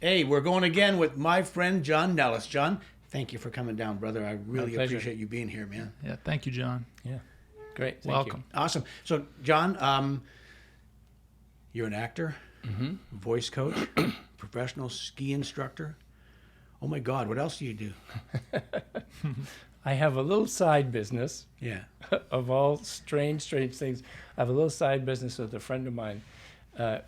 Hey, we're going again with my friend John Nelles. John, thank you for coming down, brother. I really pleasure. appreciate you being here, man. Yeah, thank you, John. Yeah. Great. Thank Welcome. Awesome. So, John, you're an actor, voice coach, professional ski instructor. Oh my God, what else do you do? I have a little side business Yeah. of all strange things. I have a little side business with a friend of mine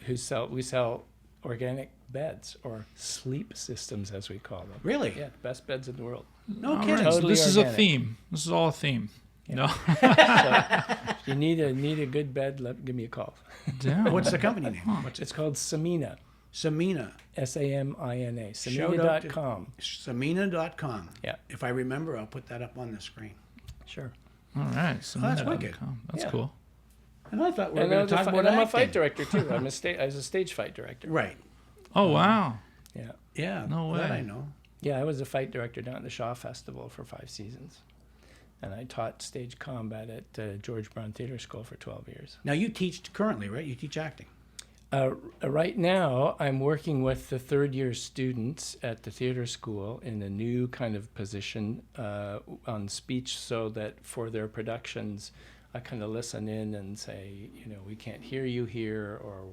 we sell organic beds or sleep systems, as we call them. Really? Yeah, best beds in the world. No All kidding. right, so Totally this is a organic. theme. This is all a theme. No. So if you need a good bed, give me a call. Damn. What's the company name? What's it? It's called Samina. Samina. Samina. Shout out to- Samina.com. Samina.com. Yeah. If I remember, I'll put that up on the screen. Sure. All right. So Oh, that's wicked. That's Yeah. cool. And I thought we were And going to talk about I'm a acting. fight director too. I was a stage fight director. Right. Oh, wow. Yeah. Yeah. No That way. I know. Yeah, I was a fight director down at the Shaw Festival for 5 seasons. And I taught stage combat at George Brown Theatre School for 12 years. Now, you teach currently, right? You teach acting. Right now, I'm working with the third-year students at the theatre school in a new kind of position on speech, so that for their productions, I kind of listen in and say, we can't hear you here, or,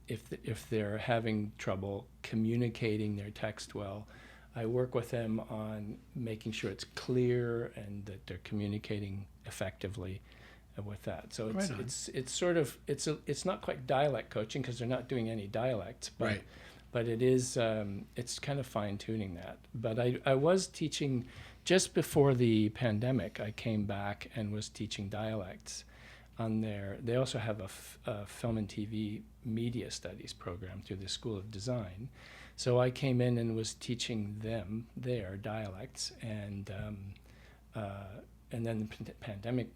if they're having trouble communicating their text well, I work with them on making sure it's clear and that they're communicating effectively with that. So Right on. it's sort of it's not quite dialect coaching because they're not doing any dialects, but Right. but it is it's kind of fine tuning that. But I was teaching just before the pandemic. I came back and was teaching dialects on there. They also have a film and TV media studies program through the School of Design. So I came in and was teaching them their dialects, and then the pandemic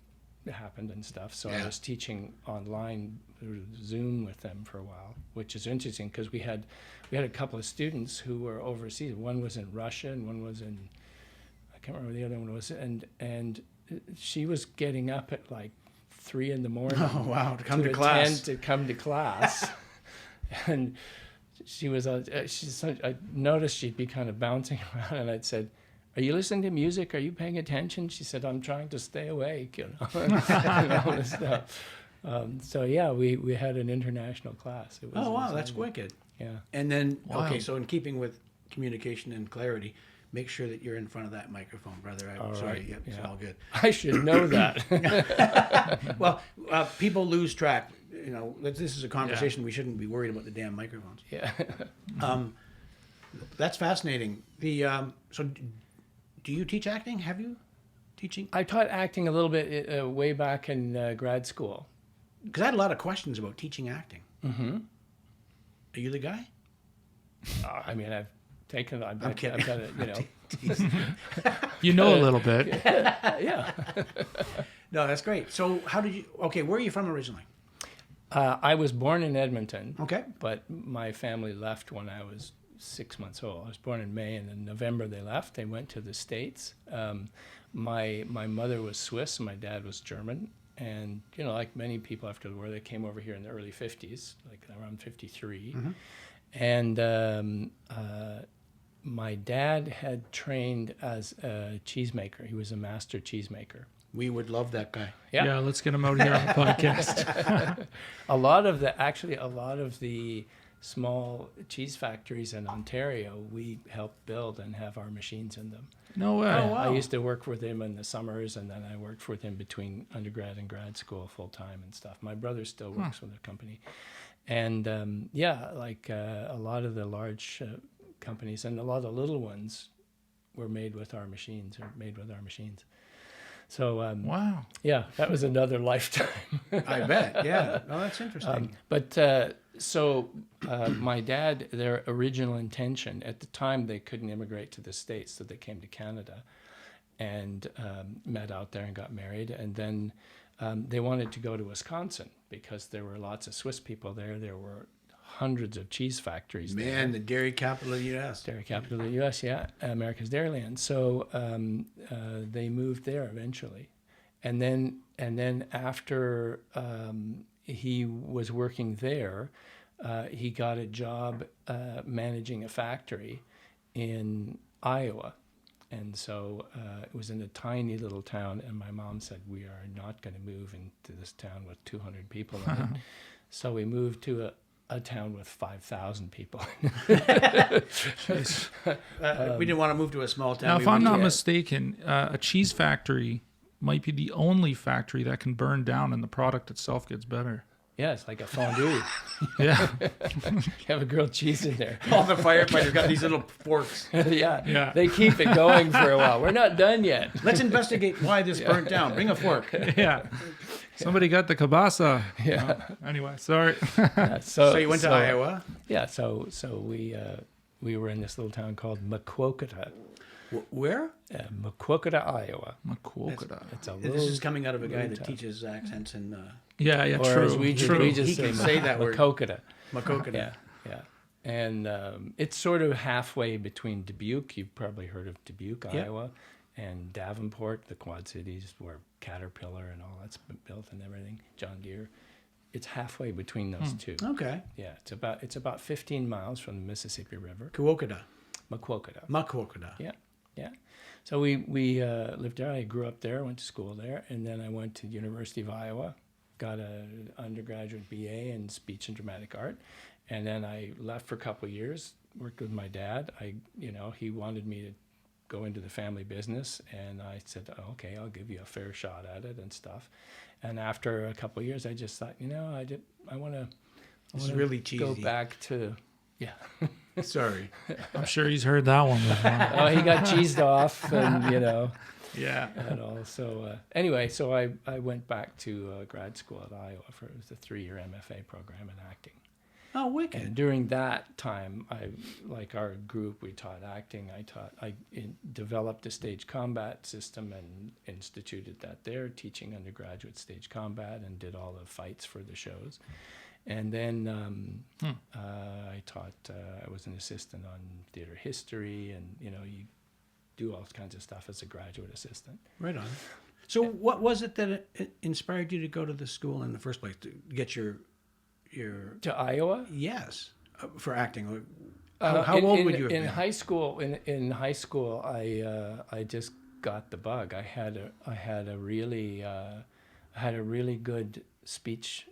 happened and stuff. So Yeah. I was teaching online through Zoom with them for a while, which is interesting because we had a couple of students who were overseas. One was in Russia and one was in, I can't remember the other one was, and she was getting up at like 3 a.m. Oh, wow. To come to attend- class. to come to class, and she was. I noticed she'd be kind of bouncing around, and I'd said, "Are you listening to music? Are you paying attention?" She said, "I'm trying to stay awake," and all this stuff. So yeah, we had an international class. It was, Oh, it wow. was That's amazing. wicked. Yeah. And then, Wow. okay, so in keeping with communication and clarity, make sure that you're in front of that microphone, brother. I'm All sorry. right. Yep, it's Yeah. all good. I should know that. Well, people lose track. This is a conversation. We shouldn't be worried about the damn microphones. Yeah. That's fascinating. So, do you teach acting? Have you teaching? I taught acting a little bit way back in grad school. Because I had a lot of questions about teaching acting. Mm-hmm. Are you the guy? I mean, I've taken. I've kidding. done it. You know a little bit. Yeah. No, that's great. So, how did you? Okay, where are you from originally? I was born in Edmonton. Okay. But my family left when I was 6 months old. I was born in May, and in November they left. They went to the States. My mother was Swiss, and my dad was German. And like many people after the war, they came over here in the early 50s, like around 53. Mm-hmm. And my dad had trained as a cheesemaker. He was a master cheesemaker. We would love that guy. Yeah. Yeah, let's get him out here on the podcast. A lot of the small cheese factories in Ontario, we helped build and have our machines in them. No way. Oh, wow. I used to work with him in the summers, and then I worked with him between undergrad and grad school full time and stuff. My brother still works with the company, and a lot of the large companies and a lot of the little ones were made with our machines. So Wow. yeah, that was another lifetime. I bet. Yeah. No, that's interesting. My dad, their original intention, at the time they couldn't immigrate to the States, so they came to Canada and met out there and got married. And then they wanted to go to Wisconsin because there were lots of Swiss people there. There were hundreds of cheese factories there. Man, the dairy capital of the U.S. Dairy capital of the U.S., yeah, America's Dairyland. So they moved there eventually, and then after he was working there, he got a job managing a factory in Iowa. And so it was in a tiny little town, and my mom said, we are not going to move into this town with 200 people in it. So we moved to a town with 5,000 people. We didn't want to move to a small town. Now, We if I'm went- not mistaken, a cheese factory might be the only factory that can burn down and the product itself gets better. Yeah, it's like a fondue. Yeah. You have a grilled cheese in there. all the firefighters got these little forks. Yeah, Yeah. they keep it going for a while. We're not done yet. Let's investigate why this burnt down. Bring a fork. Yeah. Somebody got the kielbasa. Yeah. Anyway, sorry. So you went to Iowa. Yeah, so we were in this little town called Maquoketa, Where? Maquoketa, Iowa. Maquoketa. It's a This little. is coming out of a guy little that town. teaches accents in Yeah, yeah, Or true. as we true. just He say, can say that word. Maquoketa. Makokata. Yeah, yeah. And it's sort of halfway between Dubuque. You've probably heard of Dubuque, Yeah. Iowa, and Davenport, the Quad Cities, where Caterpillar and all that's been built and everything. John Deere. It's halfway between those two. Okay. Yeah, it's about 15 miles from the Mississippi River. Kuokata. Maquoketa. Makwokata. Yeah, yeah. So we lived there. I grew up there, went to school there, and then I went to the University of Iowa, got an undergraduate BA in speech and dramatic art, and then I left for a couple of years. Worked with my dad. He wanted me to go into the family business, and I said, okay, I'll give you a fair shot at it and stuff. And after a couple of years, I just thought, I want to. This is really Go cheesy. back to. Yeah. Sorry. I'm sure he's heard that one before. Oh, he got cheesed off, and Yeah. and all. So anyway, so I went back to grad school at Iowa for it was a 3-year MFA program in acting. Oh, wicked. And during that time, like our group, we taught acting. I developed a stage combat system and instituted that there, teaching undergraduate stage combat, and did all the fights for the shows. And then I taught. I was an assistant on theater history, and you do all kinds of stuff as a graduate assistant. Right on. So what was it that it inspired you to go to the school in the first place, to get your To Iowa. yes, for acting? Uh, How in- old in- would you have in been? high school? In high school, I just got the bug. I had a really good speech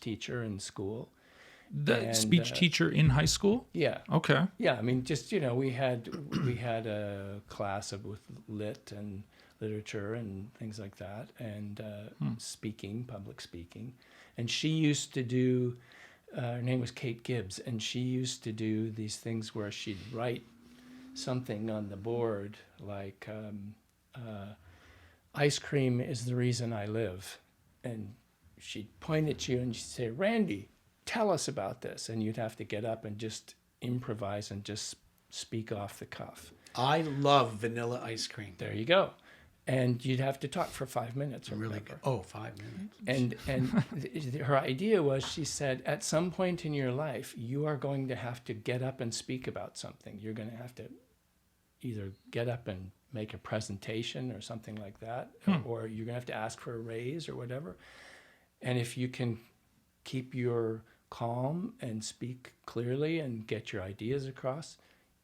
teacher in school. The And, speech teacher in high school? Yeah, Okay. yeah. I mean, just we had a class with lit and literature and things like that, and public speaking. And she used to do. Her name was Kate Gibbs, and she used to do these things where she'd write something on the board like ice cream is the reason I live, and she'd point at you and she'd say, Randy, tell us about this, and you'd have to get up and just improvise and just speak off the cuff. I love vanilla ice cream. There you go. And you'd have to talk for 5 minutes or Really whatever. good. Oh, 5 minutes. And her idea was, she said, at some point in your life, you are going to have to get up and speak about something. You're going to have to either get up and make a presentation or something like that, or you're going to have to ask for a raise or whatever. And if you can keep your calm and speak clearly and get your ideas across,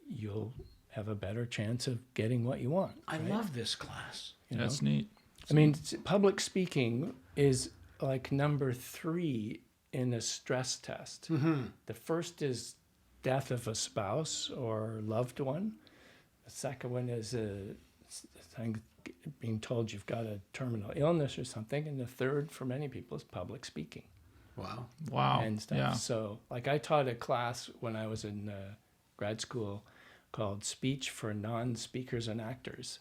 you'll have a better chance of getting what you want. I right? love this class. You know? That's neat. I mean, public speaking is like number 3 in a stress test. Mm-hmm. The first is death of a spouse or loved one. The second one is being told you've got a terminal illness or something. And the third, for many people, is public speaking Wow. Wow. and stuff. Yeah. So, like, I taught a class when I was in grad school called Speech for Non-Speakers and Actors.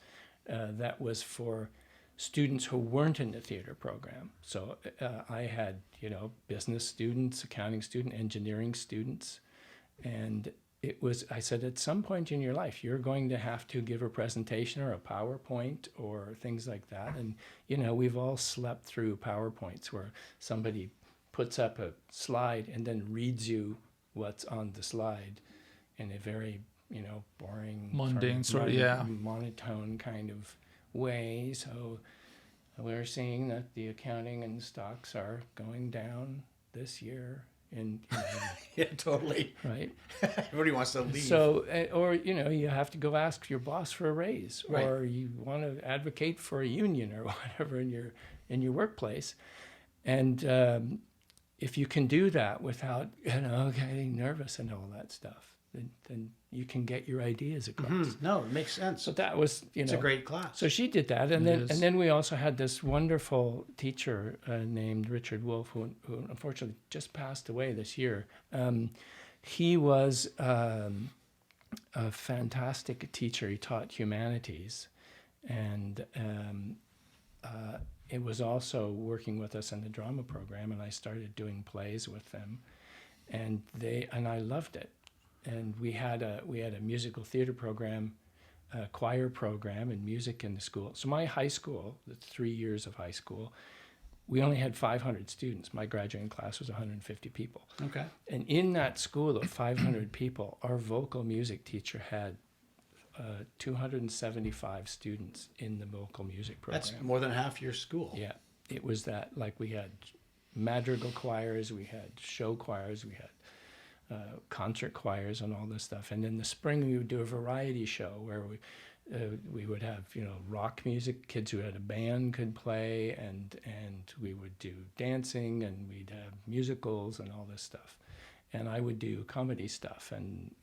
That was for students who weren't in the theater program. So I had, business students, accounting students, engineering students. And I said, at some point in your life, you're going to have to give a presentation or a PowerPoint or things like that. And, we've all slept through PowerPoints where somebody puts up a slide and then reads you what's on the slide in a very, boring, Mundane sort of, yeah. monotone kind of way. So we're seeing that the accounting and stocks are going down this year, and Yeah, totally. right. Everybody wants to leave. So, or you have to go ask your boss for a raise, Right. or you want to advocate for a union or whatever in your workplace, and if you can do that without getting nervous and all that stuff, then you can get your ideas across. No, it makes sense. So that was It's a great class. So she did that, and then we also had this wonderful teacher named Richard Wolf, who unfortunately just passed away this year. He was a fantastic teacher. He taught humanities, and it was also working with us in the drama program. And I started doing plays with them, and I loved it. And we had a musical theater program, a choir program, and music in the school. So my high school, the 3 years of high school, we only had 500 students. My graduating class was 150 people. Okay. And in that school of 500 people, our vocal music teacher had 275 students in the vocal music program. That's more than half your school. Yeah, it was that. Like, we had madrigal choirs, we had show choirs, we had concert choirs and all this stuff. And in the spring, we would do a variety show where we would have rock music. Kids who had a band could play, and we would do dancing, and we'd have musicals and all this stuff. And I would do comedy stuff and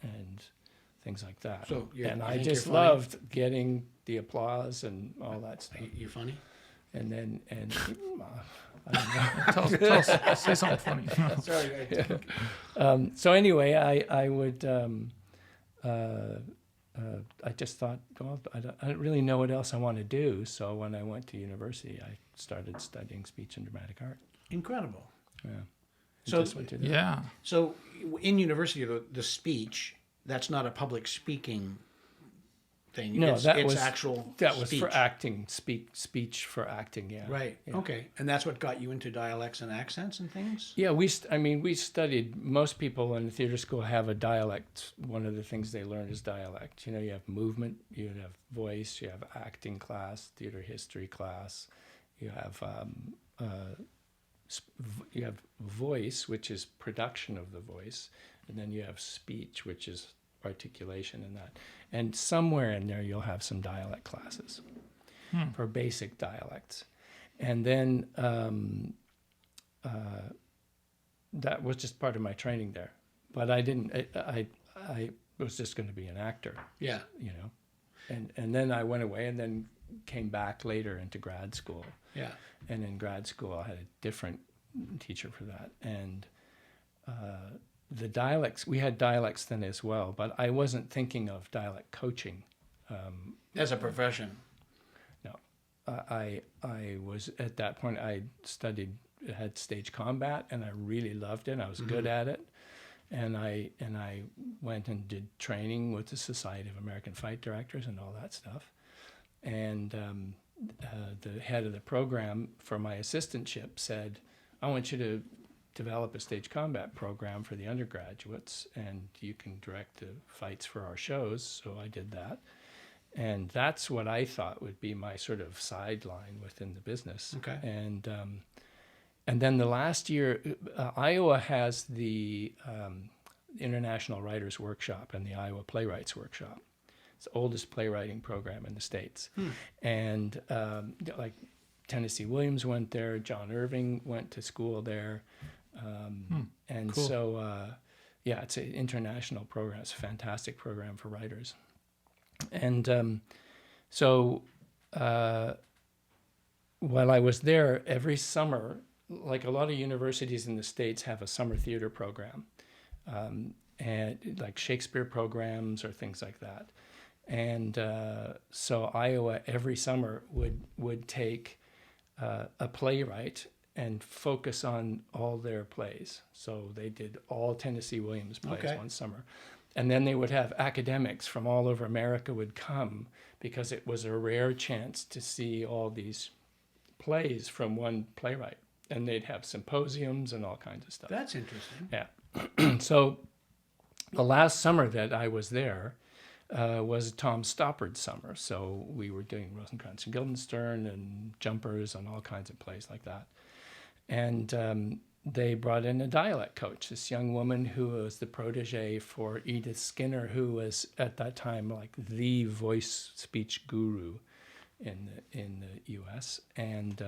things like that. So I think just you're funny? loved getting the applause and all that stuff. You funny? And then I don't know. Tell us, say something funny. Sorry. So anyway, I would. I just thought, well, I don't really know what else I want to do. So when I went to university, I started studying speech and dramatic art. Incredible. Yeah. So- Just went to that. Yeah. So in university, the speech, that's not a public speaking thing. No, it's that was actual That was speech. for acting, speech for acting. Yeah. Right. Yeah. Okay. And that's what got you into dialects and accents and things? Yeah, we studied. Most people in the theater school have a dialect. One of the things they learn is dialect. You have movement, you have voice, you have acting class, theater history class, you have you have voice, which is production of the voice, and then you have speech, which is articulation and that. And somewhere in there, you'll have some dialect classes for basic dialects. And then that was just part of my training there. But I didn't. I was just going to be an actor, Yeah. And then I went away and then came back later into grad school. Yeah. And in grad school, I had a different teacher for that. And the dialects, we had dialects then as well, but I wasn't thinking of dialect coaching. As a profession. No, I was at that point. I had stage combat, and I really loved it. I was good at it, and I went and did training with the Society of American Fight Directors and all that stuff. And the head of the program for my assistantship said, "I want you to develop a stage combat program for the undergraduates, and you can direct the fights for our shows." So I did that. And that's what I thought would be my sort of sideline within the business. Okay. And then the last year, Iowa has the International Writers Workshop and the Iowa Playwrights Workshop. It's the oldest playwriting program in the States. And like Tennessee Williams went there, John Irving went to school there. And Cool. so, yeah, it's an international program. It's a fantastic program for writers. And so while I was there, every summer, like a lot of universities in the States have a summer theater program, and like Shakespeare programs or things like that. And so Iowa every summer would take a playwright and focus on all their plays. So they did all Tennessee Williams plays one summer. And then they would have academics from all over America would come because it was a rare chance to see all these plays from one playwright. And they'd have symposiums and all kinds of stuff. That's interesting. Yeah. So the last summer that I was there was Tom Stoppard's summer. So we were doing Rosencrantz and Guildenstern and Jumpers and all kinds of plays like that. And they brought in a dialect coach, this young woman who was the protege for Edith Skinner, who was at that time like the voice speech guru in the U.S. And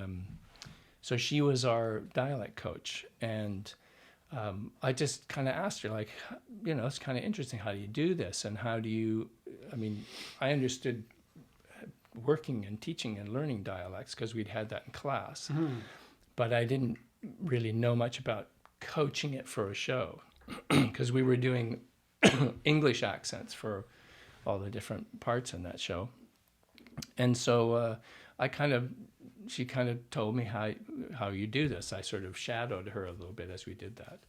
so she was our dialect coach. And I just kind of asked her, like, it's kind of interesting. How do you do this? And how do you, I understood working and teaching and learning dialects because we'd had that in class. But I didn't really know much about coaching it for a show because we were doing English accents for all the different parts in that show. And so she kind of told me how you do this. I sort of shadowed her a little bit as we did that.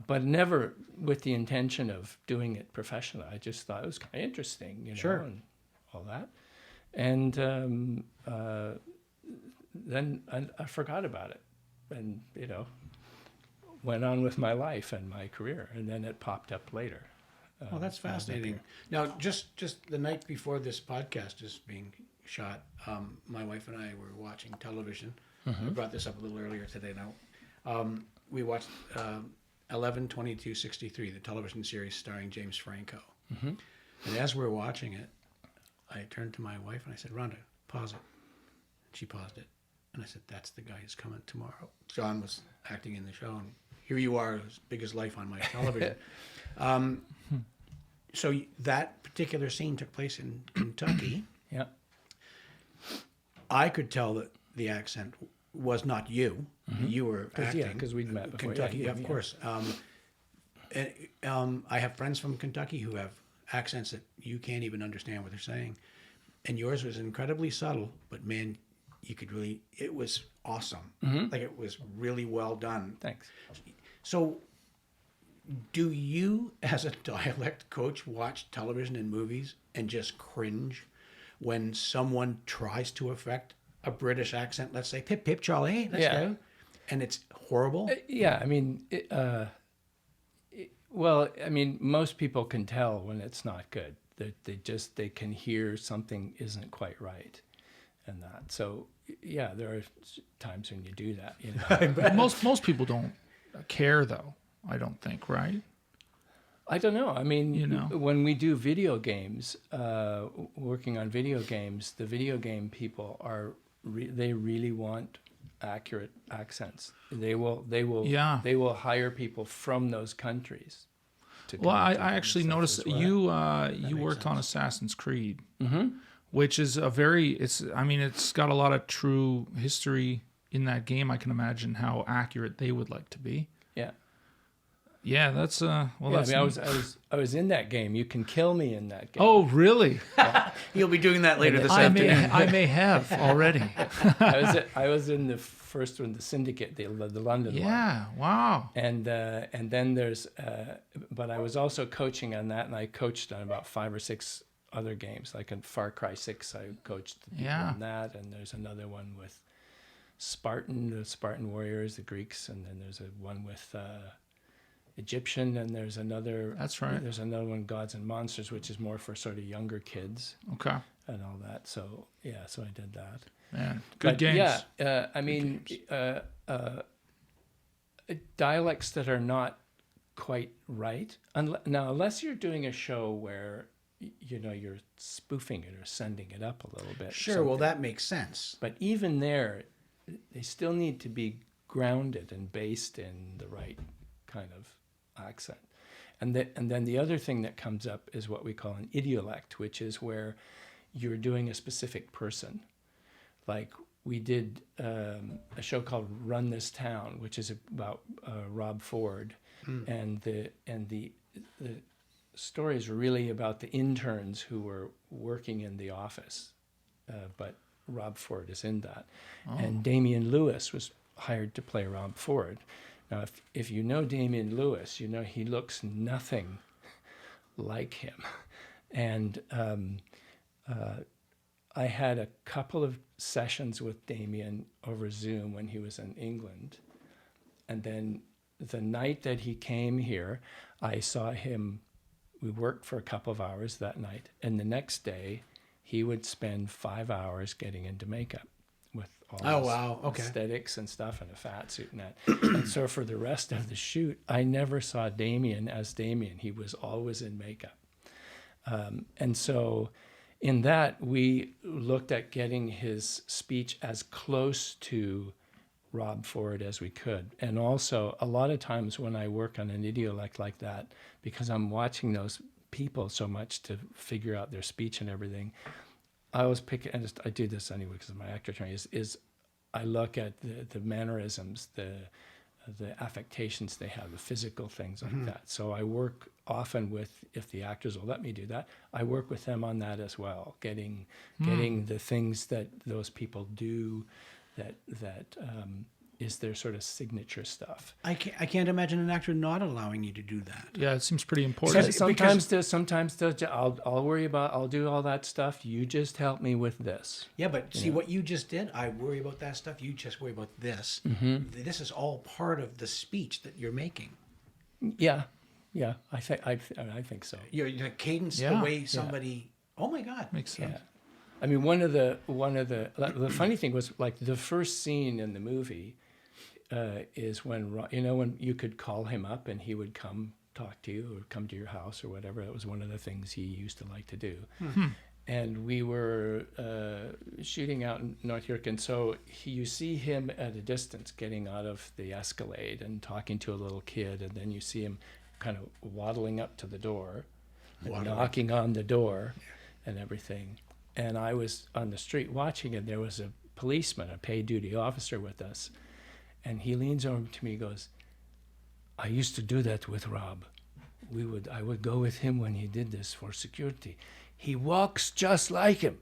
But never with the intention of doing it professionally. I just thought it was kind of interesting, Sure. And all that. And then I forgot about it and, went on with my life and my career. And then it popped up later. Well, that's fascinating. Now, just the night before this podcast is being shot, my wife and I were watching television. I brought this up a little earlier today now. We watched 11/22/63, the television series starring James Franco. And as we were watching it, I turned to my wife and I said, Rhonda, pause it. She paused it. And I said, that's the guy who's coming tomorrow. John was acting in the show, and here you are, as big as life on my television. So that particular scene took place in Kentucky. Yeah. I could tell that the accent was not you. You were acting. Yeah, because we'd met before. Kentucky, yeah, of course. I have friends from Kentucky who have accents that you can't even understand what they're saying. And yours was incredibly subtle, but man, you could really, it was awesome. Like it was really well done. Thanks. So do you, as a dialect coach, watch television and movies and just cringe when someone tries to affect a British accent? Let's say, pip, pip, Charlie, let's go. And it's horrible? Yeah, most people can tell when it's not good. They can hear something isn't quite right and that. So, yeah, there are times when you do that. Most people don't care, though, I don't think, right? I don't know. When we do video games, working on video games, the video game people they really want accurate accents. They will hire people from those countries. Well, I actually noticed that you worked sense. on Assassin's Creed, which is it's got a lot of true history in that game. I can imagine how accurate they would like to be. Yeah. Yeah, that's I was in that game. You can kill me in that game. Oh, really? You'll be doing that later this afternoon. I may have already. I was in the first one, the Syndicate, the London one. Yeah, wow. And then there's, but I was also coaching on that, and I coached on about 5 or 6 other games, like in Far Cry 6. I coached the people on that, and there's another one with the Spartan warriors, the Greeks, and then there's one with Egyptian, and there's another. That's right. There's another one, Gods and Monsters, which is more for sort of younger kids. Okay. And all that. So yeah, so I did that. Man, good games. Yeah, dialects that are not quite right. Unless you're doing a show where you're spoofing it or sending it up a little bit. Sure, well, that makes sense. But even there, they still need to be grounded and based in the right kind of accent. And then the other thing that comes up is what we call an idiolect, which is where you're doing a specific person. Like we did a show called Run This Town, which is about Rob Ford, and the story is really about the interns who were working in the office, but Rob Ford is in that, and Damian Lewis was hired to play Rob Ford. Now, if you know Damian Lewis, he looks nothing like him, and I had a couple of sessions with Damien over Zoom when he was in England. And then the night that he came here, I saw him. We worked for a couple of hours that night. And the next day, he would spend 5 hours getting into makeup with all Oh, this wow. Okay. aesthetics and stuff and a fat suit and that. And so for the rest of the shoot, I never saw Damien as Damien. He was always in makeup. And so in that, we looked at getting his speech as close to Rob Ford as we could. And also, a lot of times when I work on an idiolect like that, because I'm watching those people so much to figure out their speech and everything, I always pick, and I do this anyway because of my actor training, is I look at the mannerisms, the affectations they have, the physical things like that. So I work often with, if the actors will let me do that, I work with them on that as well, getting the things that those people do that is their sort of signature stuff. I can't imagine an actor not allowing you to do that. Yeah, it seems pretty important. Sometimes I'll do all that stuff. You just help me with this. Yeah, but see what you just did? I worry about that stuff. You just worry about this. This is all part of the speech that you're making. Yeah. I think so. Your cadence, the way somebody. Oh my God, Makes sense. Yeah. I mean, one of the funny thing was, like, the first scene in the movie is when you could call him up and he would come talk to you or come to your house or whatever. That was one of the things he used to like to do. And we were shooting out in North York, and so you see him at a distance getting out of the Escalade and talking to a little kid, and then you see him kind of waddling up to the door, and knocking on the door and everything. And I was on the street watching, and there was a policeman, a paid duty officer with us. And he leans over to me and goes, I used to do that with Rob. I would go with him when he did this for security. He walks just like him.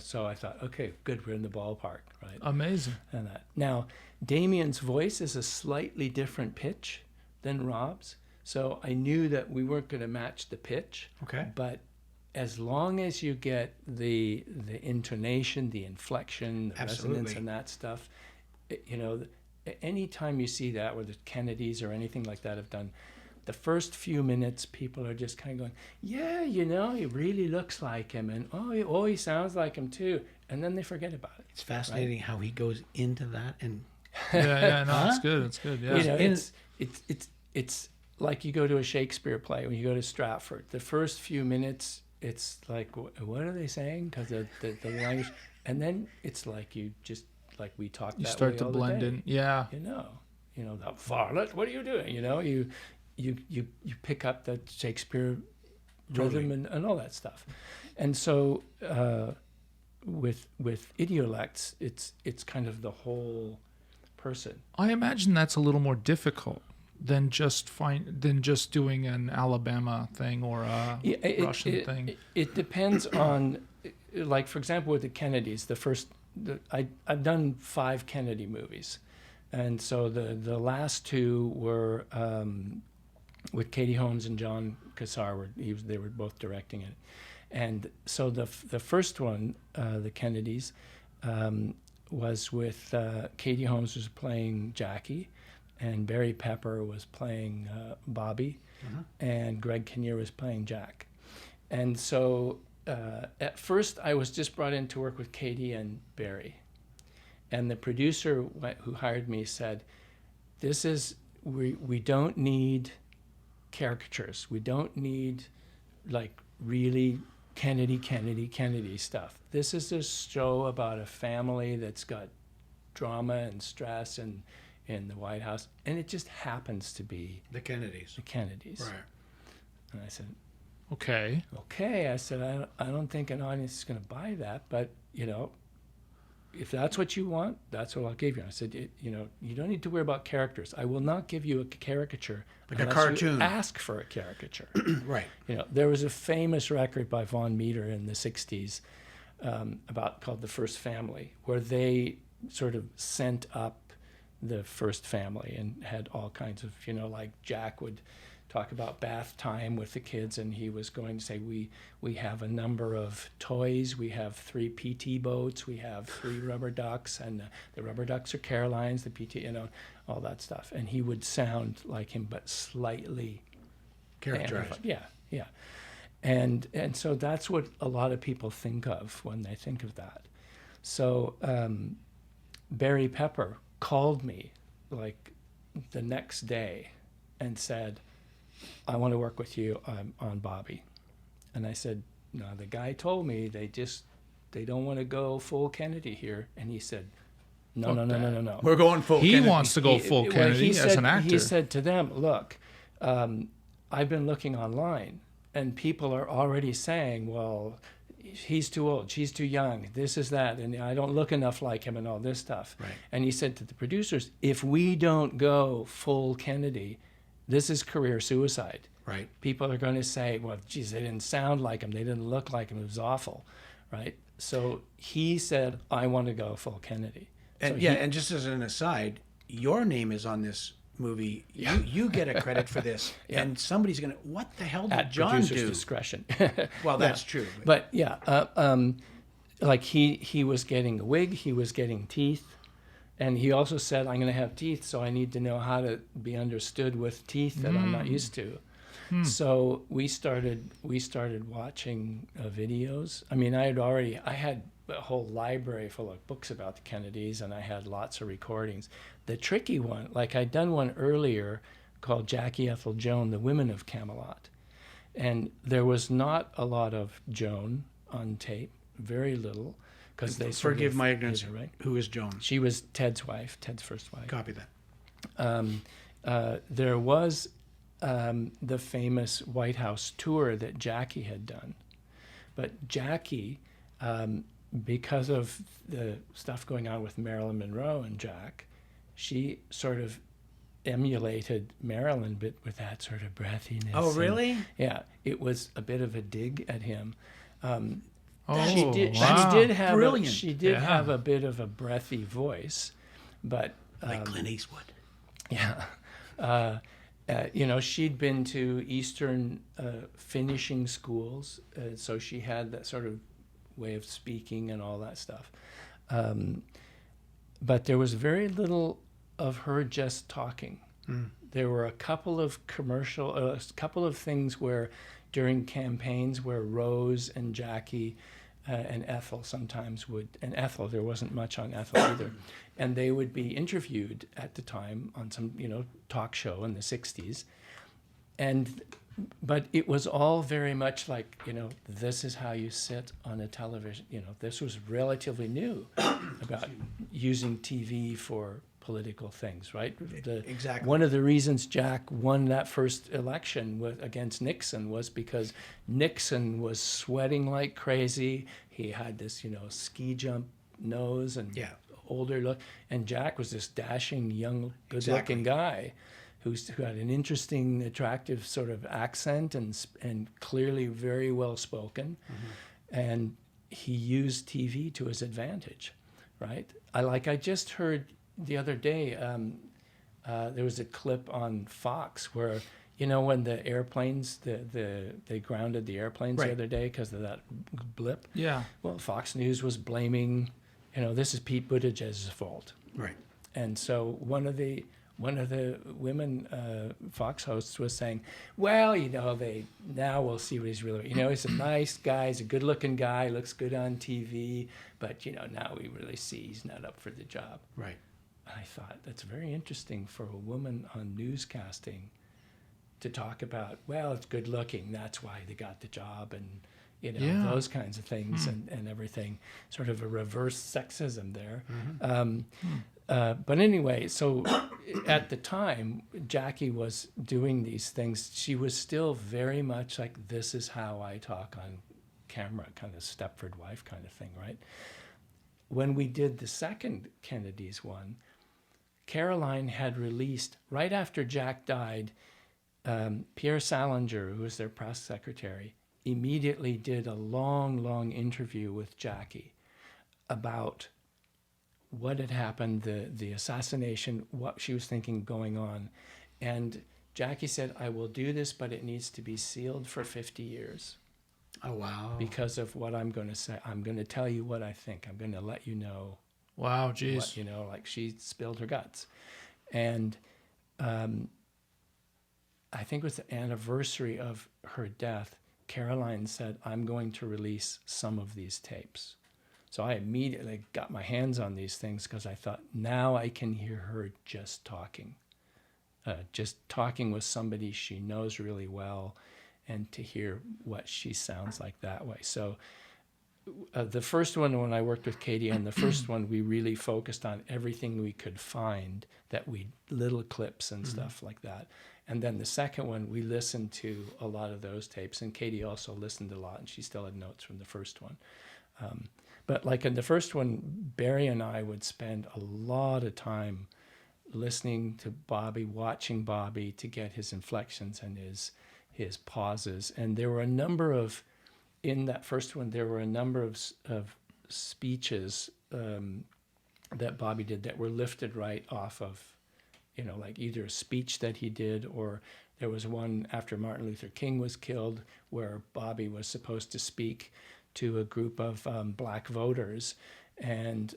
So I thought, okay, good, we're in the ballpark, right? Amazing. And now, Damien's voice is a slightly different pitch than Rob's. So I knew that we weren't going to match the pitch. Okay. But as long as you get the intonation, the inflection, the resonance and that stuff, anytime you see that, whether Kennedys or anything like that have done, the first few minutes, people are just kind of going, yeah, he really looks like him, and he sounds like him too, and then they forget about it. It's fascinating how he goes into that and. It's good. It's good. Yeah. It's like you go to a Shakespeare play, when you go to Stratford, the first few minutes, it's like, what are they saying? Because the language, and then it's like you just, like we talk. You that start way to all blend the day. in. Yeah. That varlet. What are you doing? You pick up that Shakespeare rhythm and all that stuff, and so with idiolects, it's kind of the whole person. I imagine that's a little more difficult than just doing an Alabama thing or a Russian thing. It depends on, like, for example, with the Kennedys, I've done 5 Kennedy movies, and so the last 2 were with Katie Holmes and John Cassar. They were both directing it, and so the first one, the Kennedys, was with Katie Holmes was playing Jackie, and Barry Pepper was playing Bobby, and Greg Kinnear was playing Jack. And so at first I was just brought in to work with Katie and Barry. And the producer who hired me said, we don't need caricatures. We don't need, like, really Kennedy stuff. This is a show about a family that's got drama and stress and in the White House, and it just happens to be the Kennedys. Right. And I said, okay. I said, I don't think an audience is going to buy that, but if that's what you want, that's what I'll give you. And I said, you don't need to worry about characters. I will not give you a caricature like a unless cartoon. You ask for a caricature. Right. There was a famous record by Von Meter in the 60s called The First Family, where they sort of sent up the first family and had all kinds of, like Jack would talk about bath time with the kids, and he was going to say, we have a number of toys, we have 3 PT boats, we have 3 rubber ducks, and the rubber ducks are Caroline's, the PT, all that stuff. And he would sound like him, but slightly characterized. Yeah. And so that's what a lot of people think of when they think of that. So Barry Pepper called me like the next day and said, I want to work with you on Bobby. And I said, no, the guy told me they don't want to go full Kennedy here. And he said, no, no. We're going full He Kennedy. wants to go full Kennedy as an actor. He said to them, look, I've been looking online and people are already saying, well, he's too old, she's too young, this is that, and I don't look enough like him and all this stuff. Right. And he said to the producers, if we don't go full Kennedy, this is career suicide. Right. People are going to say, well, geez, they didn't sound like him, they didn't look like him, it was awful, right? So he said, I want to go full Kennedy. And So and just as an aside, your name is on this movie. You get a credit for this, and somebody's gonna. What the hell did at John producer's do? discretion. Well, that's true. But like he was getting a wig, he was getting teeth, and he also said, I'm going to have teeth, so I need to know how to be understood with teeth that I'm not used to. So we started watching videos. I mean, I had a whole library full of books about the Kennedys, and I had lots of recordings. The tricky one, like I'd done one earlier called Jackie Ethel Joan, The Women of Camelot. And there was not a lot of Joan on tape, very little, because they Forgive my ignorance. Right? Who is Joan? She was Ted's wife, Ted's first wife. Copy that. There was the famous White House tour that Jackie had done. But Jackie, because of the stuff going on with Marilyn Monroe and Jack, she sort of emulated Marilyn, but with that sort of breathiness. Oh, really? Yeah, it was a bit of a dig at him. Oh, She did have brilliant. She did Yeah. have a bit of a breathy voice, but Like Clint Eastwood. yeah, she'd been to Eastern finishing schools, so she had that sort of way of speaking and all that stuff. But there was very little of her just talking. There were a couple of a couple of things where during campaigns where Rose and Jackie and Ethel sometimes would, and Ethel, there wasn't much on Ethel either, and they would be interviewed at the time on some, talk show in the 60s. But it was all very much like, this is how you sit on a television. This was relatively new about using TV for political things, right? Exactly. One of the reasons Jack won that first election against Nixon was because Nixon was sweating like crazy. He had this, ski jump nose and older look, and Jack was this dashing, young, good-looking guy who had an interesting, attractive sort of accent and clearly very well spoken, and he used TV to his advantage, right? I just heard the other day, there was a clip on Fox where, when the airplanes, they grounded the airplanes the other day because of that blip. Yeah. Well, Fox News was blaming, this is Pete Buttigieg's fault. Right. And so one of the women Fox hosts was saying, well, now we'll see what he's really, he's a nice guy, he's a good-looking guy, looks good on TV, but, now we really see he's not up for the job. Right. I thought that's very interesting for a woman on newscasting to talk about, well, it's good looking, that's why they got the job, and those kinds of things and everything, sort of a reverse sexism there. But anyway, so at the time, Jackie was doing these things. She was still very much like, this is how I talk on camera, kind of Stepford wife kind of thing, right? When we did the second Kennedy's one, Caroline had released, right after Jack died, Pierre Salinger, who was their press secretary, immediately did a long interview with Jackie about what had happened, the assassination, what she was thinking going on. And Jackie said, I will do this, but it needs to be sealed for 50 years. Oh, wow. Because of what I'm going to say. I'm going to tell you what I think. I'm going to let you know. Wow, geez. What, like she spilled her guts. And I think it was the anniversary of her death, Caroline said, I'm going to release some of these tapes. So I immediately got my hands on these things because I thought, now I can hear her just talking with somebody she knows really well, and to hear what she sounds like that way. So the first one, when I worked with Katie, and the first one, we really focused on everything we could find, little clips and stuff like that. And then the second one, we listened to a lot of those tapes, and Katie also listened a lot, and she still had notes from the first one. But like in the first one, Barry and I would spend a lot of time listening to Bobby, watching Bobby to get his inflections and his pauses. And there were a number of, in that first one, there were a number of speeches that Bobby did that were lifted right off of, like either a speech that he did, or there was one after Martin Luther King was killed where Bobby was supposed to speak to a group of black voters, and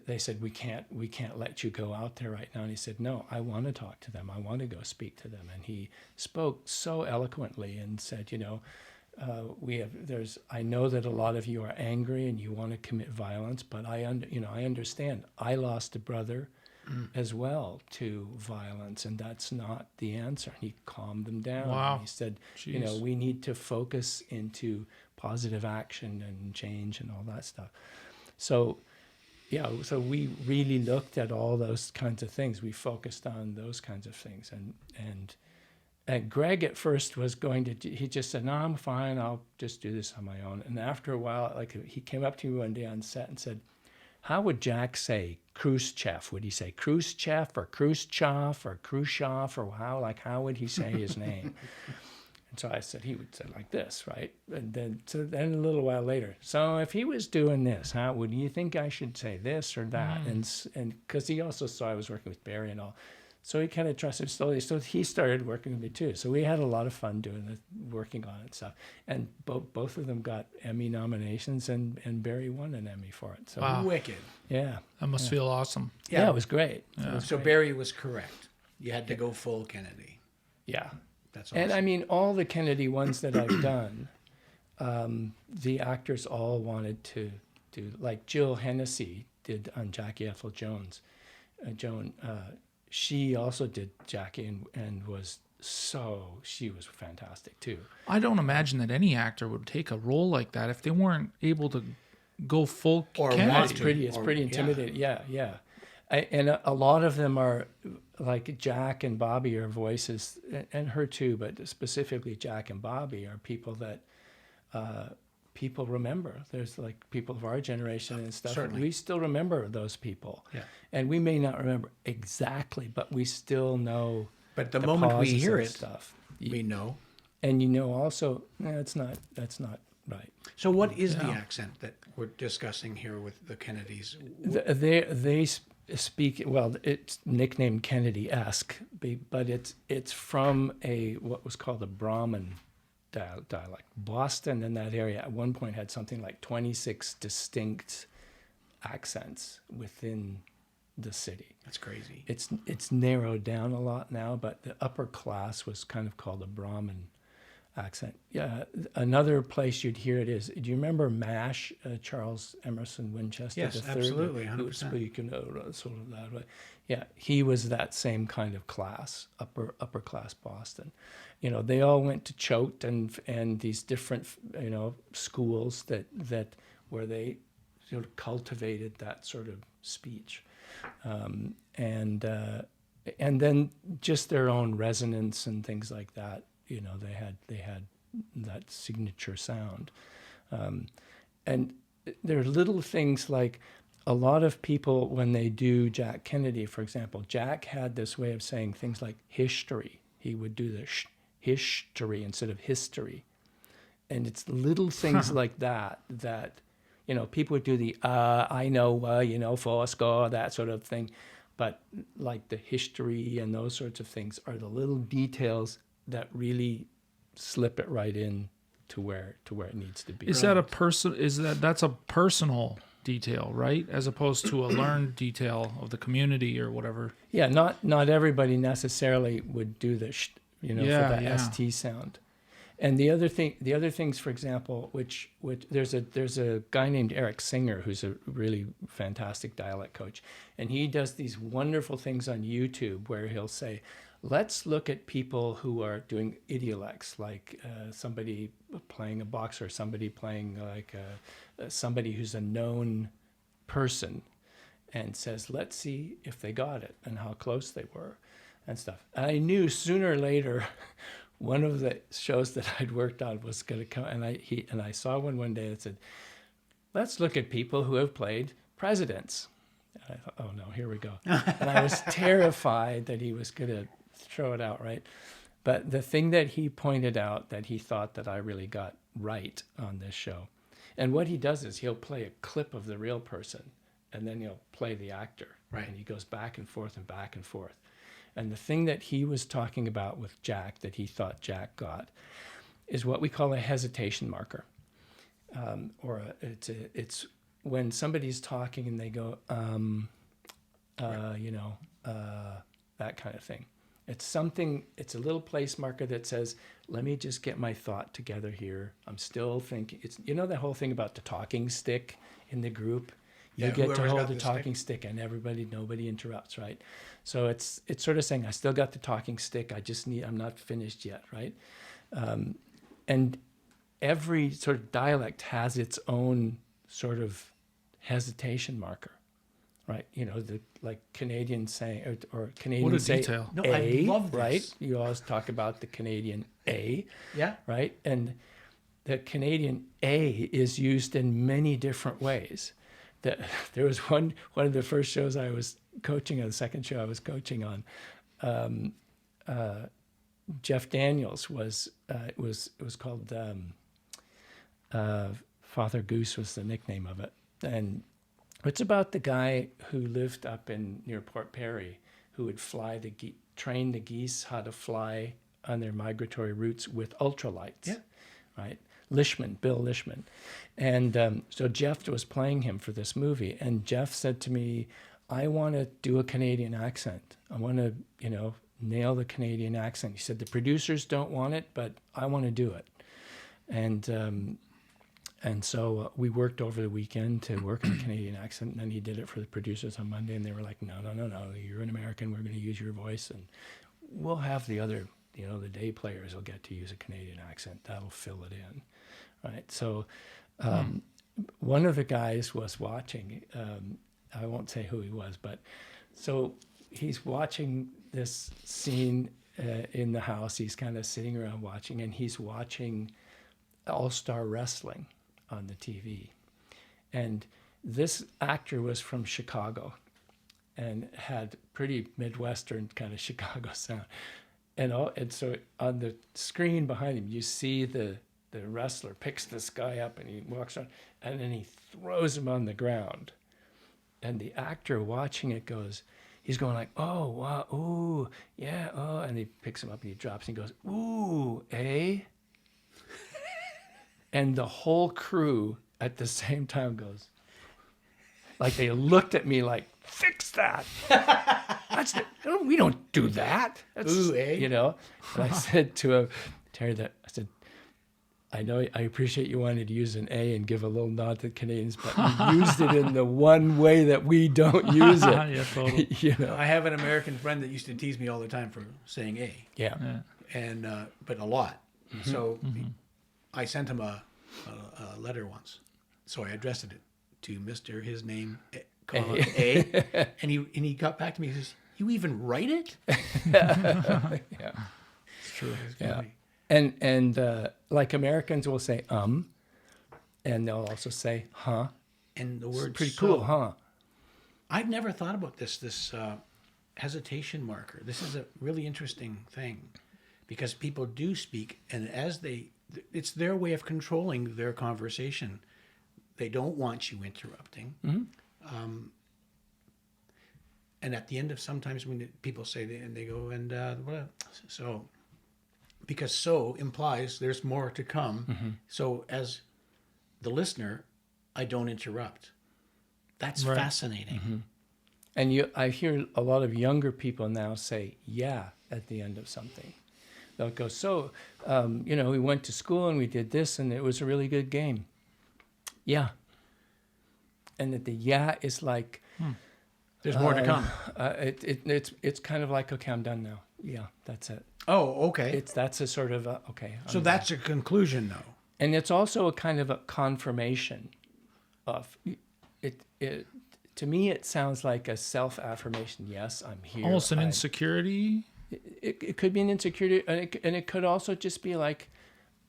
they said, we can't let you go out there right now. And he said, no, I want to talk to them. I want to go speak to them. And he spoke so eloquently and said, I know that a lot of you are angry and you want to commit violence, but I understand. I lost a brother as well to violence, and that's not the answer. And he calmed them down. Wow. And he said, Jeez. we need to focus into positive action and change and all that stuff. So we really looked at all those kinds of things. We focused on those kinds of things. And Greg at first was he just said, no, I'm fine. I'll just do this on my own. And after a while, he came up to me one day on set and said, how would Jack say Khrushchev? Would he say Khrushchev or Khrushchev or Khrushchev, or how would he say his name? And so I said, he would say like this, right? And then a little while later, so if he was doing this, how would you think I should say this or that? And because he also saw I was working with Barry and all, so he kind of trusted slowly. So he started working with me too. So we had a lot of fun working on it and stuff. And both of them got Emmy nominations, and Barry won an Emmy for it. So Wow. Wicked. yeah, That must feel awesome. yeah, it was great. Yeah. It was So great. Barry was correct. You had to go full Kennedy. Yeah. That's awesome. And I mean, all the Kennedy ones that I've done, the actors all wanted to do, like Jill Hennessy did on Jackie Ethel Jones. She also did Jackie and she was fantastic too. I don't imagine that any actor would take a role like that if they weren't able to go full Or Kennedy. want It's pretty intimidating. Yeah. And a lot of them are, like Jack and Bobby are voices, and her too, but specifically Jack and Bobby are people that people remember. There's like people of our generation and stuff. Certainly. We still remember those people. Yeah. And we may not remember exactly, but we still know. But the moment we pauses hear and it, stuff. we know. And also, that's not right. So what is the accent that we're discussing here with the Kennedys? They speak, well, it's nicknamed Kennedy-esque, but it's from what was called a Brahmin dialect. Boston and that area at one point had something like 26 distinct accents within the city. That's crazy. It's narrowed down a lot now, but the upper class was kind of called a Brahmin accent. Yeah, another place you'd hear it is, do you remember MASH, Charles Emerson Winchester Yes, III? absolutely, Who would 100%. speak sort of that way. Yeah, he was that same kind of class, upper class Boston. They all went to Choate and these different schools that where they sort of cultivated that sort of speech, and then just their own resonance and things like that. They had that signature sound, and there are little things like a lot of people when they do Jack Kennedy, for example. Jack had this way of saying things like history. He would do the history instead of history, and it's little things like that people would do the I know Fourscore, that sort of thing, but like the history and those sorts of things are the little details that really slip it right in to where it needs to be. Is that that's a personal detail, right? As opposed to a learned detail of the community or whatever. Yeah, not everybody necessarily would do the for the ST sound. And the other things, for example, which there's a guy named Eric Singer who's a really fantastic dialect coach, and he does these wonderful things on YouTube where he'll say, let's look at people who are doing idiolects, like somebody playing a boxer, somebody playing like somebody who's a known person, and says, let's see if they got it and how close they were and stuff. And I knew sooner or later one of the shows that I'd worked on was going to come, and I saw one day that said, let's look at people who have played presidents. And I thought, oh no, here we go. And I was terrified that he was going to throw it out, right? But the thing that he pointed out that he thought that I really got right on this show, and what he does is he'll play a clip of the real person, and then he'll play the actor. Right. And he goes back and forth and back and forth. And the thing that he was talking about with Jack that he thought Jack got is what we call a hesitation marker. It's when somebody's talking and they go, that kind of thing. It's a little place marker that says, let me just get my thought together here. I'm still thinking. It's, the whole thing about the talking stick in the group. You get to whoever's hold got the the talking stick and nobody interrupts, right? So it's sort of saying, I still got the talking stick. I'm not finished yet, right? And every sort of dialect has its own sort of hesitation marker, right? Like Canadians saying, or Canadians What a say detail. No, A, I love this. right? You always talk about the Canadian A, Yeah. right? And the Canadian A is used in many different ways. There was one of the first shows I was coaching on, the second show I was coaching on, Jeff Daniels was it was called Father Goose was the nickname of it, and it's about the guy who lived up near Port Perry, who would train the geese how to fly on their migratory routes with ultralights. Yeah. Right. Bill Lishman. And so Jeff was playing him for this movie. And Jeff said to me, I want to do a Canadian accent. I want to, nail the Canadian accent. He said, the producers don't want it, but I want to do it. And so we worked over the weekend to work on a Canadian accent. And then he did it for the producers on Monday. And they were like, no, you're an American. We're going to use your voice. And we'll have the other, the day players will get to use a Canadian accent. That'll fill it in. Right. So one of the guys was watching, I won't say who he was, but so he's watching this scene in the house. He's kind of sitting around watching, and he's watching All-Star Wrestling on the TV. And this actor was from Chicago and had pretty Midwestern kind of Chicago sound. And so on the screen behind him, you see the wrestler picks this guy up and he walks on, and then he throws him on the ground. And the actor watching it he's going like, oh, wow, ooh, yeah, oh. And he picks him up and he drops and he goes, ooh, eh? And the whole crew at the same time goes, like they looked at me like, fix that. We don't do that. Ooh, eh? And I said to Terry I said, I know I appreciate you wanted to use an A and give a little nod to the Canadians, but you used it in the one way that we don't use it. Yeah, totally. I have an American friend that used to tease me all the time for saying A. Yeah. And but a lot. So I sent him a letter once. So I addressed it to Mr. His name, comma, A. And he got back to me. He says, you even write it? Yeah. It's true. It's Yeah. funny. And like Americans will say and they'll also say huh. And the word Pretty so, cool, huh? I've never thought about this hesitation marker. This is a really interesting thing because people do speak, and it's their way of controlling their conversation. They don't want you interrupting. Mm-hmm. And at the end of sometimes when people say, and they go, and what? So, because so implies there's more to come. Mm-hmm. So as the listener, I don't interrupt. That's Right. fascinating. Mm-hmm. And I hear a lot of younger people now say "yeah" at the end of something, They'll go, so, we went to school and we did this and it was a really good game. Yeah. And that the yeah is like... There's more to come. It's kind of like, okay, I'm done now. Yeah, that's it. Oh, okay. That's a sort of, okay. So that's a conclusion, though. And it's also a kind of a confirmation of it. To me, it sounds like a self-affirmation. Yes, I'm here. Almost an insecurity. It could be an insecurity, and it could also just be like,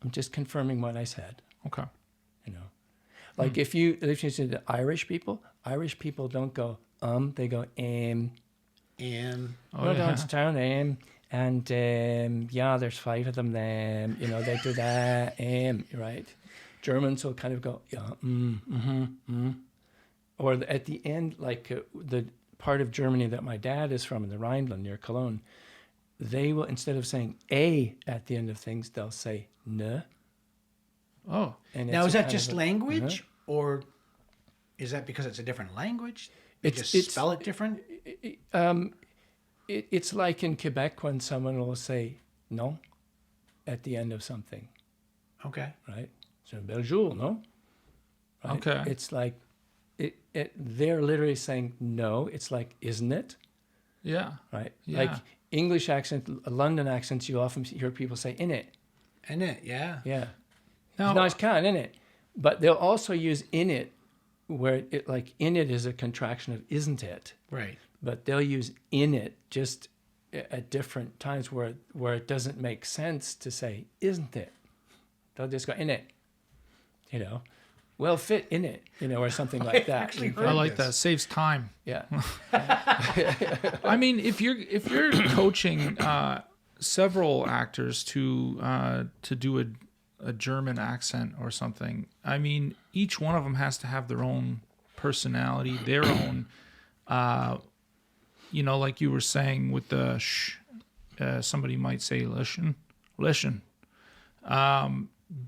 I'm just confirming what I said. Okay. Like if you say the Irish people don't go they go And go down to town and there's 5 of them then they do that right. Germans will kind of go or at the end, like the part of Germany that my dad is from in the Rhineland near Cologne, they will, instead of saying a at the end of things, they'll say ne. Oh. And now, is that just language, or is that because it's a different language? It's spell it different? It's like in Quebec when someone will say non at the end of something. Okay. Right? C'est un bel jour, no? Right? Okay. It's like, they're literally saying no. It's like, isn't it? Yeah. Right? Yeah. Like English accent, London accents, you often hear people say in it. In it, yeah. Yeah. Now, Nice can, in it. But they'll also use in it where it like in it is a contraction of isn't it. Right. But they'll use in it just at different times where it doesn't make sense to say isn't it. They'll just go in it. Well fit in it, or something like that. actually I like that. Saves time. Yeah. I mean, if you're coaching several actors to do a German accent or something, I mean, each one of them has to have their own personality, their own, like you were saying with the sh. Somebody might say listen.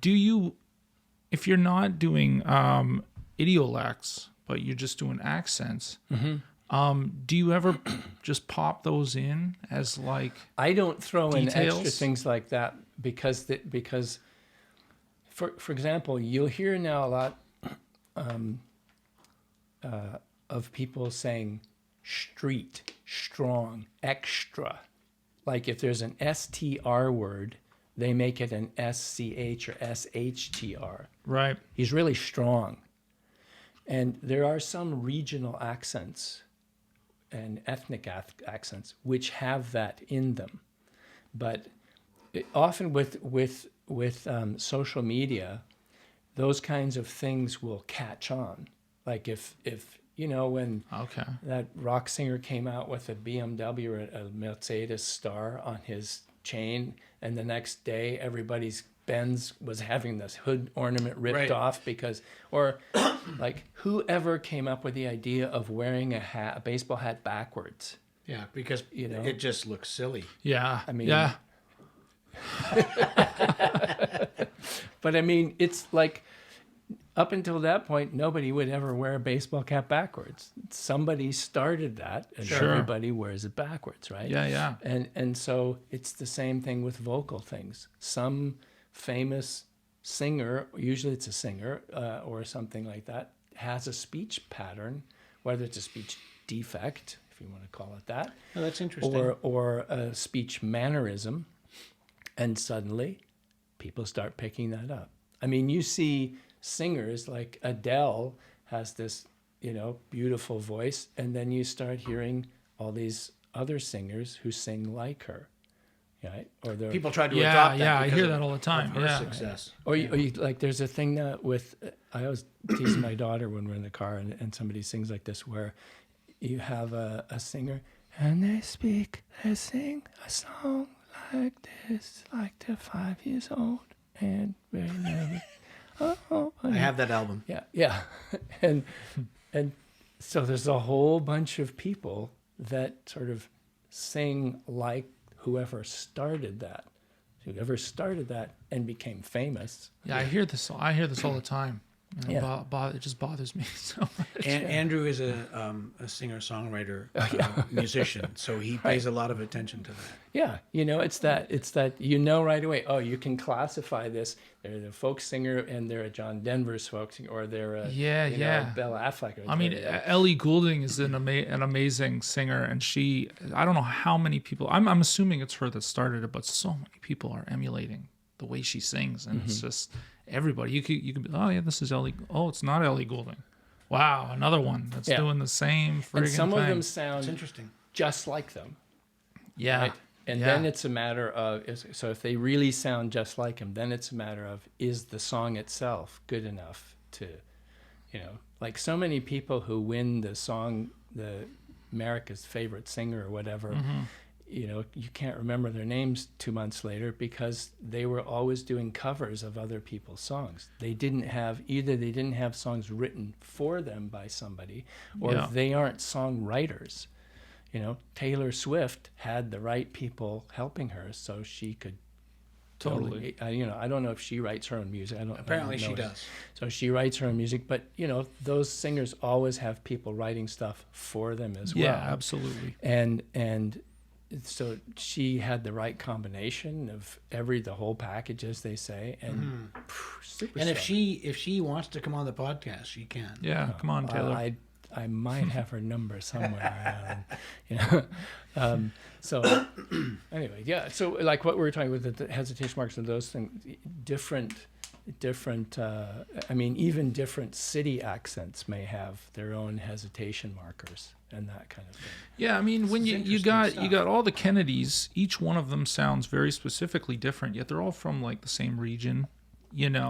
Do you? If you're not doing idiolects, but you're just doing accents, do you ever just pop those in as like I don't throw in extra details? things like that because for example, you'll hear now a lot of people saying street, strong, extra. Like if there's an STR word, they make it an SCH or SHTR. right? He's really strong. And there are some regional accents and ethnic accents which have that in them. But often with social media, those kinds of things will catch on. Like if when Okay. that rock singer came out with a BMW or a Mercedes star on his chain, and the next day everybody's Benz was having this hood ornament ripped off or like whoever came up with the idea of wearing a baseball hat backwards. Yeah, because it just looks silly. Yeah. I mean- yeah. But I mean, it's like up until that point, nobody would ever wear a baseball cap backwards. Somebody started that, and Sure. everybody wears it backwards, right? Yeah. And so it's the same thing with vocal things. Some famous singer, usually it's a singer or something like that, has a speech pattern, whether it's a speech defect, if you want to call it that, Oh, that's interesting. or a speech mannerism, and suddenly people start picking that up. I mean, you see singers like Adele has this, beautiful voice, and then you start hearing all these other singers who sing like her, right? Or they're People try to Yeah, adopt that. yeah, I because hear of- that all the time, of her yeah. success. Or you like, there's a thing that with, I always tease my daughter when we're in the car and somebody sings like this, where you have a singer and they sing a song like this, like they're 5 years old and very nervous. Oh, I have that album. yeah. and so there's a whole bunch of people that sort of sing like whoever started that and became famous. Yeah, I hear this all the time. And it just bothers me so much. And Andrew is a singer-songwriter, musician, so he pays a lot of attention to that. Yeah, it's that right away. Oh, you can classify this. They're the folk singer, and they're a John Denver's folk singer, or they're a Bella Affleck. I mean, Ellie Goulding is an amazing singer, and I don't know how many people. I'm assuming it's her that started it, but so many people are emulating the way she sings, and it's just everybody. You can be, oh yeah, this is Ellie. Oh, it's not Ellie Goulding. Wow, another one that's doing the same friggin' and some thing. of them sound interesting, just like them. Yeah. Right? And then it's a matter of, so if they really sound just like him, then it's a matter of, is the song itself good enough to, like so many people who win the song, the America's favorite singer or whatever, you can't remember their names 2 months later because they were always doing covers of other people's songs. They didn't have songs written for them by somebody, or they aren't songwriters. Taylor Swift had the right people helping her so she could totally. I don't know if she writes her own music. Apparently she does. So she writes her own music, but those singers always have people writing stuff for them as well. Yeah, absolutely. And so she had the right combination of the whole package, as they say, and super. And if she wants to come on the podcast, she can. Yeah, come on, Taylor. I might have her number somewhere. So anyway, yeah. So like what we were talking about, the hesitation marks and those things, different. Even different city accents may have their own hesitation markers and that kind of thing. Yeah, I mean, when you got all the Kennedys, each one of them sounds very specifically different, yet they're all from like the same region.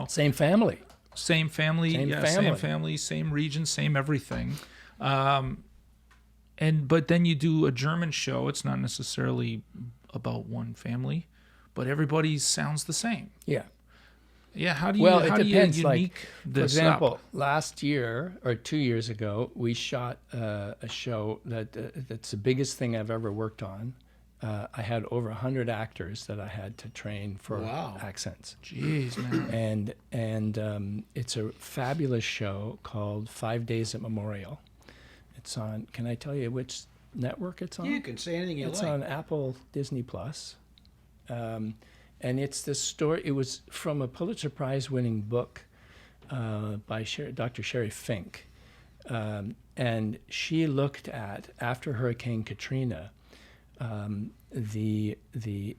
Same family. Same family, same region, same everything. But then you do a German show. It's not necessarily about one family, but everybody sounds the same. Yeah. Yeah. How do you depends. unique for example, last year or 2 years ago, we shot a show that's the biggest thing I've ever worked on. I had over 100 actors that I had to train for accents. Jeez, man. And it's a fabulous show called 5 Days at Memorial. It's on, can I tell you which network it's on? You can say anything you like. It's on Apple Disney Plus. And it's the story, it was from a Pulitzer Prize winning book by Dr. Sherry Fink. And she looked at, after Hurricane Katrina, the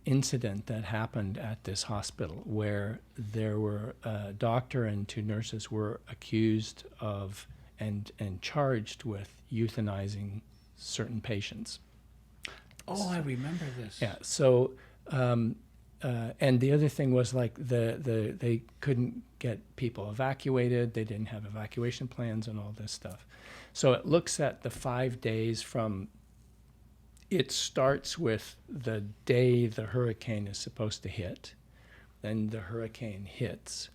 incident that happened at this hospital where there were a doctor and 2 nurses were accused of and charged with euthanizing certain patients. Oh, I remember this. Yeah. So, and the other thing was like they couldn't get people evacuated. They didn't have evacuation plans and all this stuff. So it looks at the 5 days from. It starts with the day the hurricane is supposed to hit, then the hurricane hits,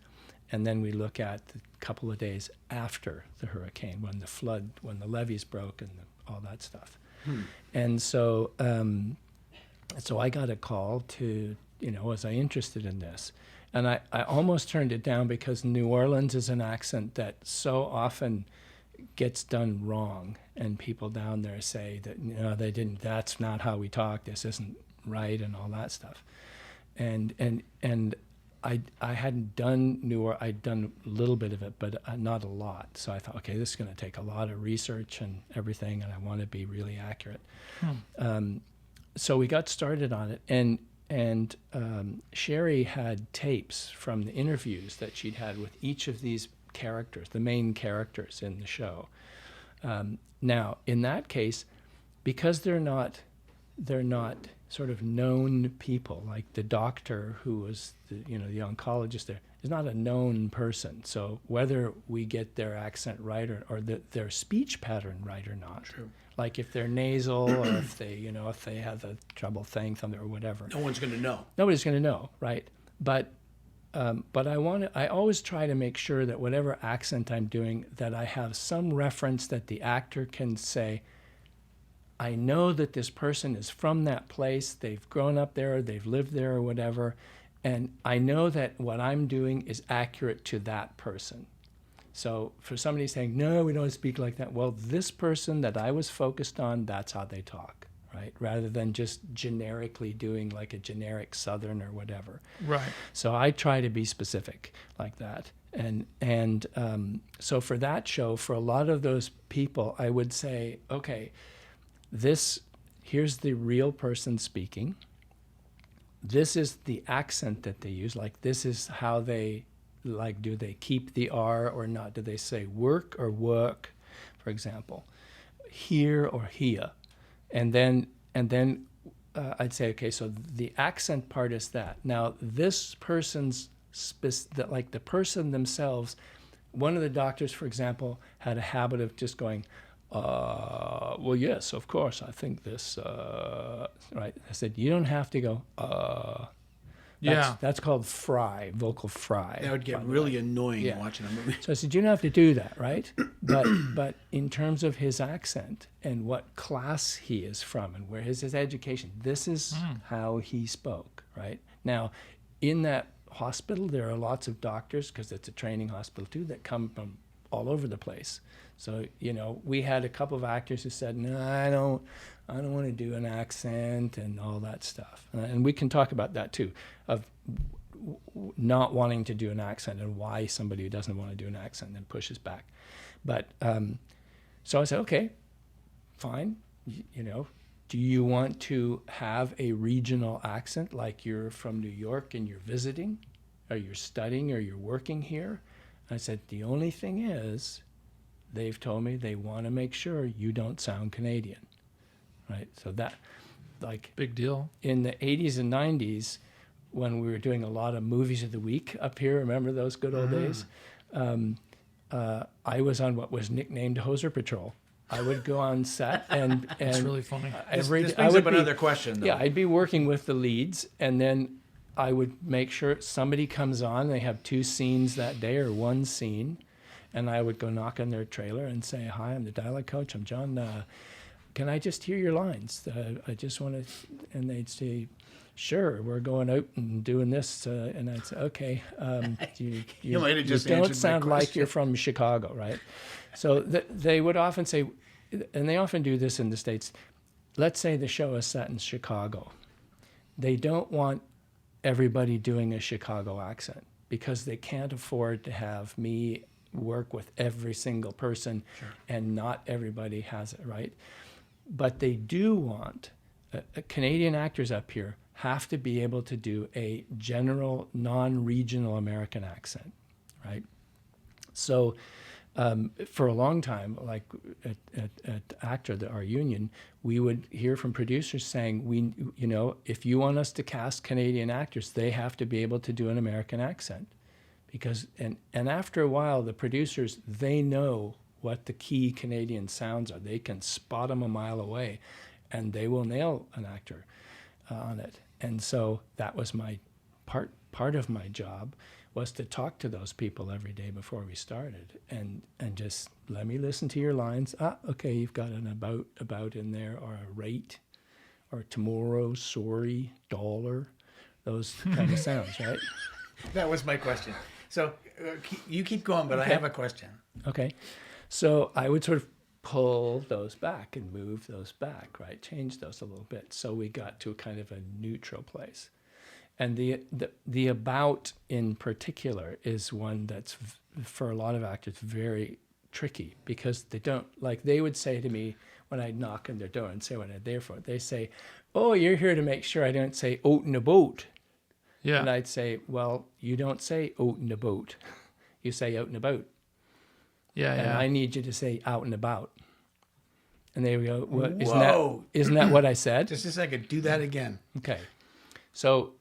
and then we look at the couple of days after the hurricane when the levees broke and all that stuff. And so so I got a call to, was I interested in this? And I almost turned it down because New Orleans is an accent that so often gets done wrong, and people down there say that they didn't. That's not how we talk. This isn't right, and all that stuff. And I hadn't done I'd done a little bit of it, but not a lot. So I thought, okay, this is going to take a lot of research and everything, and I want to be really accurate. So we got started on it, and Sherry had tapes from the interviews that she'd had with each of these characters, the main characters in the show. Now, in that case, because they're not sort of known people, like the doctor who was the oncologist there is not a known person. So whether we get their accent right or their speech pattern right or not, True. like if they're nasal or if they have a trouble saying something or whatever, No one's going to know. nobody's going to know, right? But I always try to make sure that whatever accent I'm doing, that I have some reference that the actor can say, I know that this person is from that place, they've grown up there, they've lived there or whatever, and I know that what I'm doing is accurate to that person. So for somebody saying, no, we don't speak like that, well, this person that I was focused on, that's how they talk, right? Rather than just generically doing like a generic Southern or whatever. Right. So I try to be specific like that. And so for that show, for a lot of those people, I would say, okay, here's the real person speaking. This is the accent that they use. Like, this is how they, like, do they keep the R or not? Do they say work or work, for example? Here or here. And then I'd say, okay, so the accent part is that. Now, this person's, like the person themselves, one of the doctors, for example, had a habit of just going, well, yes, of course, I think this, right? I said, you don't have to go, Yeah. That's called fry, vocal fry. That would by get the really way. annoying Yeah. watching a movie. So I said, you don't have to do that, right? But in terms of his accent and what class he is from and where his education, this is how he spoke, right? Now, in that hospital, there are lots of doctors, because it's a training hospital too, that come from all over the place. So, we had a couple of actors who said, no, I don't want to do an accent and all that stuff. And we can talk about that too, of not wanting to do an accent and why somebody who doesn't want to do an accent then pushes back. But so I said, okay, fine. Do you want to have a regional accent, like you're from New York and you're visiting, or you're studying, or you're working here? I said, the only thing is, they've told me they want to make sure you don't sound Canadian, right? So that, like, Big deal. in the 80s and 90s, when we were doing a lot of movies of the week up here, remember those good old days? I was on what was nicknamed Hoser Patrol. I would go on set and It's really funny. This I brings would up be, another question, though. yeah, I'd be working with the leads, and then I would make sure somebody comes on. They have 2 scenes that day or 1 scene, and I would go knock on their trailer and say, "Hi, I'm the dialect coach. I'm John. Can I just hear your lines? I just want to." And they'd say, "Sure, we're going out and doing this." And I'd say, "Okay, you might have just don't answered my sound like question. you're from Chicago, right?" So they would often say, and they often do this in the States. Let's say the show is set in Chicago. They don't want everybody doing a Chicago accent because they can't afford to have me work with every single person, and not everybody has it, right? But they do want Canadian actors up here have to be able to do a general non-regional American accent, right? So for a long time, like at Actor, our union, we would hear from producers saying, if you want us to cast Canadian actors, they have to be able to do an American accent. Because, and after a while, the producers, they know what the key Canadian sounds are. They can spot them a mile away, and they will nail an actor on it. And so that was my part of my job, was to talk to those people every day before we started, and just let me listen to your lines. Okay, you've got an about in there, or a rate, or tomorrow, sorry, dollar, those kind of sounds, right? That was my question. So you keep going, but I have a question. Okay, so I would sort of pull those back and move those back, right? Change those a little bit, so we got to a kind of a neutral place. And the about in particular is one that's for a lot of actors very tricky, because they don't, like, they would say to me when I'd knock on their door and say what I'm there for, they say, "Oh, you're here to make sure I don't say out in a boat." Yeah. And I'd say, "Well, you don't say out in a boat, you say out and about. Yeah. And Yeah. I need you to say out and about." And they would go, "What, Whoa. isn't that what I said?" Just a second. Do that again. Okay. So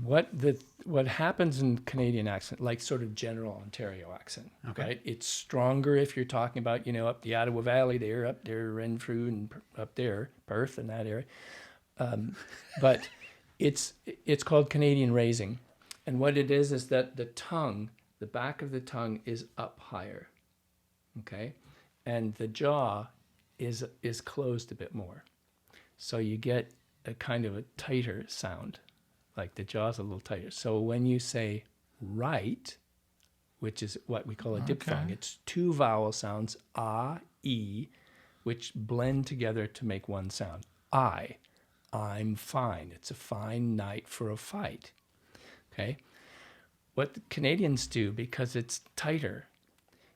what happens in Canadian accent, like sort of general Ontario accent, Okay. right? It's stronger if you're talking about, up the Ottawa Valley there, up there, Renfrew, and up there, Perth and that area. But it's called Canadian raising. And what it is that the tongue, the back of the tongue is up higher, okay? And the jaw is closed a bit more. So you get a kind of a tighter sound, like the jaw's a little tighter. So when you say right, which is what we call a diphthong. Okay. It's two vowel sounds, ah, e, which blend together to make one sound. I'm fine. It's a fine night for a fight. Okay? What the Canadians do, because it's tighter,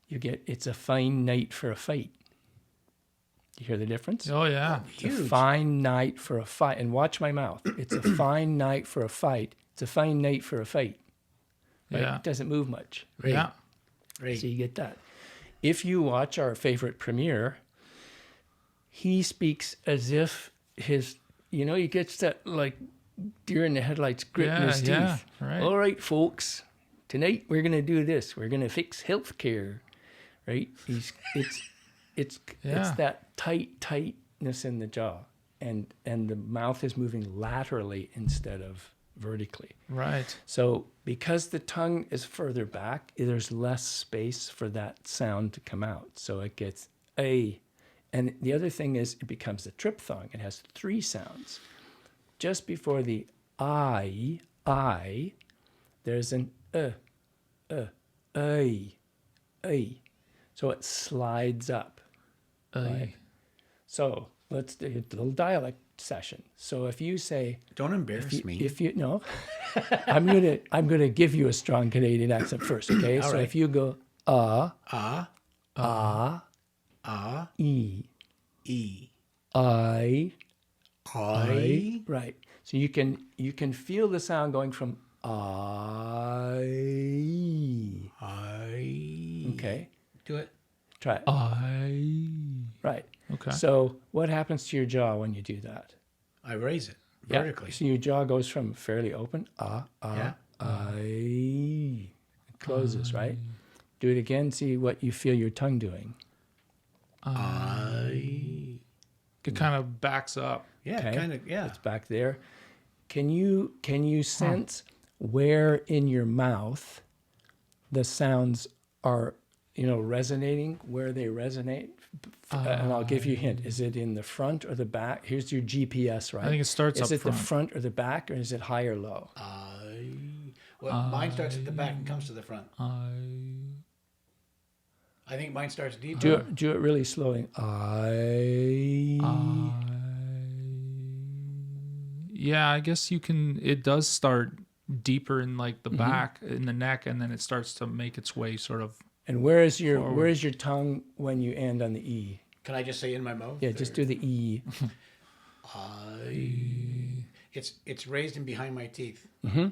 you get, it's a fine night for a fight. You hear the difference? Oh yeah. It's a fine night for a fight. And watch my mouth. It's a fine night for a fight. It's a fine night for a fight. Right? Yeah. It doesn't move much. Right. Yeah. Right. So you get that. If you watch our favorite premier, he speaks as if his, you know, he gets that like deer in the headlights grit in his teeth. Yeah. Right. All right, folks, tonight we're going to do this. We're going to fix healthcare, right? It's Yeah. that tightness in the jaw, and the mouth is moving laterally instead of vertically. Right. So because the tongue is further back, there's less space for that sound to come out. So it gets a. And the other thing is it becomes a triphthong. It has three sounds. Just before the I, there's an I. So it slides up. Right? So let's do a little dialect session. So if you say, Don't embarrass me. if you no, I'm gonna give you a strong Canadian accent first, okay? So right. if you go e E. I I. right. So you can feel the sound going from I. Okay, Do it. try it. Right. Okay. So what happens to your jaw when you do that? I raise it Yeah. vertically. So your jaw goes from fairly open, Yeah. it closes, right? Do it again. See what you feel your tongue doing. I. It kind of backs up. Yeah, Okay. kind of. Yeah. It's back there. Can you sense where in your mouth the sounds are, resonating? Where they resonate? And I'll give you a hint. Is it in the front or the back? Here's your GPS, right? I think it starts Is up it the front. front or the back, or is it high or low? Well, mine starts at the back and comes to the front. I think mine starts deep. Do it really slowly. Yeah, I guess you can. It does start deeper in like the back, in the neck, and then it starts to make its way sort of. And where is your tongue when you end on the E? Can I just say in my mouth? Yeah, just do the E. It's raised in behind my teeth. Mm-hmm.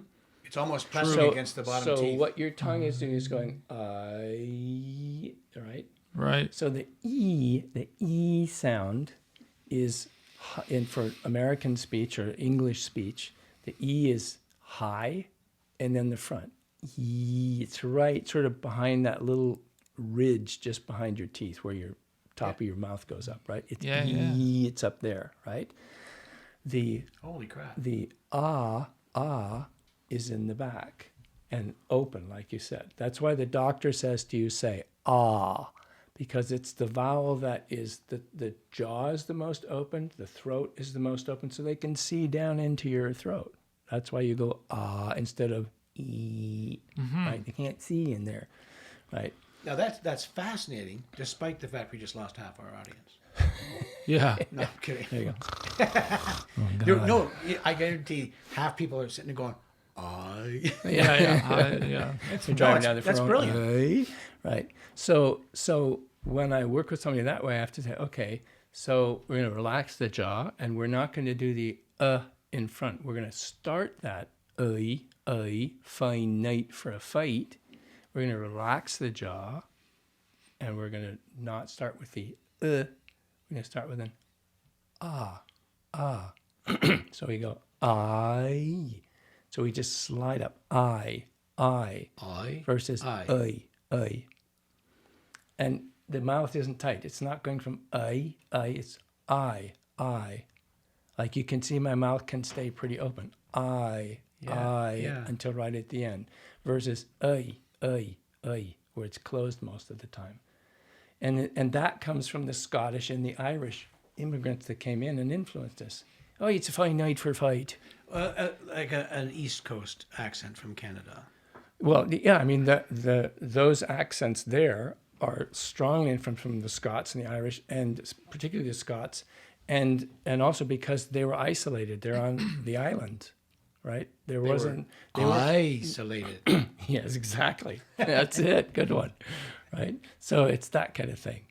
It's almost pressing against the bottom so teeth. what your tongue is doing is going I, right? Right. So the E sound is, for American speech or English speech, the E is high, and then the front. E, it's right sort of behind that little ridge just behind your teeth where your top of your mouth goes up, right? It's E, it's up there, right? The Holy crap. the is in the back and open, like you said. That's why the doctor says to you, say ah, because it's the vowel that is the jaw is the most open, the throat is the most open, so they can see down into your throat. That's why you go ah instead of e, right? They can't see in there, right? Now that's fascinating, despite the fact we just lost half our audience. Yeah. No, I'm kidding. There you go. No, I guarantee half people are sitting there going, I. Yeah. You're driving down the that's phone. brilliant. Right. So when I work with somebody that way, I have to say, okay, so we're going to relax the jaw, and we're not going to do the in front. We're going to start that fine night for a fight. We're going to relax the jaw, and we're going to not start with the We're going to start with an So we go I. So we just slide up I versus I. I. And the mouth isn't tight. It's not going from I, it's I. Like you can see my mouth can stay pretty open. I, until right at the end. Versus I, where it's closed most of the time. And that comes from the Scottish and the Irish immigrants that came in and influenced us. Oh, it's a fine night for a fight. Like an East Coast accent from Canada. Well, yeah, I mean those accents there are strongly from the Scots and the Irish, and particularly the Scots, and also because they were isolated. They're on the island, right? There wasn't. They were Isolated. Yes, exactly. That's it. Good one, right? So it's that kind of thing.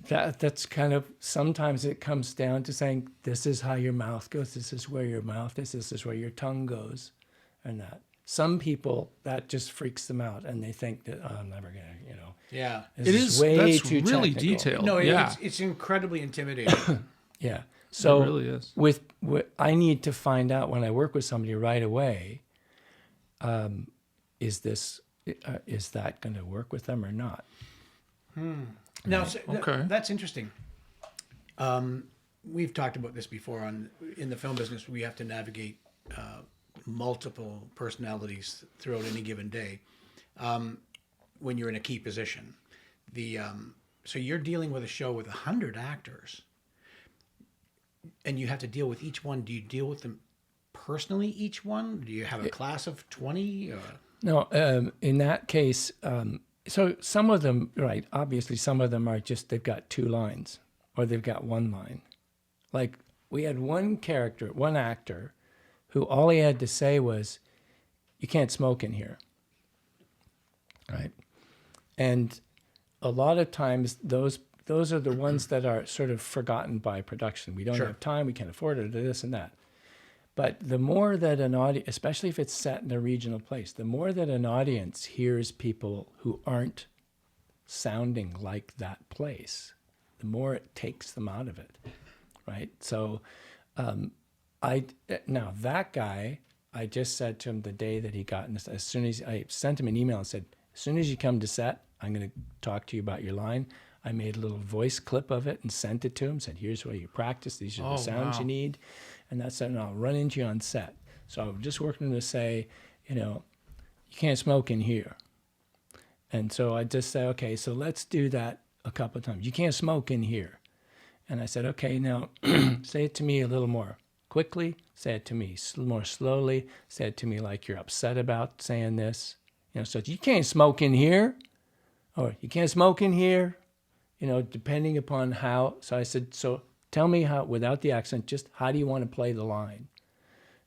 That's kind of, sometimes it comes down to saying, this is how your mouth goes, this is where your mouth is, this is where your tongue goes, and that. Some people, that just freaks them out, and they think that, oh, I'm never gonna, Yeah. this It is. way That's too really technical. detailed. No, yeah, it's incredibly intimidating. Yeah. So it really is. with I need to find out when I work with somebody right away, is that going to work with them or not? Now, Okay. that's interesting. We've talked about this before. In the film business, we have to navigate multiple personalities throughout any given day when you're in a key position. So you're dealing with a show with 100 actors, and you have to deal with each one. Do you deal with them personally, each one? Do you have a class of 20? No, in that case, so some of them, right, obviously some of them are just, they've got 2 lines or they've got 1 line. Like we had one actor who all he had to say was, you can't smoke in here, right? And a lot of times those are the ones that are sort of forgotten by production. We don't Sure. have time, we can't afford it, this and that. But the more that an audience, especially if it's set in a regional place, the more that an audience hears people who aren't sounding like that place, the more it takes them out of it, right? So now that guy, I just said to him the day that he got in this, as soon as I sent him an email and said, as soon as you come to set, I'm going to talk to you about your line. I made a little voice clip of it and sent it to him, said, here's where you practice, these are the sounds you need. And that's it, and I'll run into you on set. So I'm just working to say, you can't smoke in here. And so I just say, okay, so let's do that a couple of times. You can't smoke in here. And I said, okay, now say it to me a little more quickly, say it to me more slowly, say it to me like you're upset about saying this. So you can't smoke in here, or you can't smoke in here, depending upon how. So I said, so tell me how, without the accent, just how do you want to play the line?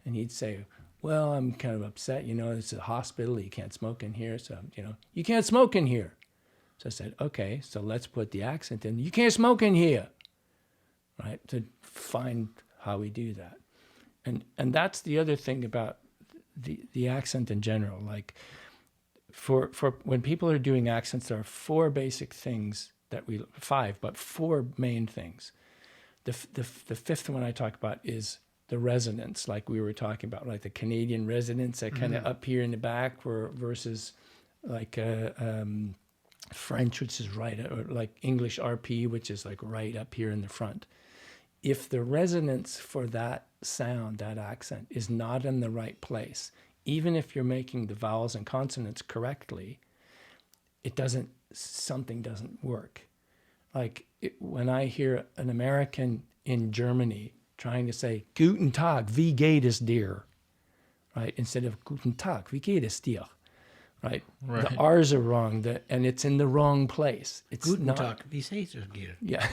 And he'd say, well, I'm kind of upset, it's a hospital, you can't smoke in here, so, you can't smoke in here. So I said, okay, so let's put the accent in, you can't smoke in here, right, to find how we do that. And that's the other thing about the accent in general. Like, for when people are doing accents, there are 4 basic things that 5, but 4 main things. The 5th one I talk about is the resonance, like we were talking about, like the Canadian resonance that kind of up here in the back, versus like French, which is right, or like English RP, which is like right up here in the front. If the resonance for that sound, that accent, is not in the right place, even if you're making the vowels and consonants correctly, something doesn't work. Like when I hear an American in Germany trying to say, Guten Tag, wie geht es dir? Right? Instead of Guten Tag, wie geht es dir? Right? The R's are wrong, and it's in the wrong place. It's Guten not. Tag, wie heißt es dir? Yeah.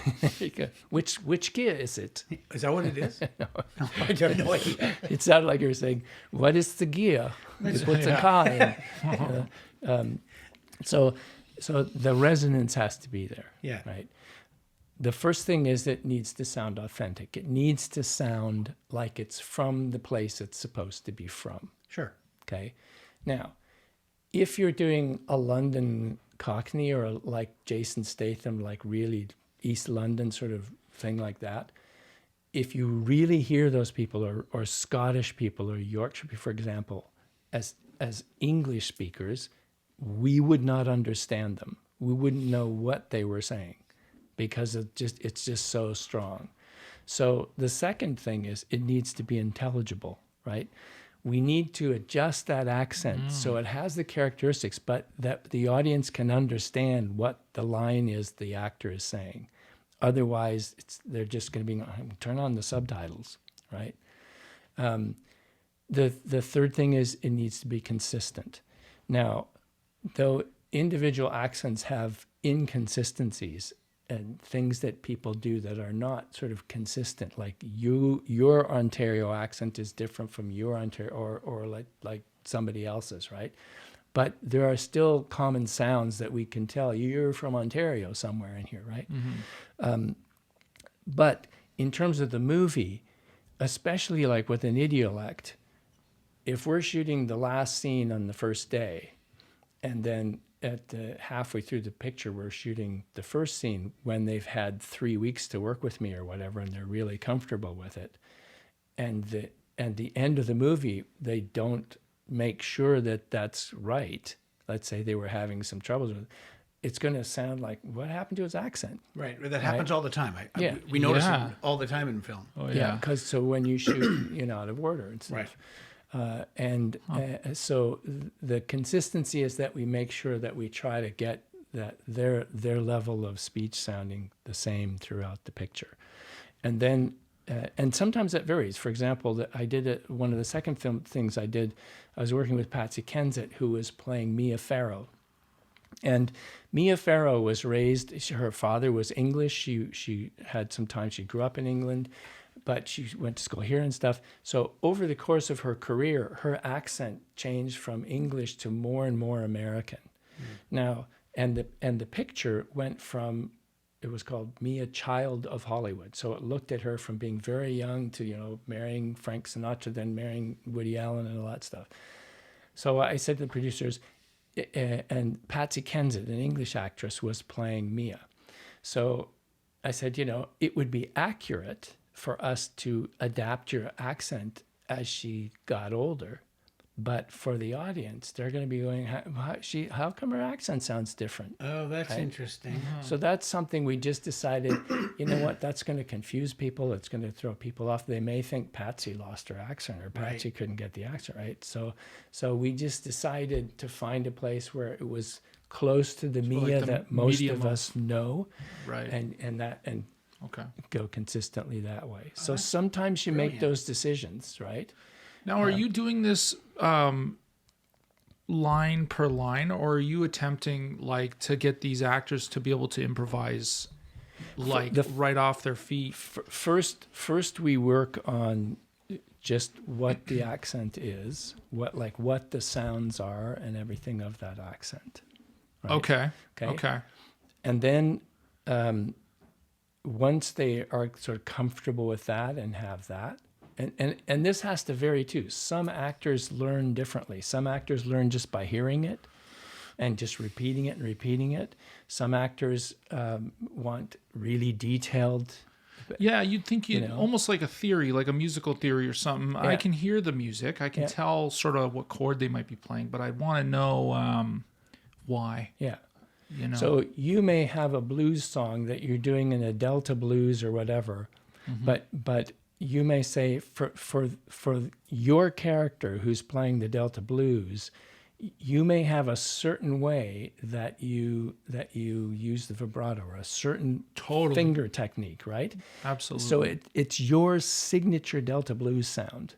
Which gear is it? Is that what it is? No, I have no idea. It sounded like you were saying, what is the gear? What's the car in? So the resonance has to be there. Yeah. Right. The first thing is it needs to sound authentic. It needs to sound like it's from the place it's supposed to be from. Sure. Okay. Now, if you're doing a London Cockney or like Jason Statham, like really East London sort of thing like that, if you really hear those people, or Scottish people or Yorkshire, for example, as English speakers, we would not understand them. We wouldn't know what they were saying because it's just so strong. So the second thing is it needs to be intelligible, right? We need to adjust that accent so it has the characteristics, but that the audience can understand what the line is the actor is saying. Otherwise, they're just going to be, turn on the subtitles, right? The third thing is it needs to be consistent. Now, though individual accents have inconsistencies and things that people do that are not sort of consistent, like your Ontario accent is different from your Ontario or like somebody else's, right? But there are still common sounds that we can tell you're from Ontario somewhere in here, right? But in terms of the movie, especially like with an idiolect, if we're shooting the last scene on the first day, and then at the halfway through the picture, we're shooting the first scene when they've had 3 weeks to work with me or whatever, and they're really comfortable with it. And the end of the movie, they don't make sure that that's right. Let's say they were having some troubles with it. It's going to sound like, what happened to his accent? Right. That happens all the time. Yeah. We notice Yeah. it all the time in film. Oh Yeah, because so when you shoot, out of order and stuff. Right. So the consistency is that we make sure that we try to get that their level of speech sounding the same throughout the picture, and then and sometimes that varies. For example, I did one of the second film things I did. I was working with Patsy Kensit, who was playing Mia Farrow, and Mia Farrow was raised. Her father was English. She had some time. She grew up in England, but she went to school here and stuff. So over the course of her career, her accent changed from English to more and more American. Now, and the picture went from, it was called Mia Child of Hollywood. So it looked at her from being very young to, marrying Frank Sinatra, then marrying Woody Allen and all that stuff. So I said to the producers, and Patsy Kensit, an English actress, was playing Mia. So I said, it would be accurate for us to adapt your accent as she got older, but for the audience, they're going to be going, how come her accent sounds different? Oh, that's interesting. So that's something we just decided, that's going to confuse people. It's going to throw people off. They may think Patsy lost her accent or Patsy couldn't get the accent right. So we just decided to find a place where it was close to the Mia the that most medium of us know, Right. and Okay. go consistently that way. So sometimes you make those decisions, right? Now, are you doing this line per line, or are you attempting to get these actors to be able to improvise right off their feet? First we work on just what the accent is, what the sounds are and everything of that accent. Right? Okay. And then once they are sort of comfortable with that and have that, and this has to vary too. Some actors learn differently. Some actors learn just by hearing it and just repeating it. Some actors want really detailed. Yeah, you'd think almost like a theory, like a musical theory or something. Yeah. I can hear the music. I can tell sort of what chord they might be playing, but I want to know why. Yeah. So you may have a blues song that you're doing in a Delta blues or whatever, but you may say for your character who's playing the Delta blues, you may have a certain way that you use the vibrato or a certain finger technique, right? Absolutely. So it's your signature Delta blues sound.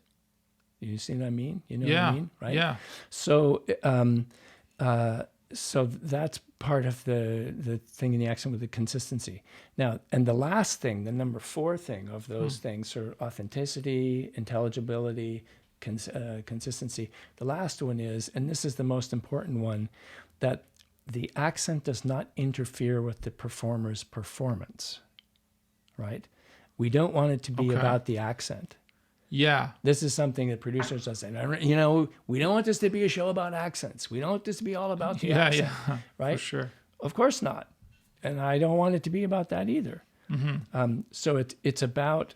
You see what I mean? You know what I mean, right? Yeah. So so that's part of the thing in the accent with the consistency. Now, and the last thing, the number 4 thing of those things are authenticity, intelligibility, consistency. The last one is, and this is the most important one, that the accent does not interfere with the performer's performance, right? We don't want it to be about the accent. Yeah. This is something that producers are saying, we don't want this to be a show about accents. We don't want this to be all about the accent, right? For sure. Of course not. And I don't want it to be about that either. So it's about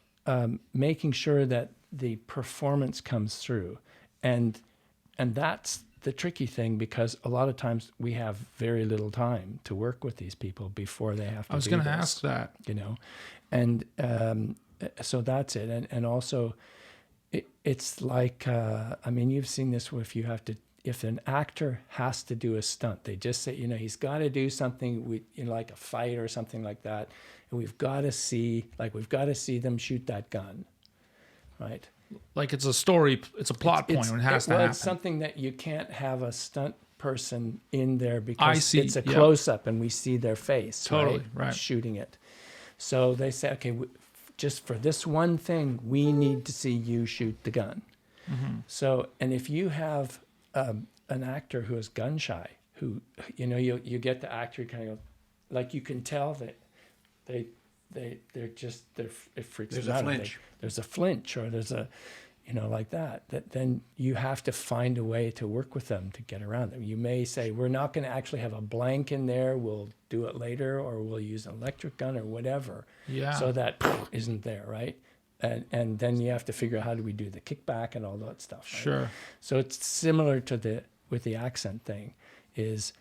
making sure that the performance comes through. And that's the tricky thing, because a lot of times we have very little time to work with these people before they have to I was going to ask that. And so that's it. And also, it's like, you've seen this if an actor has to do a stunt, they just say, he's got to do something like a fight or something like that. And we've got to see them shoot that gun, right? Like it's a story, it's a plot point when it has to happen. It's something that you can't have a stunt person in there I because see, it's a yeah. close-up and we see their face, Totally, right. shooting it. So they say, okay, just for this one thing, we need to see you shoot the gun. Mm-hmm. So, and if you have an actor who is gun shy, who, you get the actor kind of, like you can tell that it freaks There's them a out. flinch. There's a flinch, or there's a, like that then you have to find a way to work with them to get around them. You may say, we're not going to actually have a blank in there. We'll do it later, or we'll use an electric gun or whatever. Yeah. So that isn't there, right? And then you have to figure out how do we do the kickback and all that stuff. Right? Sure. So it's similar to with the accent thing, is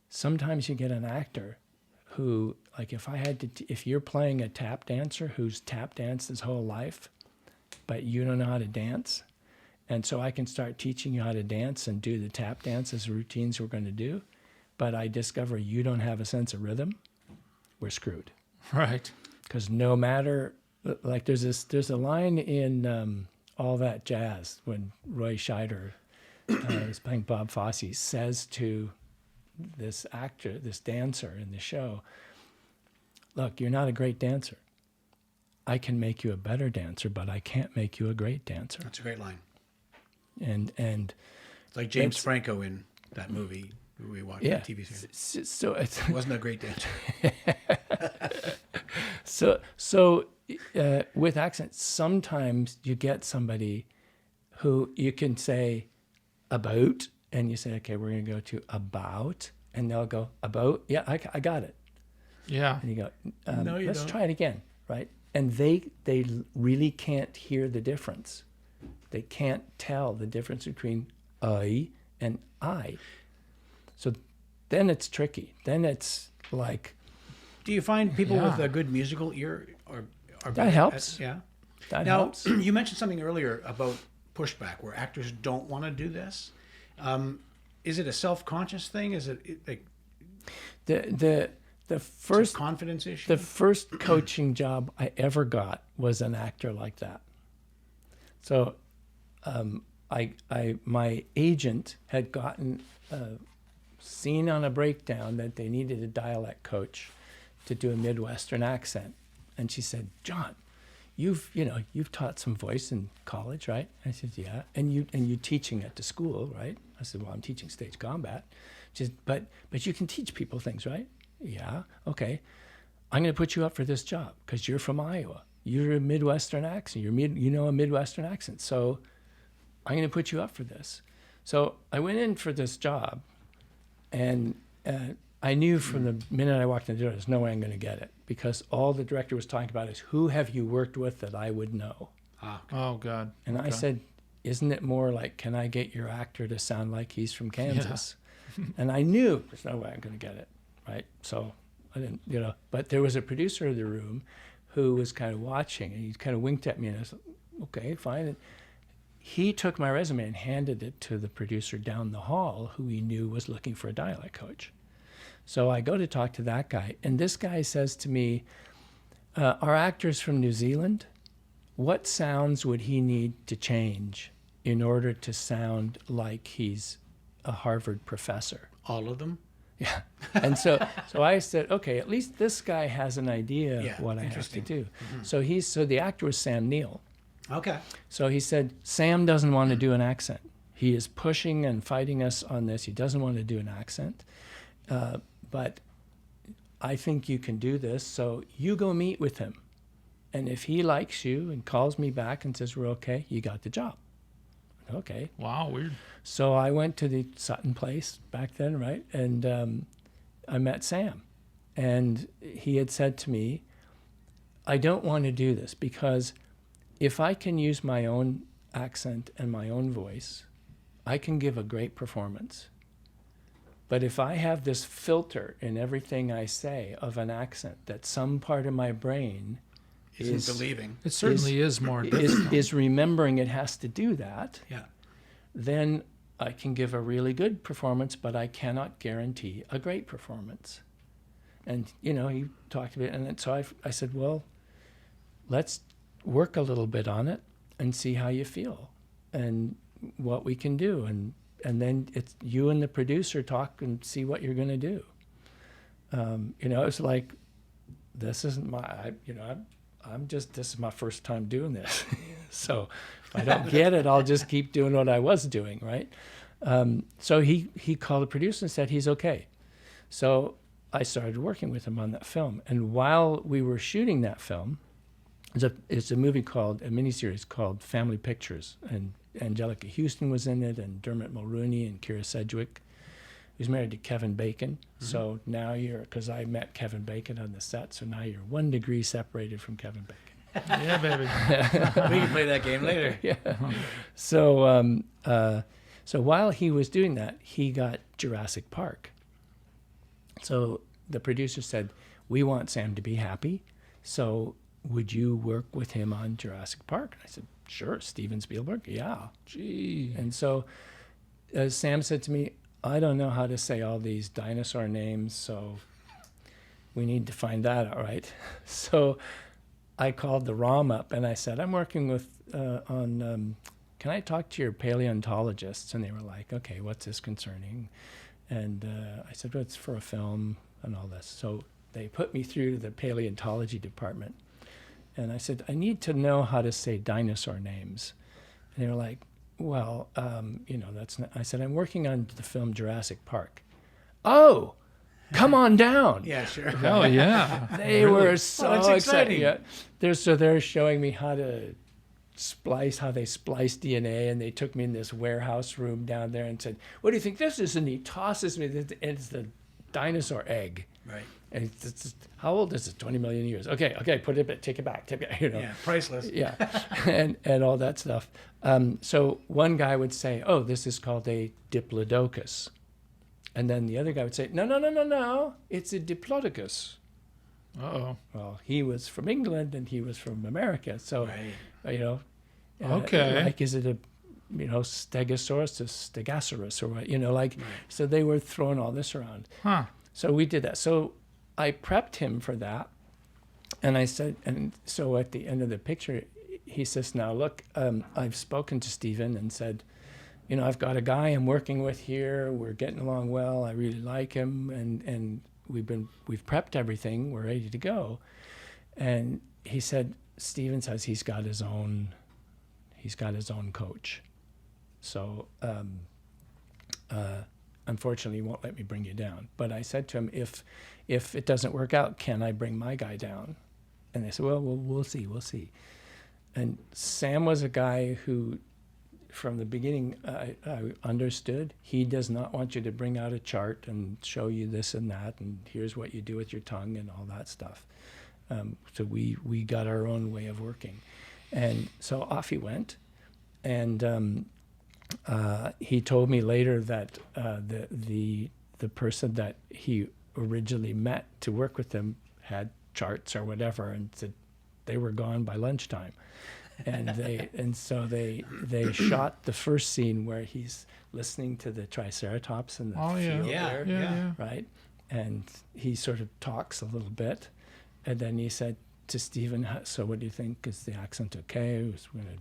sometimes you get an actor who, like if you're playing a tap dancer who's tap danced his whole life, but you don't know how to dance, and so I can start teaching you how to dance and do the tap dances routines we're going to do, but I discover you don't have a sense of rhythm, we're screwed. Right. Because no matter, like there's a line in All That Jazz when Roy Scheider is playing Bob Fosse, says to this actor, this dancer in the show, look, you're not a great dancer. I can make you a better dancer, but I can't make you a great dancer. That's a great line. And It's like James Franco in that movie we watched on TV series. So it's, He wasn't a great dancer. So with accents, sometimes you get somebody who you can say about, and you say, okay, we're going to go to about, and they'll go about. Yeah, I got it. Yeah. And you go, No, you let's don't. try it again, right? And they really can't hear the difference. They can't tell the difference between I and I. So then it's tricky. Then it's like, Do you find people Yeah. with a good musical ear are That better helps. at- yeah. that Now, helps. you mentioned something earlier about pushback, where actors don't want to do this. Is it a self-conscious thing? Is it like The first a confidence issue? The first coaching job I ever got was an actor like that. So, my agent had gotten seen on a breakdown that they needed a dialect coach to do a Midwestern accent, and she said, "John, you've taught some voice in college, right?" I said, "Yeah." And you teaching at the school, right? I said, "Well, I'm teaching stage combat." She said, "But you can teach people things, right?" Yeah, okay. I'm going to put you up for this job because you're from Iowa. You're a Midwestern accent. You know a Midwestern accent. So I'm going to put you up for this. So I went in for this job, and I knew from the minute I walked in the door, there's no way I'm going to get it, because all the director was talking about is, who have you worked with that I would know? Oh, God. And I said, isn't it more like, can I get your actor to sound like he's from Kansas? And I knew there's no way I'm going to get it. Right. So I didn't, but there was a producer in the room who was kind of watching, and he kind of winked at me, and I said, okay, fine. And he took my resume and handed it to the producer down the hall, who he knew was looking for a dialect coach. So I go to talk to that guy, and this guy says to me, our actor's from New Zealand. What sounds would he need to change in order to sound like he's a Harvard professor? All of them? Yeah. And so I said, okay, at least this guy has an idea of what I have to do. Mm-hmm. So the actor was Sam Neill. Okay. So he said, Sam doesn't want to do an accent. He is pushing and fighting us on this. He doesn't want to do an accent. But I think you can do this. So you go meet with him. And if he likes you and calls me back and says, we're okay, you got the job. Okay. Wow, weird. So I went to the Sutton place back then, right? And I met Sam. And he had said to me, I don't want to do this because if I can use my own accent and my own voice, I can give a great performance. But if I have this filter in everything I say of an accent that some part of my brain Isn't believing. It certainly is more is remembering it has to do that, Yeah. then I can give a really good performance, but I cannot guarantee a great performance. And, he talked a bit, and so I said, well, let's work a little bit on it. and see how you feel and what we can do. And then it's you and the producer talk and see what you're going to do. It's like, this isn't this is my first time doing this. So if I don't get it, I'll just keep doing what I was doing, right? So he called the producer and said he's okay. So I started working with him on that film. And while we were shooting that film, it's a miniseries called Family Pictures. And Angelica Houston was in it, and Dermot Mulrooney and Kira Sedgwick. He was married to Kevin Bacon. Mm-hmm. So now because I met Kevin Bacon on the set, so now you're 1 degree separated from Kevin Bacon. Yeah, baby. We can play that game later. Yeah. So while he was doing that, he got Jurassic Park. So the producer said, we want Sam to be happy, so would you work with him on Jurassic Park? And I said, sure, Steven Spielberg, yeah. Gee. And so Sam said to me, I don't know how to say all these dinosaur names, so we need to find that out, right? So I called the ROM up and I said, I'm working with can I talk to your paleontologists? And they were like, okay, what's this concerning? And I said, well, it's for a film and all this. So they put me through to the paleontology department. And I said, I need to know how to say dinosaur names. And they were like, well, that's not. I said, I'm working on the film Jurassic Park. Oh, come on down. Yeah, sure. Oh, yeah. They were so that's exciting. excited. Yeah. They're showing me how they splice DNA, and they took me in this warehouse room down there and said, what do you think this is? And he tosses me, and it's the dinosaur egg. Right. And it's how old is it? 20 million years. Okay, put it, take it back. Yeah, priceless. Yeah, and all that stuff. So one guy would say, oh, this is called a diplodocus. And then the other guy would say, no, it's a diplodocus. Uh-oh. Well, he was from England and he was from America. So, Right. Okay. like, is it a, Stegosaurus or Stegosaurus or what, Right. So they were throwing all this around. Huh. So we did that. So I prepped him for that. And I said, and so at the end of the picture, he says, now look, I've spoken to Steven and said, I've got a guy I'm working with here. We're getting along well. I really like him. And we've prepped everything. We're ready to go. And he said, Steven says he's got his own coach. So, unfortunately, he won't let me bring you down. But I said to him, if it doesn't work out, can I bring my guy down? And they said, well, we'll see. And Sam was a guy who, from the beginning, I understood. He does not want you to bring out a chart and show you this and that, and here's what you do with your tongue and all that stuff. So we got our own way of working. And so off he went. And he told me later that the person that he originally met to work with him had charts or whatever, and said they were gone by lunchtime. And so they shot the first scene where he's listening to the Triceratops in the field there, Yeah. right? And he sort of talks a little bit, and then he said to Steven, so what do you think? Is the accent okay? Was going to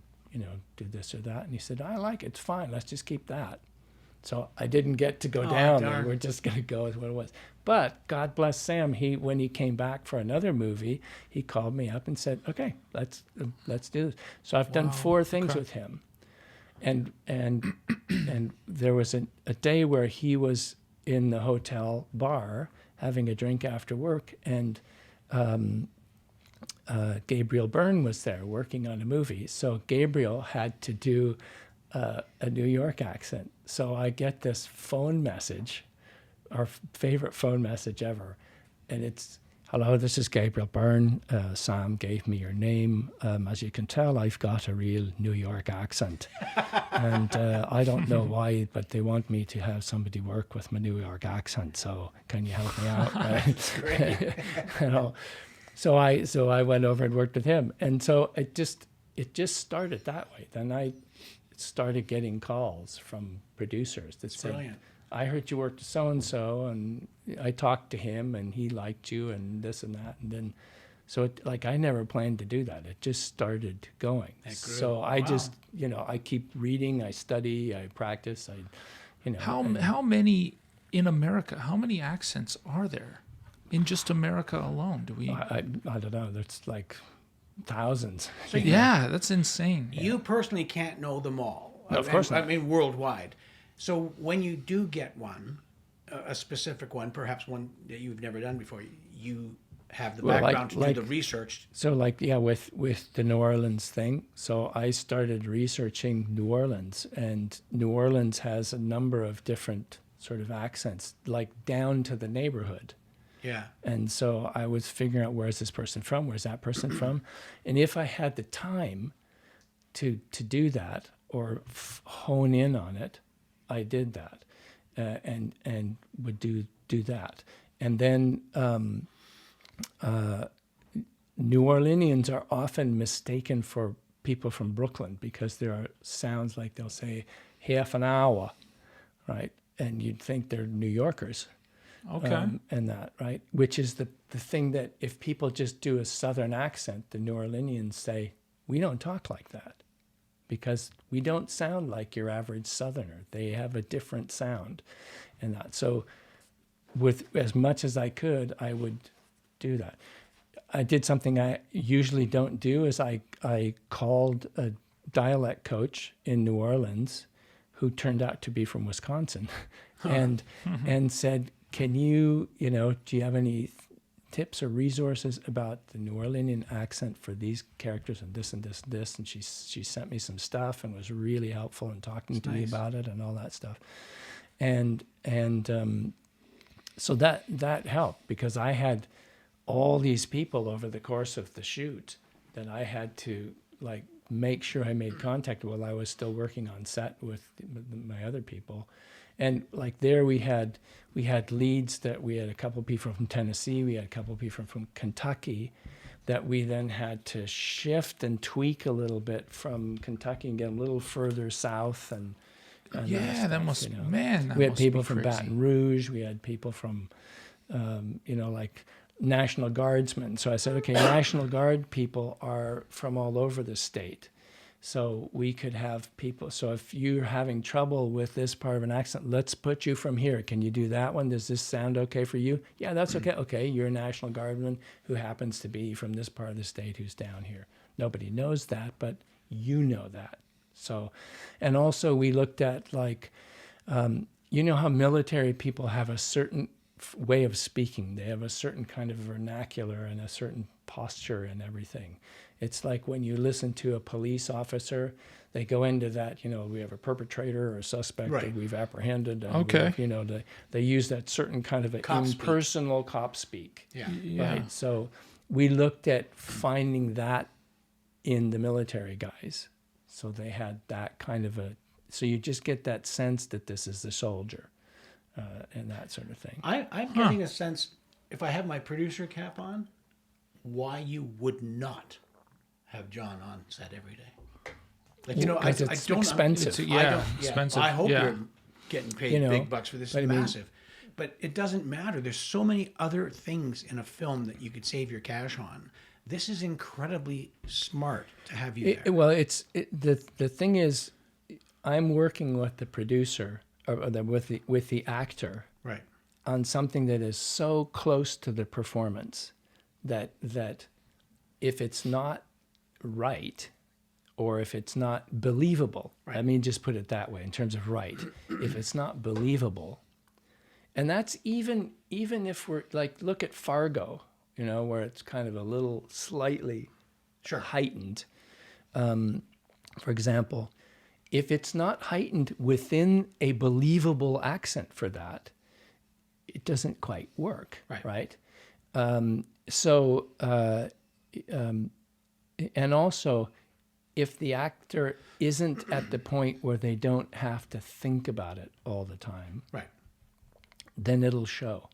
do this or that? And he said, I like it. It's fine. Let's just keep that. So I didn't get to go down there. We're just going to go with what it was. But God bless Sam. When he came back for another movie, he called me up and said, okay, let's do this. So I've done 4 things with him. And there was a day where he was in the hotel bar having a drink after work, and Gabriel Byrne was there working on a movie. So Gabriel had to do a New York accent. So I get this phone message, our favorite phone message ever. And it's, hello, this is Gabriel Byrne. Sam gave me your name. As you can tell, I've got a real New York accent. And I don't know why, but they want me to have somebody work with my New York accent. So can you help me out? That's great. So I went over and worked with him. And so it just started that way. Then I started getting calls from producers that said, Brilliant. I heard you worked with so-and-so, and I talked to him, and he liked you, and this and that. And then So I never planned to do that. It just started going. That grew. So I Wow. just, I keep reading, I study, I practice, How many in America? How many accents are there in just America alone? Do we? I don't know. There's like thousands. So Yeah, that's insane. you personally can't know them all. No, of course I not. mean, worldwide. So when you do get one, a specific one, perhaps one that you've never done before, you have the Well, background to like- do the research. So with the New Orleans thing, so I started researching New Orleans, and New Orleans has a number of different sort of accents, like down to the neighborhood. Yeah. And so I was figuring out, where's this person from? Where's that person from? And if I had the time to do that or hone in on it, I did that, and would do that. And then New Orleanians are often mistaken for people from Brooklyn because there are sounds like they'll say half an hour, right? And you'd think they're New Yorkers. Okay. And that, right? Which is the thing that if people just do a Southern accent, the New Orleanians say, we don't talk like that because we don't sound like your average Southerner. They have a different sound and that. So with as much as I could, I would do that. I did something I usually don't do is I called a dialect coach in New Orleans who turned out to be from Wisconsin and said, can you, do you have any tips or resources about the New Orleanian accent for these characters and this and this and this? And she sent me some stuff and was really helpful in talking to me about it and all that stuff. And so that helped because I had all these people over the course of the shoot that I had to make sure I made contact while I was still working on set with my other people. And there we had leads that we had a couple people from Tennessee, we had a couple people from Kentucky that we then had to shift and tweak a little bit from Kentucky and get a little further south and Yeah, that must, man. That we had must people be from crazy. Baton Rouge. We had people from, National Guardsmen. So I said, okay, National Guard people are from all over the state. So we could have people. So if you're having trouble with this part of an accent, let's put you from here. Can you do that one? Does this sound okay for you? Yeah, that's okay. Okay, you're a National Guardman who happens to be from this part of the state who's down here. Nobody knows that, but you know that. So, and also we looked at how military people have a certain way of speaking. They have a certain kind of vernacular and a certain posture and everything. It's like when you listen to a police officer, they go into that, we have a perpetrator or a suspect that we've apprehended. And Okay. they use that certain kind of impersonal cop speak. Yeah. Yeah. Right? So we looked at finding that in the military guys. So they had that kind of so you just get that sense that this is the soldier and that sort of thing. I'm getting a sense, if I have my producer cap on, why you would not have John on set every day. It's expensive. Expensive. I hope Yeah. you're getting paid big bucks for this. but It's I mean- massive. But it doesn't matter. There's so many other things in a film that you could save your cash on. This is incredibly smart to have you there. The thing is, I'm working with the producer or with the actor Right. on something that is so close to the performance that if it's not right or if it's not believable, let me just put it that way in terms of right. If it's not believable, and that's even if we're look at Fargo, where it's kind of a little slightly heightened. For example, if it's not heightened within a believable accent for that, it doesn't quite work, right? And also, if the actor isn't at the point where they don't have to think about it all the time, then it'll show,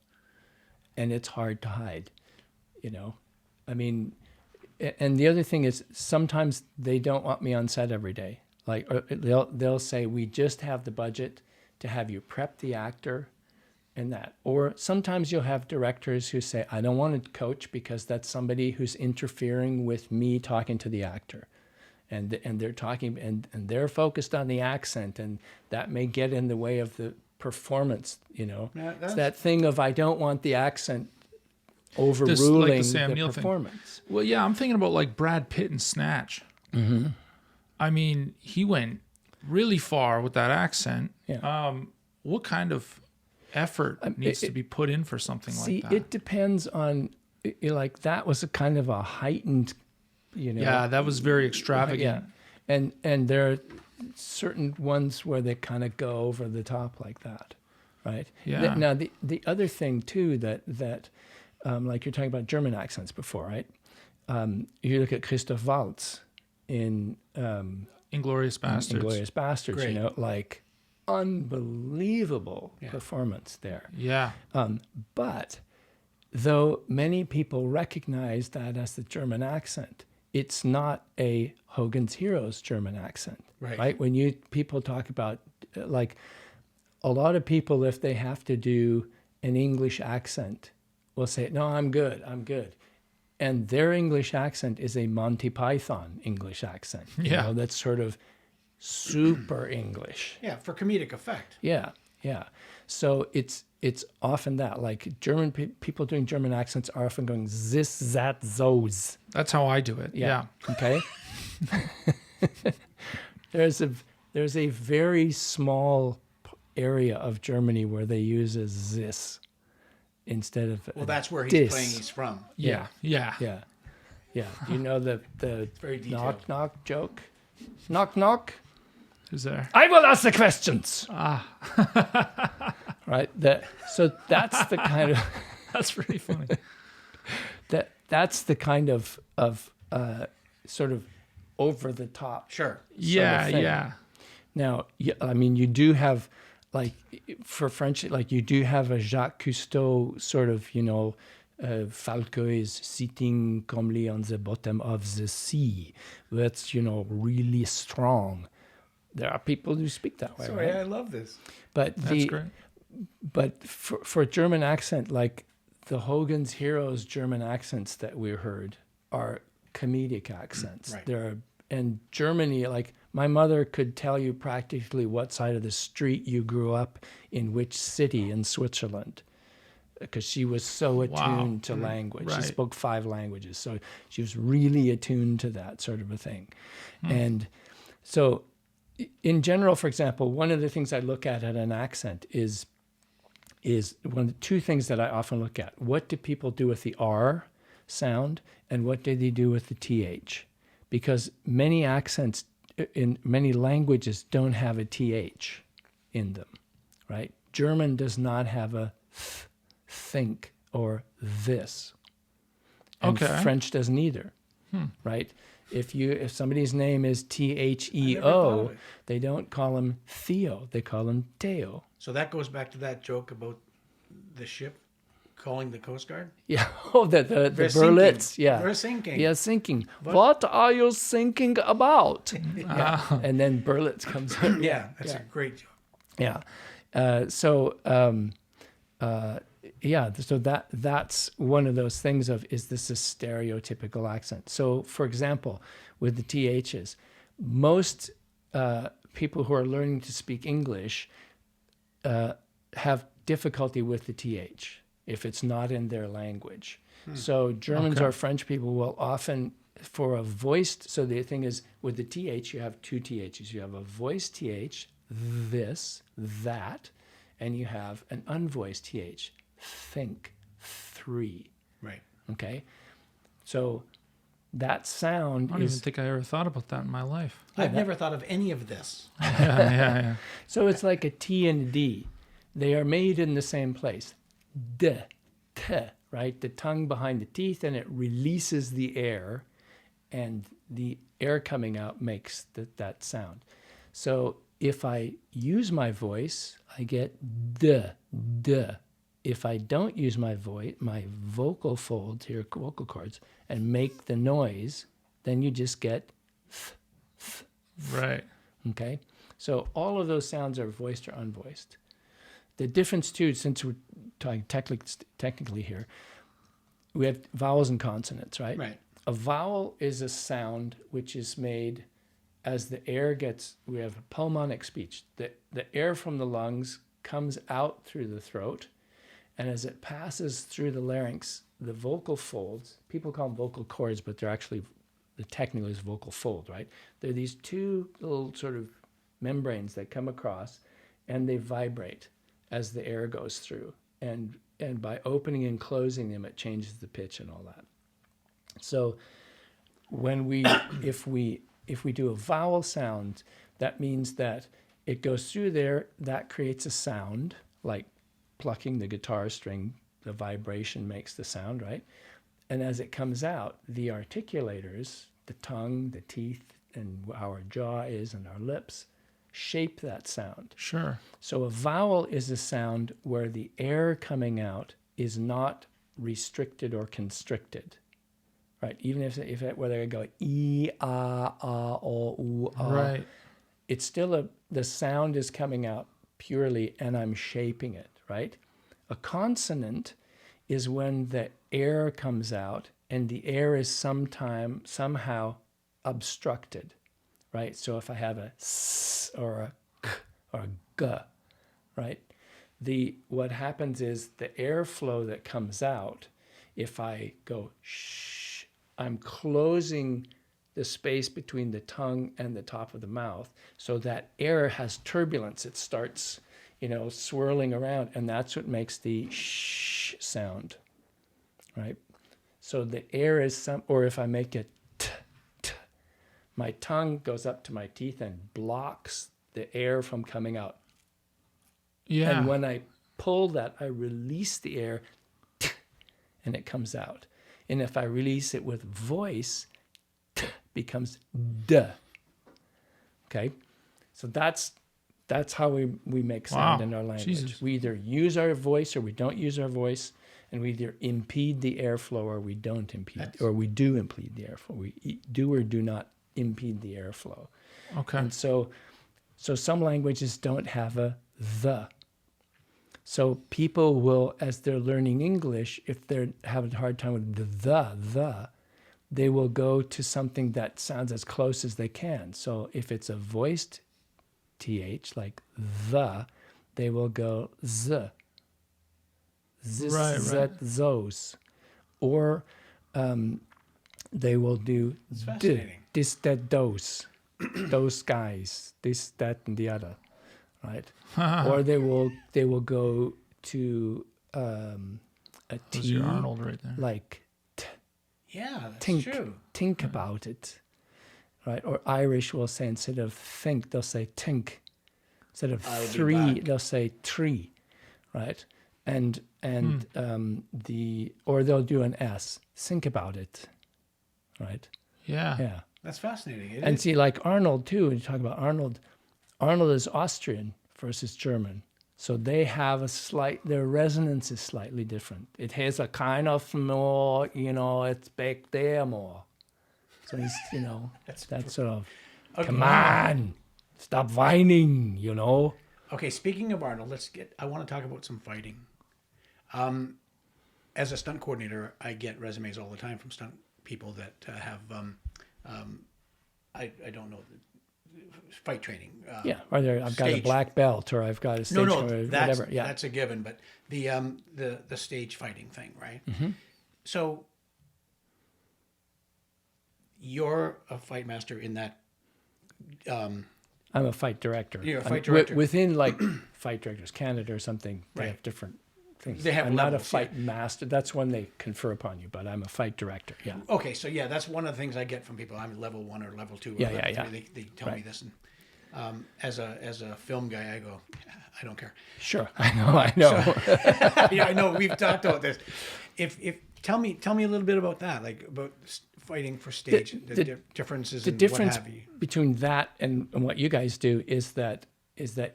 and it's hard to hide. I mean, and the other thing is sometimes they don't want me on set every day. They'll say, we just have the budget to have you prep the actor and that. Or sometimes you'll have directors who say, I don't want to coach because that's somebody who's interfering with me talking to the actor. And they're talking, and they're focused on the accent, and that may get in the way of the performance, you know. It's that thing of I don't want the accent overruling the Sam the Neill thing. performance. Well, yeah, I'm thinking about like Brad Pitt in Snatch. Mm-hmm. I mean, he went really far with that accent. Yeah. What kind of effort needs to be put in for something like that? It depends on, like, that was a kind of a heightened, you know. Yeah, that was very extravagant. Yeah. And there are certain ones where they kind of go over the top like that, right? Yeah. Now, the other thing, too, that like you're talking about German accents before, right? You look at Christoph Waltz in Inglourious Bastards. Inglourious Bastards, Great. you know, like unbelievable performance there. Yeah. But though many people recognize that as the German accent, it's not a Hogan's Heroes German accent, right? When people talk about, like, a lot of people, if they have to do an English accent, will say, no, I'm good. And their English accent is a Monty Python English accent. You know, that's sort of super English. Yeah, for comedic effect. Yeah. So it's often that, like, German people doing German accents are often going this, that, those. That's how I do it. Yeah. Okay. There's a very small area of Germany where they use a this instead of Well, that's where he's dis. playing he's from. Yeah. Yeah. You know the very detailed. knock knock joke? Knock knock. Who's there? I will ask the questions. Right. So that's the kind of That's really funny. that's the kind of sort of over the top. Sure. Yeah, thing. yeah. Now, I mean, you do have, like, for French, like, you do have a Jacques Cousteau sort of, you know, Falco is sitting calmly on the bottom of the sea. That's, you know, really strong. There are people who speak that way, Sorry, right? I love this. But That's great. But for German accent, like the Hogan's Heroes German accents that we heard are comedic accents. Right. And Germany, like, my mother could tell you practically what side of the street you grew up in which city in Switzerland, because she was so attuned to language. She Right. spoke 5 languages, so she was really attuned to that sort of a thing. And so in general, for example, one of the things I look at an accent is one of the 2 things that I often look at. What do people do with the R sound, and what do they do with the TH? Because many accents in many languages don't have a TH in them, right? German does not have a think or this. And Okay. French doesn't either, right? If somebody's name is thought of Theo, it. they don't call him Theo, they call him Theo. So that goes back to that joke about the ship calling the Coast Guard. Yeah. Oh, the They're Berlitz. sinking. Yeah. They're sinking. Yeah, sinking. What are you thinking about? Yeah. And then Berlitz comes in. Yeah, that's a great joke. Yeah. So that's one of those things of, is this a stereotypical accent? So, for example, with the THs, most people who are learning to speak English have difficulty with the TH if it's not in their language. So Germans or French people will often, for a voiced, so the thing is, with the TH, you have 2 THs. You have a voiced TH, this, that, and you have an unvoiced TH, think, 3. Right. Okay? So that sound I don't even is... think I ever thought about that in my life. I've never thought of any of this. Yeah. So it's like a T and a D. They are made in the same place. D, t, right? The tongue behind the teeth, and it releases the air, and the air coming out makes that sound. So if I use my voice, I get d, d. If I don't use my voice, my vocal folds here, vocal cords, and make the noise, then you just get th, th. Right. Okay? So all of those sounds are voiced or unvoiced. The difference too, since we're talking technically here, we have vowels and consonants, right? Right. A vowel is a sound which is made as the air gets, we have a pulmonic speech. The air from the lungs comes out through the throat, and as it passes through the larynx, the vocal folds, people call them vocal cords, but they're actually, the technical is vocal fold, right? They're these two little sort of membranes that come across, and they vibrate as the air goes through. And by opening and closing them, it changes the pitch and all that. So when if we do a vowel sound, that means that it goes through there, that creates a sound, like plucking the guitar string, the vibration makes the sound, right? And as it comes out, the articulators, the tongue, the teeth, and how our jaw is and our lips, shape that sound. Sure. So a vowel is a sound where the air coming out is not restricted or constricted, right? Even if whether I go e, o, u, a, Right. it's still the sound is coming out purely, and I'm shaping it, right? A consonant is when the air comes out and the air is somehow obstructed, right? So if I have a s or a k or a g, right? What happens is the airflow that comes out, if I go shh, I'm closing the space between the tongue and the top of the mouth, so that air has turbulence. It starts, swirling around, and that's what makes the shh sound, right? So the air is or if I make it t, my tongue goes up to my teeth and blocks the air from coming out. Yeah. And when I pull that, I release the air, and it comes out. And if I release it with voice, becomes duh. Okay, so that's how we make sound Wow. in our language. Jesus. We either use our voice or we don't use our voice, and we either impede the airflow or we don't impede, or we do impede the airflow. We do or do not impede the airflow. Okay. And so some languages don't have a the. So people will, as they're learning English, if they're having a hard time with the, they will go to something that sounds as close as they can. So if it's a voiced th, like the, they will go z. Zis, Right. zet, zos. Or they will do It's d, fascinating. this, that, those. Those guys, this, that, and the other, right? Or they will go to a There's T, your Arnold right there. like Yeah, that's think, true. think about it, right? Or Irish will say, instead of think, they'll say tink. Instead of I'll be three, back. they'll say tree, right? And or they'll do an S. Think about it, right? Yeah. Yeah. That's fascinating. It And is. see, like Arnold too, when you talk about Arnold is Austrian versus German. So they have their resonance is slightly different. It has a kind of more, it's back there more. So he's, that sort of, Okay. come on, stop whining, Okay, speaking of Arnold, I want to talk about some fighting. As a stunt coordinator, I get resumes all the time from stunt people that have, I don't know, fight training. Yeah, or I've got a stage. black belt, or I've got a stage, No, or that's, whatever. Yeah, that's a given. But the stage fighting thing, right? Mm-hmm. So you're a fight master in that. I'm a fight director. You're a I mean, fight director. within like Fight Directors Canada or something. They Right. have different things. They have I'm not a levels, fight master. That's when they confer upon you, but I'm a fight director. Yeah. Okay, so yeah, that's one of the things I get from people. I'm level 1 or level 2. Or Yeah, level yeah, 3. They tell me Right. this, and as a film guy, I go, I don't care. Sure, I know. Yeah, I know. We've talked about this. If tell me a little bit about that, like about fighting for stage, the differences, The and difference what have you. between that and what you guys do is that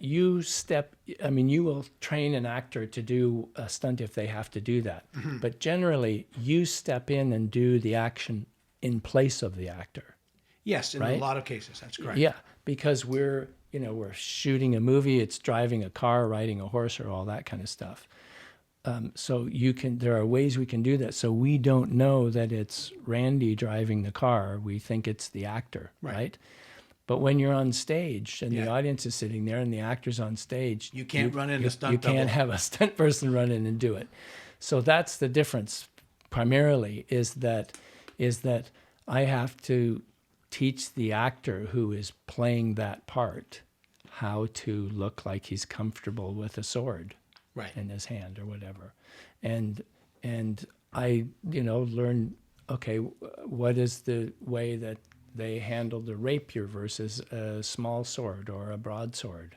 you you will train an actor to do a stunt if they have to do that. Mm-hmm. But generally, you step in and do the action in place of the actor. Yes, in a Right? lot of cases, that's correct. Yeah, because we're shooting a movie, it's driving a car, riding a horse, or all that kind of stuff. So there are ways we can do that. So we don't know that it's Randy driving the car. We think it's the actor, right? But when you're on stage and the audience is sitting there and the actor's on stage, you can't run in a stunt You double. can't have a stunt person run in and do it. So that's the difference. Primarily is that I have to teach the actor who is playing that part how to look like he's comfortable with a sword in his hand or whatever. And I, learn, okay, what is the way that they handle the rapier versus a small sword or a broadsword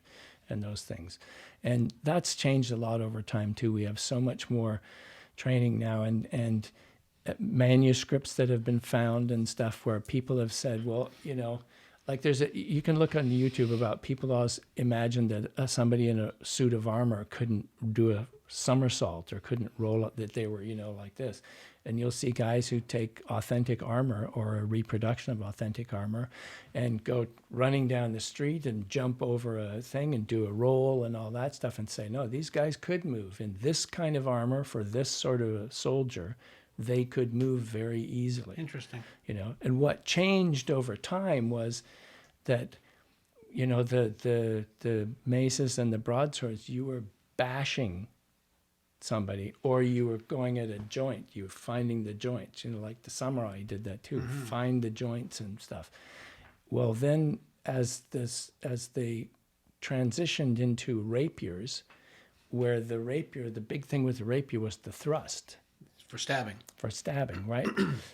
and those things. And that's changed a lot over time too. We have so much more training now and manuscripts that have been found and stuff where people have said, well, like you can look on YouTube about people always imagined that somebody in a suit of armor couldn't do a somersault or couldn't roll up, that they were, like this. And you'll see guys who take authentic armor or a reproduction of authentic armor and go running down the street and jump over a thing and do a roll and all that stuff and say, no, these guys could move in this kind of armor for this sort of a soldier. They could move very easily. Interesting. And what changed over time was that, the maces and the broadswords, you were bashing somebody, or you were going at a joint, you were finding the joints, like the samurai did that too, find the joints and stuff. Well, then as they transitioned into rapiers, where the big thing with the rapier was the thrust. For stabbing, right?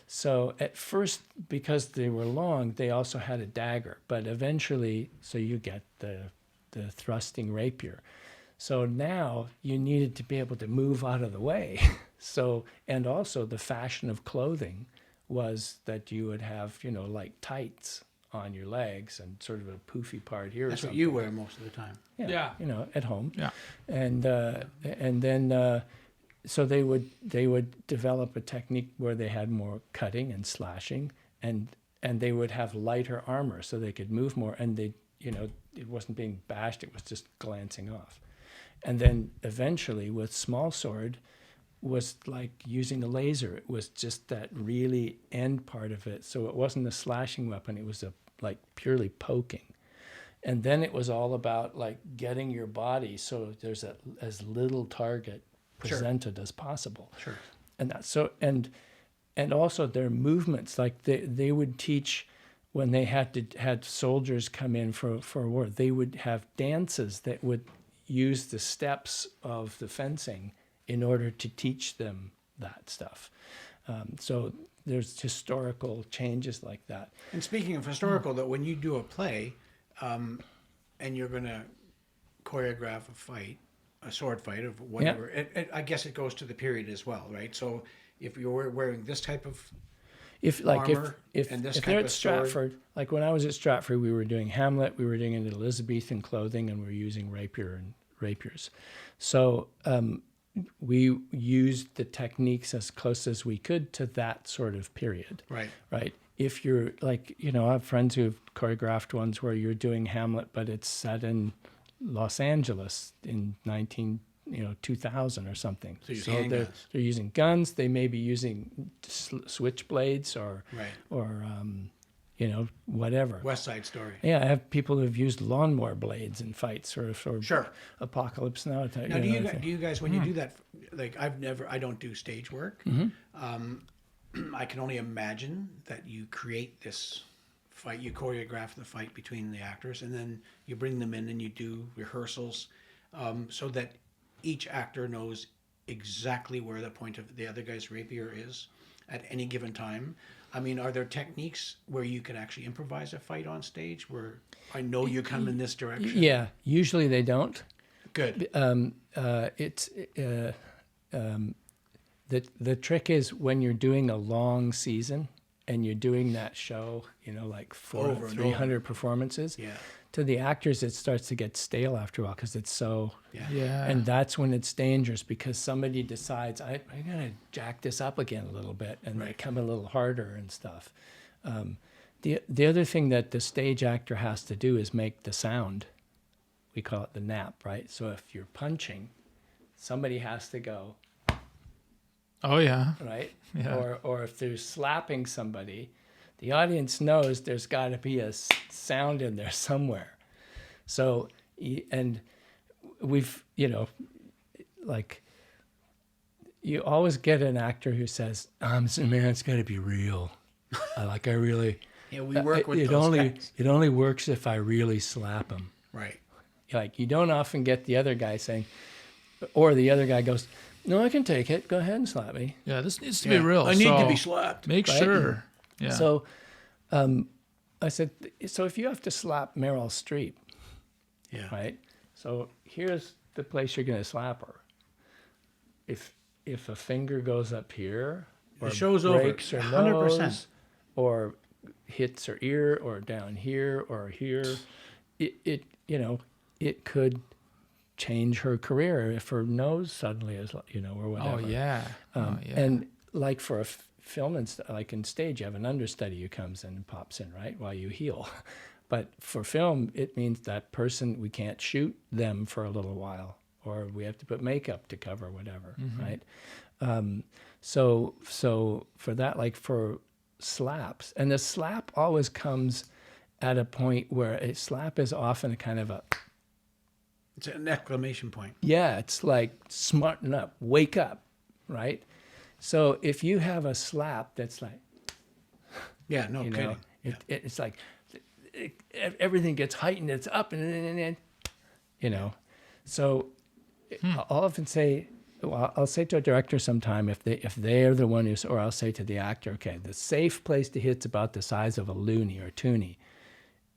So at first, because they were long, they also had a dagger, but eventually, so you get the thrusting rapier. So now you needed to be able to move out of the way. So, and also the fashion of clothing was that you would have, like tights on your legs and sort of a poofy part here. That's or what something. you wear most of the time. Yeah. At home. Yeah. And then so they would develop a technique where they had more cutting and slashing, and they would have lighter armor so they could move more, and they, it wasn't being bashed, it was just glancing off. And then eventually with small sword was like using a laser. It was just that really end part of it. So it wasn't a slashing weapon, it was like purely poking. And then it was all about like getting your body so there's as little target presented as possible. Sure. And that's so, and also their movements, like they would teach when they had soldiers come in for war, they would have dances that would use the steps of the fencing in order to teach them that stuff. So there's historical changes like that. And speaking of historical, that when you do a play, and you're going to choreograph a fight, a sword fight of whatever, I guess it goes to the period as well, right? So if you're wearing this type of armor if and this if type they're of at sword, Stratford, like when I was at Stratford, we were doing Hamlet, we were doing it in Elizabethan clothing, and we were using rapiers. So we used the techniques as close as we could to that sort of period. Right. If you're like, I have friends who've choreographed ones where you're doing Hamlet, but it's set in Los Angeles in 2000 or something. So they're using guns. They may be using switchblades or whatever. West Side Story. Yeah, I have people who've used lawnmower blades in fights or Sure. Apocalypse Now. Now, do you guys, when you do that, like I don't do stage work. I can only imagine that you create this fight, you choreograph the fight between the actors, and then you bring them in and you do rehearsals so that each actor knows exactly where the point of the other guy's rapier is at any given time. I mean, are there techniques where you can actually improvise a fight on stage where I know you come in this direction? Yeah, usually they don't. Good. The trick is when you're doing a long season and you're doing that show, like 300 performances. Yeah. To the actors, it starts to get stale after a while because it's so. Yeah. And that's when it's dangerous because somebody decides I'm gonna jack this up again a little bit and they come a little harder and stuff. The other thing that the stage actor has to do is make the sound. We call it the nap, right? So if you're punching, somebody has to go, Oh yeah. right? Yeah. Or if they're slapping somebody, the audience knows there's got to be a sound in there somewhere. So, and we've, like, you always get an actor who says, man, it's got to be real. I really... Yeah, we work with it those only guys. It only works if I really slap him. Right. Like, you don't often get the other guy saying, or the other guy goes, no, I can take it. Go ahead and slap me. Yeah, this needs to be real. I need to so be slapped. Make Right? sure. Yeah. So I said, so if you have to slap Meryl Streep, Yeah. right? So here's the place you're going to slap her. If a finger goes up here, or The show's over. breaks her 100%. nose, or hits her ear, or down here, or here, it could change her career if her nose suddenly is, or whatever. Oh yeah. And like for a film and like in stage, you have an understudy who comes in and pops in, right, while you heal. But for film, it means that person, we can't shoot them for a little while, or we have to put makeup to cover whatever, right? So for that, like for slaps, and the slap always comes at a point where a slap is often a kind of a, It's an exclamation point. yeah, it's like smarten up, wake up, right? So if you have a slap that's like, Yeah, no kidding. it's like everything gets heightened, it's up and So I'll often say, well, I'll say to a director sometime if they are the one who's, or I'll say to the actor, okay, the safe place to hit's about the size of a loony or toonie.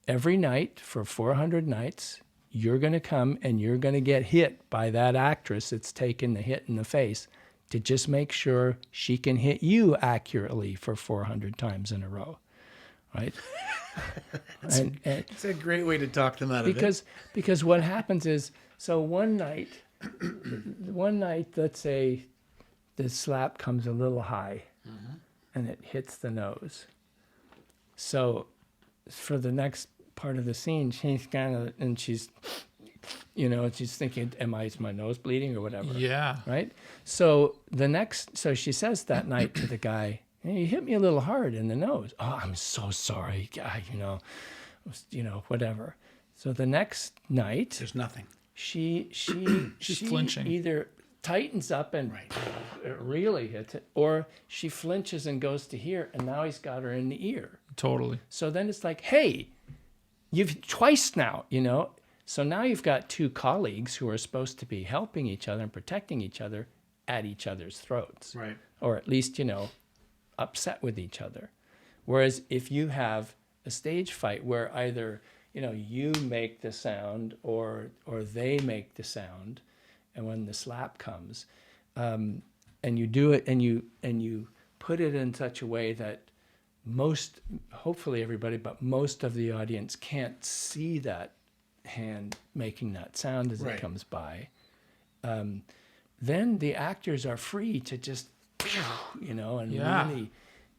Every night for 400 nights, you're going to come and you're going to get hit by that actress that's taken the hit in the face to just make sure she can hit you accurately for 400 times in a row, right? and It's a great way to talk them out of it. because what happens is, so one night, let's say the slap comes a little high and it hits the nose. So for the next part of the scene, she's kind of, and she's thinking, is my nose bleeding or whatever? Yeah. Right? So so she says that night to the guy, hey, you hit me a little hard in the nose. Oh, I'm so sorry. Guy, whatever. So the next night, There's nothing. she flinching. either tightens up and it really hits it, or she flinches and goes to here, and now he's got her in the ear. Totally. So then it's like, hey, you've twice now, So now you've got two colleagues who are supposed to be helping each other and protecting each other at each other's throats. Right. Or at least, upset with each other. Whereas if you have a stage fight where either, you make the sound or they make the sound, and when the slap comes, and you do it and you put it in such a way that hopefully everybody, but most of the audience can't see that hand making that sound as Right. it comes by, then the actors are free to just, and really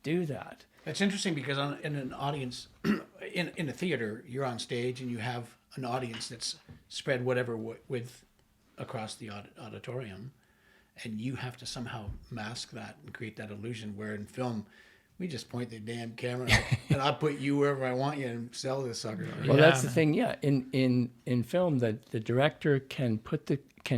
do that. That's interesting because in an audience, in a theater, you're on stage and you have an audience that's spread whatever width across the auditorium, and you have to somehow mask that and create that illusion. Where in film, we just point the damn camera and I put you wherever I want you and sell this sucker. Well, Yeah, that's the man. thing. Yeah, in film, that the director can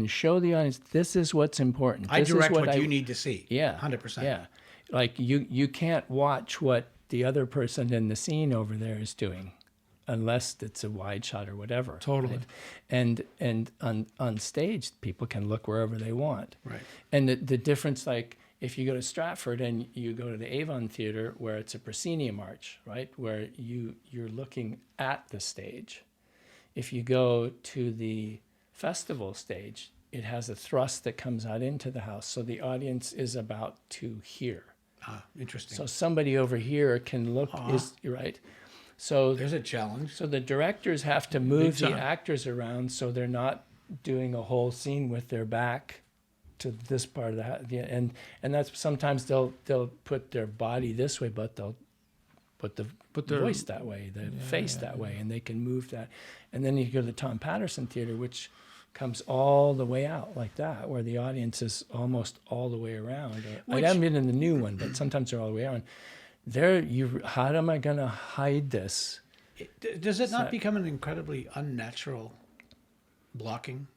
show the audience, this is what's important. I This is direct what I- you need to see. Yeah, 100%. Yeah, like you can't watch what the other person in the scene over there is doing, unless it's a wide shot or whatever. Totally. Right? And on stage, people can look wherever they want. Right. And the difference, like if you go to Stratford and you go to the Avon Theatre, where it's a proscenium arch, right, where you're looking at the stage. If you go to the festival stage, it has a thrust that comes out into the house, so the audience is about to hear. Interesting. So somebody over here can look, right? So There's a challenge. so the directors have to move the time. actors around so they're not doing a whole scene with their back to this part of the house. Yeah, and that's sometimes they'll put their body this way, but put the their voice that way, the face that way, and they can move that. And then you go to the Tom Patterson Theater, which comes all the way out like that, where the audience is almost all the way around. I haven't been in the new one, but sometimes they're all the way around. How am I going to hide this? Does it not become an incredibly unnatural blocking?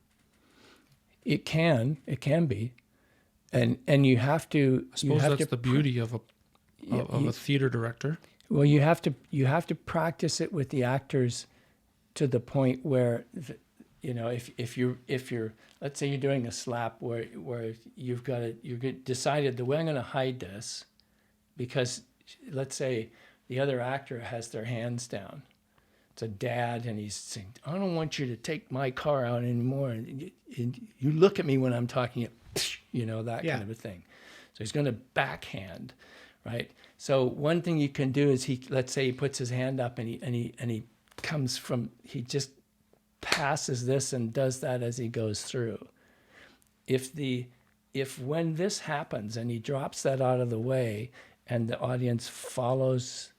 It can be, and you have to. I suppose that's the beauty of a theater director. Well, you have to practice it with the actors to the point where, if you're let's say you're doing a slap where you've decided the way I'm going to hide this, because let's say the other actor has their hands down. It's a dad, and he's saying, "I don't want you to take my car out anymore. And you look at me when I'm talking," that kind of a thing. So he's going to backhand, right? So one thing you can do is let's say he puts his hand up and he comes from, he just passes this and does that as he goes through. If when this happens and he drops that out of the way and the audience follows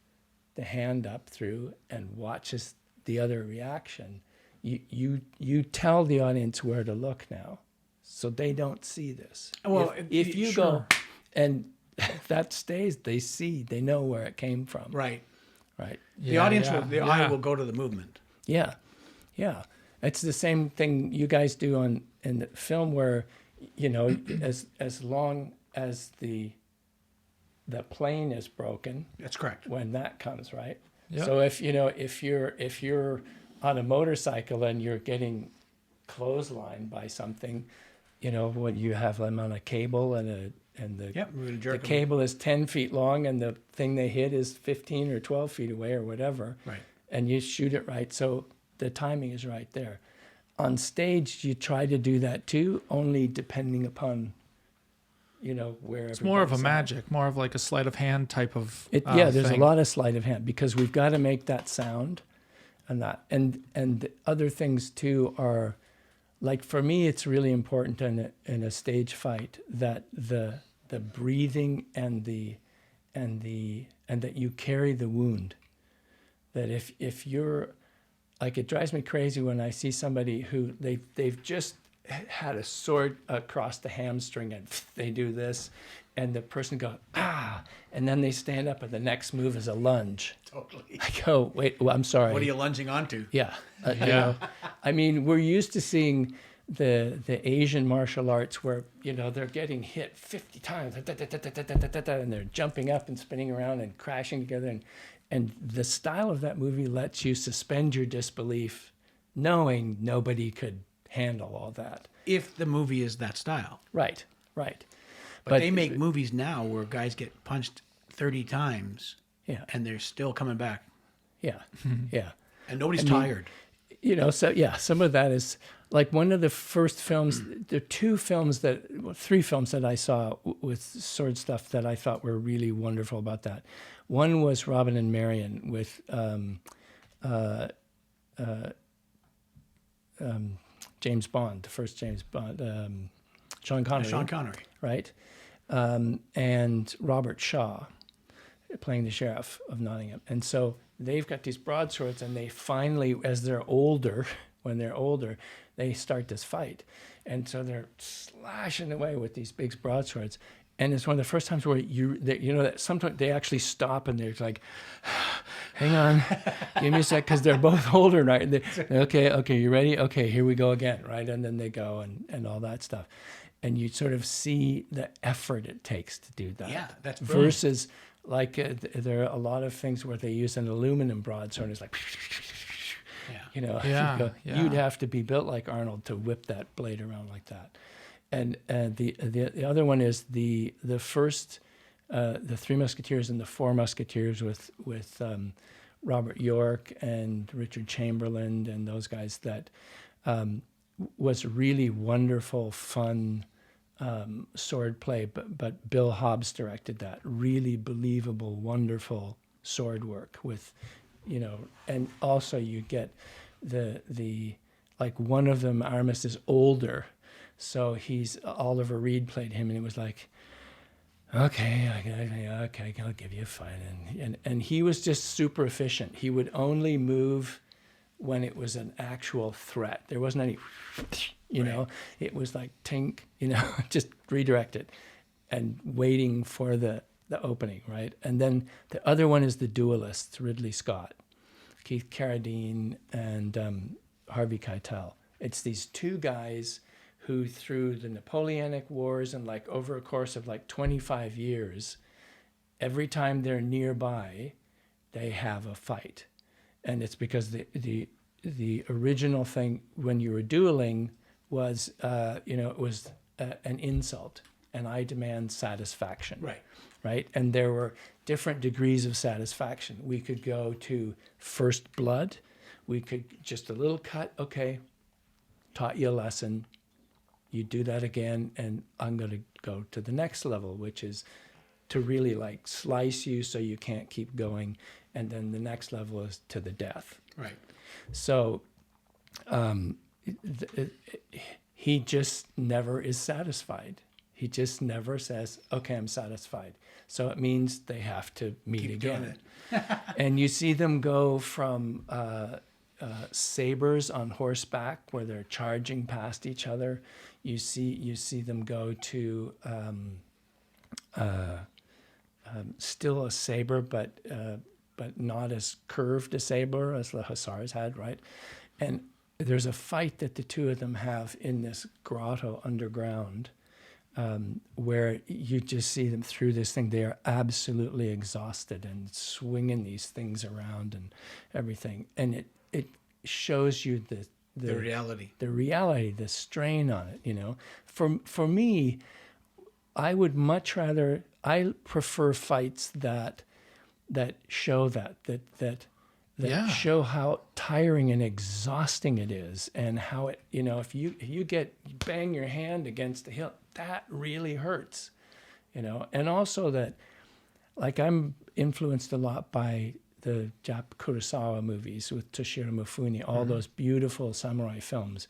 the hand up through and watches the other reaction, you tell the audience where to look now, so they don't see this. Well, if you go and that stays, they know where it came from. Right. The eye will go to the movement. Yeah. It's the same thing you guys do in the film, where as long as the plane is broken. That's correct. When that comes, right? Yep. So if you're on a motorcycle and you're getting clotheslined by something, when you have them on a cable and the cable is 10 feet long and the thing they hit is 15 or 12 feet away or whatever. Right. And you shoot it right, so the timing is right there. On stage, you try to do that too, only depending upon where it's more of a magic, more of like a sleight of hand type of there's thing. a lot of sleight of hand, because we've got to make that sound and that and other things too are, like, for me it's really important in a stage fight that the breathing and that you carry the wound. That if you're, like, it drives me crazy when I see somebody who they've just had a sword across the hamstring and they do this, and the person goes, and then they stand up and the next move is a lunge. Totally. I go, wait, well, I'm sorry. What are you lunging onto? Yeah. I mean, we're used to seeing the Asian martial arts where, they're getting hit 50 times and they're jumping up and spinning around and crashing together. And the style of that movie lets you suspend your disbelief, knowing nobody could handle all that. If the movie is that style. Right. But they make movies now where guys get punched 30 times and they're still coming back. Yeah. And nobody's tired. Some of that is, like, one of the first films, there are 3 films that I saw with sword stuff that I thought were really wonderful about that. One was Robin and Marion with James Bond, the first James Bond, Sean Connery. Right? And Robert Shaw playing the sheriff of Nottingham. And so they've got these broadswords, and they finally, when they're older, they start this fight. And so they're slashing away with these big broadswords. And it's one of the first times where that sometimes they actually stop and they're like, hang on, give me a sec, because they're both older, right? Okay, you ready? Okay, here we go again, right? And then they go and all that stuff. And you sort of see the effort it takes to do that. Yeah, that's brilliant. Versus, like, there are a lot of things where they use an aluminum broadsword, and it's like, you'd have to be built like Arnold to whip that blade around like that. And the other one is the first, the Three Musketeers and the Four Musketeers with Robert York and Richard Chamberlain and those guys. That was really wonderful, fun sword play. But Bill Hobbs directed that. Really believable, wonderful sword work with, and also you get the like, one of them, Aramis, is older. So Oliver Reed played him, and it was like, okay, okay, I'll give you a fight. And he was just super efficient. He would only move when it was an actual threat. There wasn't any, you know, it was like tink, you know, just redirect it and waiting for the opening, right? And then the other one is the duelists, Ridley Scott, Keith Carradine, and Harvey Keitel. It's these two guys who, through the Napoleonic Wars and like over a course of like 25 years, every time they're nearby, they have a fight. And it's because the original thing when you were dueling was, it was an insult, and I demand satisfaction. Right. Right? And there were different degrees of satisfaction. We could go to first blood. We could just a little cut. Okay, taught you a lesson. You do that again, and I'm going to go to the next level, which is to really like slice you so you can't keep going. And then the next level is to the death. Right. So he just never is satisfied. He just never says, okay, I'm satisfied. So it means they have to meet Keep again. doing And you see them go from sabers on horseback where they're charging past each other. You see them go to still a saber, but not as curved a saber as the hussars had, right? And there's a fight that the two of them have in this grotto underground, where you just see them through this thing. They are absolutely exhausted and swinging these things around and everything. And it shows you The reality. the reality, the strain on it, you know. For me, I would much rather, I prefer fights that show that Yeah. show how tiring and exhausting it is, and how it, you know, if you bang your hand against the hill, that really hurts, you know. And also that, like, I'm influenced a lot by the Kurosawa movies with Toshiro Mifune, all those beautiful samurai films,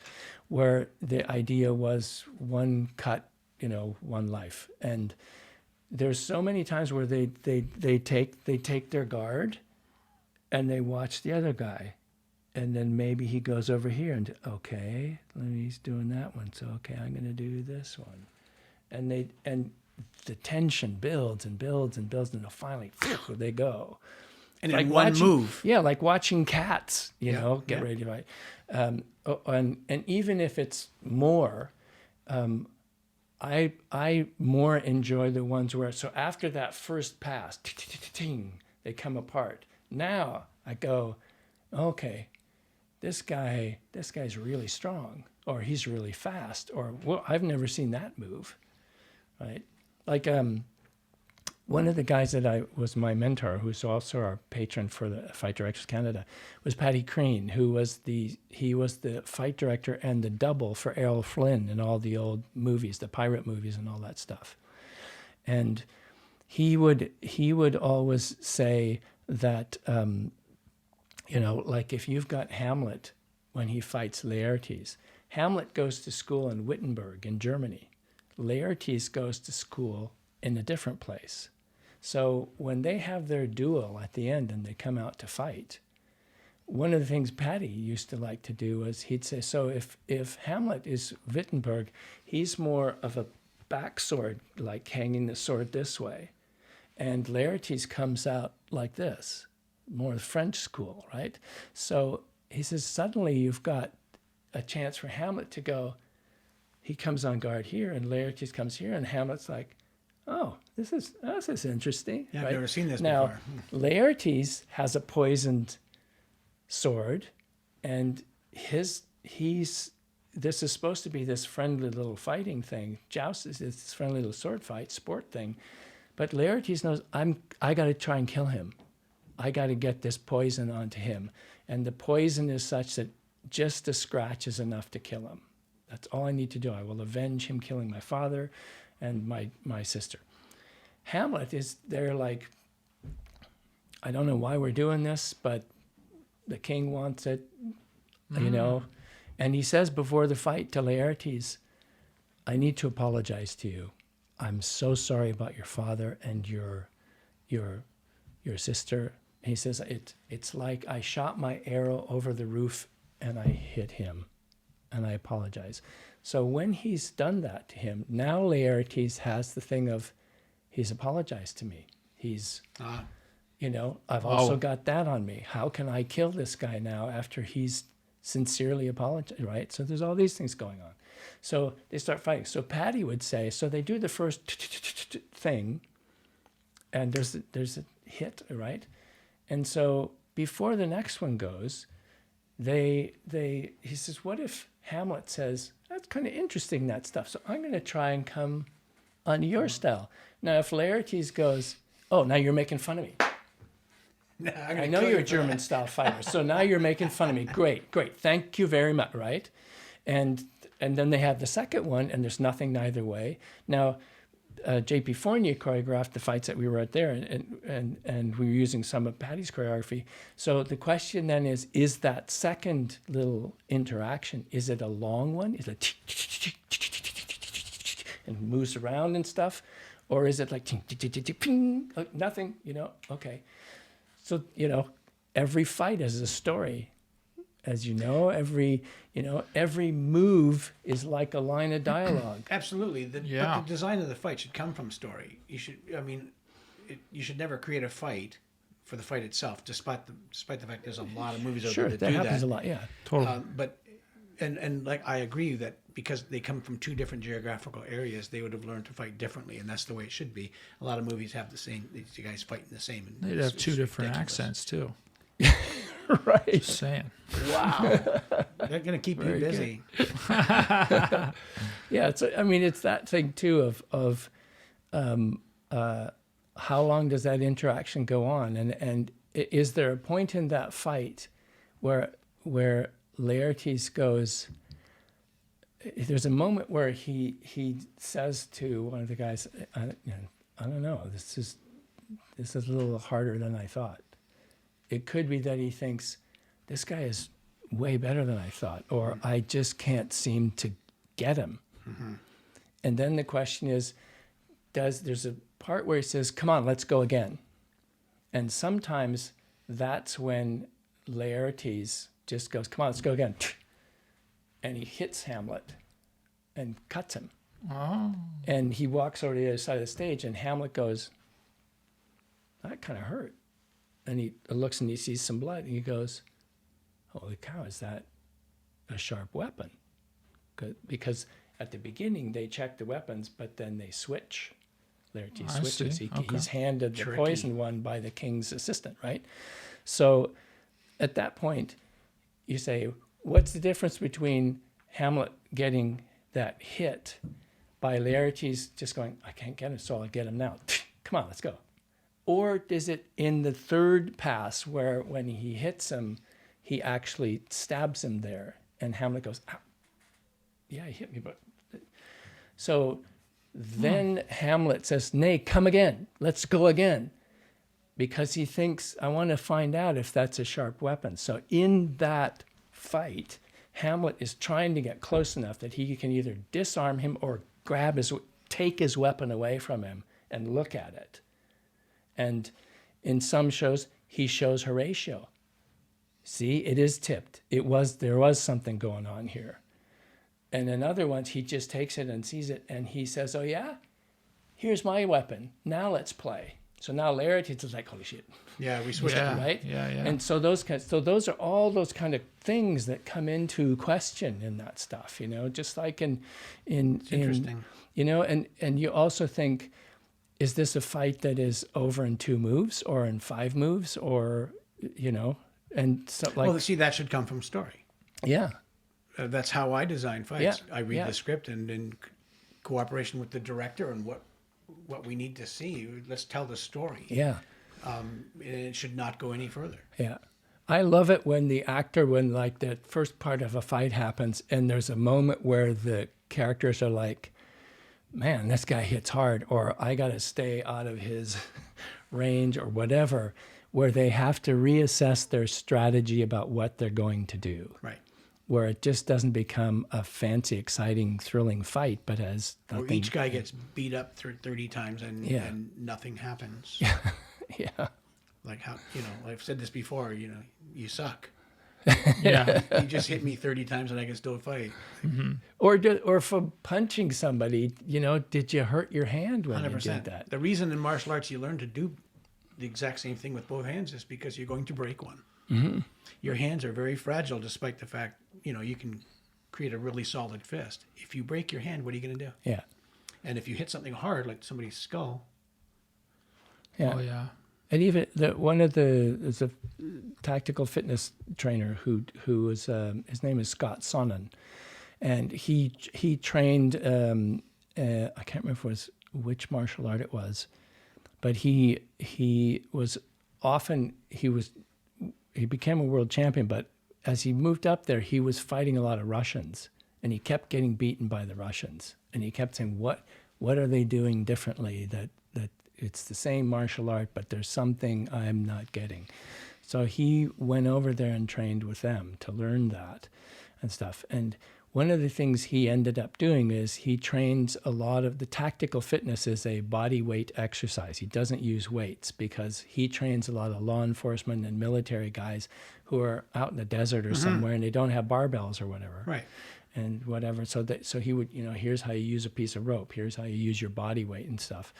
where the idea was one cut, you know, one life. And there's so many times where they take their guard and they watch the other guy, and then maybe he goes over here and okay, he's doing that one, so okay, I'm going to do this one, and the tension builds and builds and builds, and finally they go. And Like in one watching- move. Yeah, like watching cats, you Yeah, know, get yeah. ready to fight. And even if it's more, I more enjoy the ones where, so after that first pass, ting, they come apart. Now I go, okay, this guy's really strong, or he's really fast, or well, I've never seen that move, right? Like one of the guys that was my mentor, who's also our patron for the Fight Directors Canada, was Paddy Crane, who was the fight director and the double for Errol Flynn in all the old movies, the pirate movies and all that stuff. And he would always say that, you know, like if you've got Hamlet when he fights Laertes, Hamlet goes to school in Wittenberg in Germany. Laertes goes to school in a different place. So when they have their duel at the end and they come out to fight, one of the things Paddy used to like to do was he'd say, so if Hamlet is Wittenberg, he's more of a backsword, like hanging the sword this way. And Laertes comes out like this, more the French school, right? So he says, suddenly you've got a chance for Hamlet to go, he comes on guard here, and Laertes comes here, and Hamlet's like, oh, this is interesting. Yeah, right? I've never seen this now, before. Laertes has a poisoned sword, and this is supposed to be this friendly little fighting thing. Joust is this friendly little sword fight, sport thing. But Laertes knows, I got to try and kill him. I got to get this poison onto him. And the poison is such that just a scratch is enough to kill him. That's all I need to do. I will avenge him killing my father and my sister. Hamlet is there like, I don't know why we're doing this, but the king wants it, you know. And he says before the fight to Laertes, I need to apologize to you. I'm so sorry about your father and your sister. He says, it's like I shot my arrow over the roof and I hit him, and I apologize. So when he's done that to him, now Laertes has the thing of, he's apologized to me. He's, I've also got that on me. How can I kill this guy now after he's sincerely apologized, right? So there's all these things going on. So they start fighting. So Patty would say, so they do the first thing, and there's a hit, right? And so before the next one goes, he says, what if Hamlet says, that's kind of interesting, that stuff. So I'm going to try and come on your style. Now, if Laertes goes, oh, now you're making fun of me. No, I know you're a German style fighter, so now you're making fun of me. Great. Thank you very much, right? And then they have the second one, and there's nothing neither way. Now, J.P. Fournier choreographed the fights that we were at there, and we were using some of Patty's choreography. So the question then is that second little interaction, is it a long one? Is it and moves around and stuff? Or is it like ping, nothing, okay. So, every fight is a story. As you know, every move is like a line of dialogue. Absolutely. But the design of the fight should come from story. You should never create a fight for the fight itself, despite the fact there's a lot of movies out there that do that. Sure, that happens a lot, yeah. Totally. But like I agree that because they come from two different geographical areas, they would have learned to fight differently, and that's the way it should be. A lot of movies have the same. These guys fighting the same. And They'd have two different ridiculous. accents too. Right. Just saying. Wow. They're going to keep you busy. Yeah, it's that thing too of how long does that interaction go on, and is there a point in that fight where Laertes goes? There's a moment where he says to one of the guys, I don't know, this is a little harder than I thought. It could be that he thinks, this guy is way better than I thought, or I just can't seem to get him. Mm-hmm. And then the question is, there's a part where he says, come on, let's go again. And sometimes that's when Laertes just goes, come on, let's go again. And he hits Hamlet and cuts him. Oh. And he walks over to the other side of the stage, and Hamlet goes, that kind of hurt. And he looks and he sees some blood, and he goes, holy cow, is that a sharp weapon? Because at the beginning they check the weapons, but then they switch. Laertes switches. He's handed the poisoned one by the king's assistant, right? So at that point, you say, what's the difference between Hamlet getting that hit by Laertes just going, I can't get him, so I'll get him now. Come on, let's go. Or is it in the third pass where when he hits him, he actually stabs him there, and Hamlet goes, ow. Yeah, he hit me, but... So then Hamlet says, nay, come again. Let's go again. Because he thinks, I want to find out if that's a sharp weapon. So in that fight, Hamlet is trying to get close enough that he can either disarm him or take his weapon away from him and look at it. And in some shows, he shows Horatio. See, it is tipped. There was something going on here. And in other ones, he just takes it and sees it, and he says, oh yeah, here's my weapon. Now let's play. So now Laertes is like, holy shit. Yeah, we switched it, right? Yeah. And so those are all those kind of things that come into question in that stuff, just like in interesting. And you also think, is this a fight that is over in 2 moves or in 5 moves or, and so like... Well, see, that should come from story. Yeah. That's how I design fights. Yeah. I read the script and in cooperation with the director and what we need to see. Let's tell the story. Yeah. It should not go any further. Yeah. I love it when like the first part of a fight happens and there's a moment where the characters are like, man, this guy hits hard, or I got to stay out of his range or whatever, where they have to reassess their strategy about what they're going to do. Right. where it just doesn't become a fancy, exciting, thrilling fight, but as Where nothing. each guy gets beat up 30 times Yeah. and nothing happens. Yeah. Like how, I've said this before, you suck. Yeah. You just hit me 30 times and I can still fight. Or for punching somebody, did you hurt your hand when 100%. you did that? The reason in martial arts you learn to do the exact same thing with both hands is because you're going to break one. Mm-hmm. Your hands are very fragile, despite the fact, you can create a really solid fist. If you break your hand, what are you going to do? Yeah. And if you hit something hard, like somebody's skull, Yeah. Oh yeah. And even there's a tactical fitness trainer who was his name is Scott Sonnen, and he trained I can't remember which martial art it was, but he became a world champion, but as he moved up there, he was fighting a lot of Russians, and he kept getting beaten by the Russians, and he kept saying, what are they doing differently that it's the same martial art, but there's something I'm not getting. So he went over there and trained with them to learn that and stuff. And one of the things he ended up doing is he trains a lot of the tactical fitness is a body weight exercise. He doesn't use weights because he trains a lot of law enforcement and military guys who are out in the desert or somewhere and they don't have barbells or whatever. right? And whatever. So he would, here's how you use a piece of rope. Here's how you use your body weight and stuff.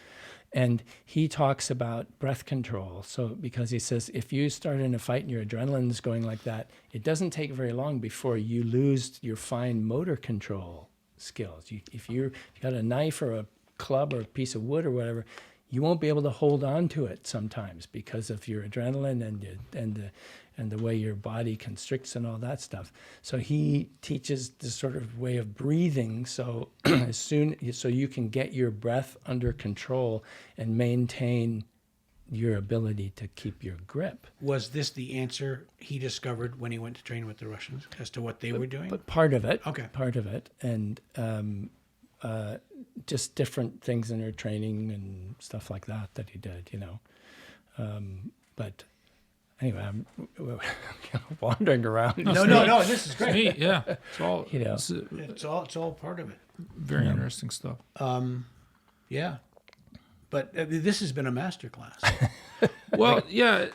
And he talks about breath control. So because he says if you start in a fight and your adrenaline's going like that, it doesn't take very long before you lose your fine motor control skills. If you got a knife or a club or a piece of wood or whatever, you won't be able to hold on to it sometimes because of your adrenaline and the way your body constricts and all that stuff. So he teaches this sort of way of breathing so so you can get your breath under control and maintain your ability to keep your grip. Was this the answer he discovered when he went to train with the Russians as to what they were doing? But part of it. Okay. Part of it. And just different things in their training and stuff like that he did, But anyway, I'm wandering around. No, this is great. Neat, yeah. It's all It's all part of it. very interesting stuff. Yeah. But this has been a masterclass. Well, yeah.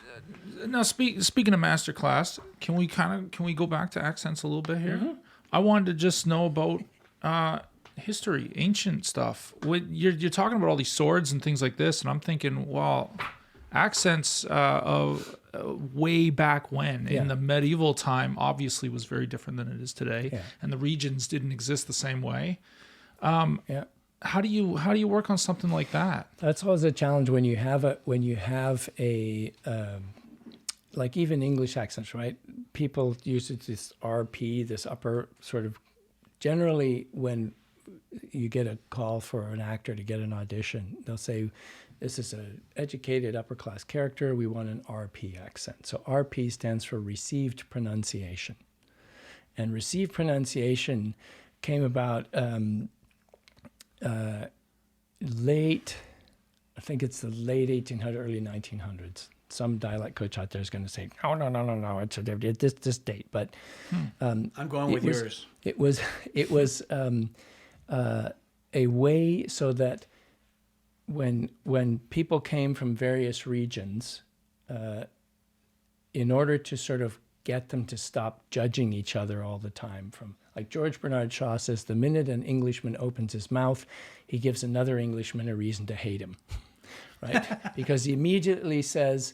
Now, speaking of masterclass, can we go back to accents a little bit here? Mm-hmm. I wanted to just know about history, ancient stuff. You're talking about all these swords and things like this, and I'm thinking, well, accents of way back when in the medieval time obviously was very different than it is today, and the regions didn't exist the same way. How do you work on something like that? That's always a challenge when you have a like even English accents, right? People use this RP, this upper sort of. Generally, when you get a call for an actor to get an audition, they'll say, "This is an educated upper class character. We want an RP accent." So RP stands for received pronunciation, and received pronunciation came about late. I think it's the late 1800s, early 1900s. Some dialect coach out there is going to say, no, it's this date. But I'm going with yours. It was a way so that when people came from various regions, in order to sort of get them to stop judging each other all the time, from like George Bernard Shaw says, the minute an Englishman opens his mouth, he gives another Englishman a reason to hate him. Right? Because he immediately says,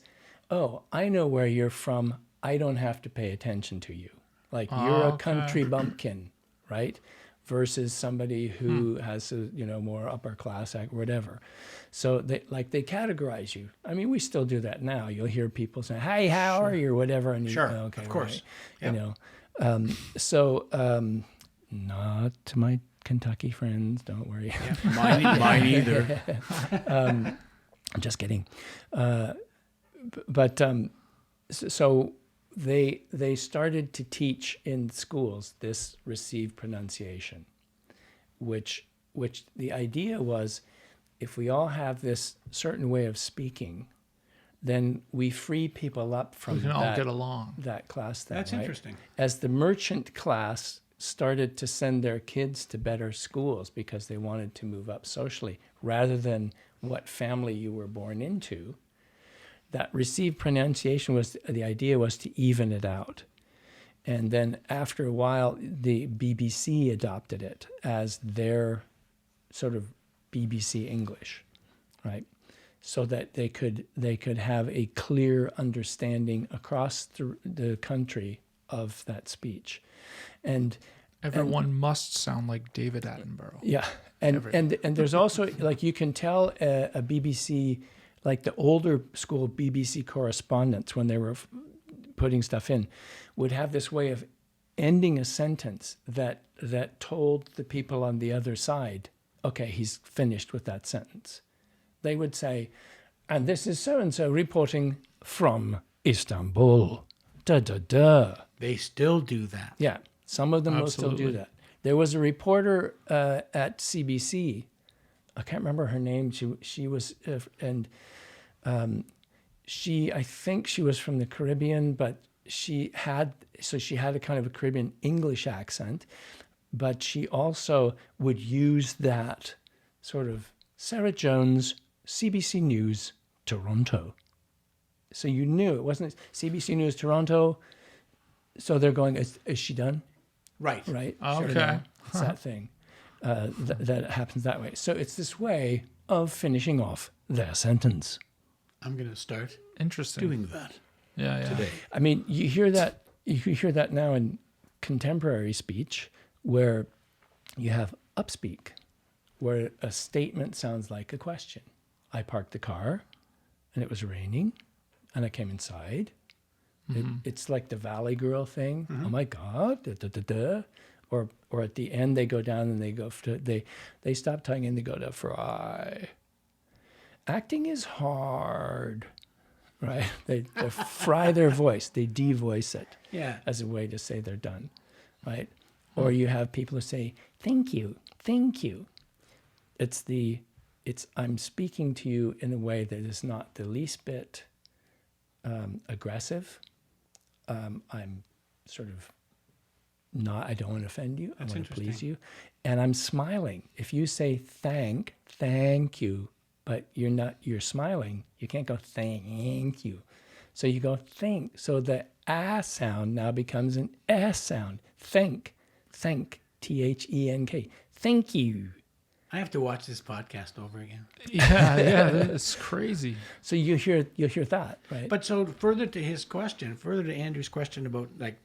"Oh, I know where you're from. I don't have to pay attention to you. Like you're a country bumpkin, right? Versus somebody who has a more upper class act, whatever." So they categorize you. I mean, we still do that now. You'll hear people say, "Hey, how are you?" or whatever, and you okay, of course, right. Not to my Kentucky friends, don't worry. Yeah, mine either. I'm just kidding. But so they started to teach in schools this received pronunciation, which the idea was, if we all have this certain way of speaking, then we free people up from We can all get along. that class thing. That's right? interesting. As the merchant class started to send their kids to better schools because they wanted to move up socially rather than what family you were born into, that received pronunciation was, the idea was to even it out. And then after a while, the BBC adopted it as their sort of BBC English, right? So that they could have a clear understanding across the country of that speech. And Everyone must sound like David Attenborough. yeah, and there's also, like, you can tell a BBC, like the older school BBC correspondents, when they were putting stuff in, would have this way of ending a sentence that told the people on the other side, okay, he's finished with that sentence. They would say, and this is so-and-so reporting from Istanbul. Da, da, da. They still do that. Yeah, some of them will still do Absolutely. that. There was a reporter at CBC. I can't remember her name. She was, I think she was from the Caribbean, but she had a kind of a Caribbean English accent, but she also would use that sort of Sarah Jones, CBC News, Toronto. So you knew it wasn't CBC News, Toronto. So they're going, is she done? Right. Right? Okay. Sure, no. It's that thing. That happens that way. So it's this way of finishing off their sentence. I'm going to start Interesting. doing that Yeah. today. I mean, you hear that now in contemporary speech, where you have upspeak, where a statement sounds like a question. I parked the car, and it was raining, and I came inside. It's like the Valley Girl thing. Oh my God, da, da, da, da. Or at the end they go down and they go they stop talking and they go to fry. Acting is hard, right? They fry their voice, they devoice it. Yeah. As a way to say they're done, right? Or you have people who say, thank you. It's I'm speaking to you in a way that is not the least bit aggressive. I'm sort of I don't want to offend you. I want to please you. And I'm smiling. If you say thank you, but you're smiling, you can't go thank you. So you go think. So the ah sound now becomes an S sound. Thank, thenk, thank you. I have to watch this podcast over again. Yeah, it's crazy. So you hear that, right? But so further to Andrew's question about like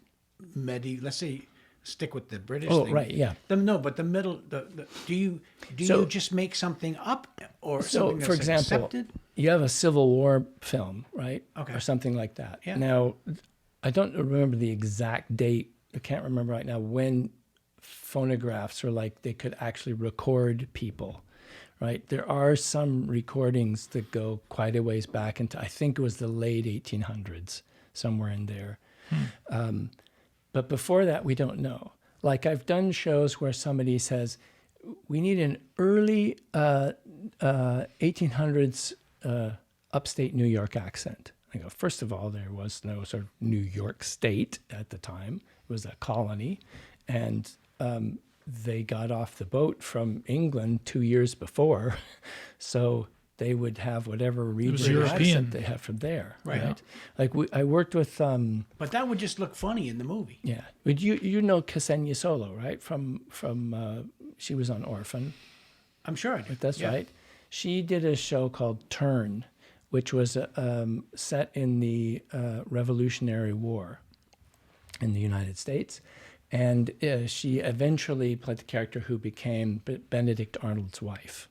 let's say stick with the British thing. Right, yeah. But the middle, do you just make something up or something that's for example, accepted? you have a Civil War film, right? Okay. Or something like that. Yeah. Now, I don't remember the exact date. I can't remember right now when phonographs are like they could actually record people, right? There are some recordings that go quite a ways back into, I think it was the late 1800s, somewhere in there. But before that, we don't know. Like I've done shows where somebody says, we need an early 1800s upstate New York accent. I go, first of all, there was no sort of New York state at the time. It was a colony. And they got off the boat from England 2 years before. So they would have whatever regional European. accent they have from there. Right. Like I worked with... But that would just look funny in the movie. yeah. Would you know Ksenia Solo, right? From she was on Orphan. I'm sure I do. That's Yeah. right. She did a show called Turn, which was set in the Revolutionary War in the United States. And she eventually played the character who became Benedict Arnold's wife.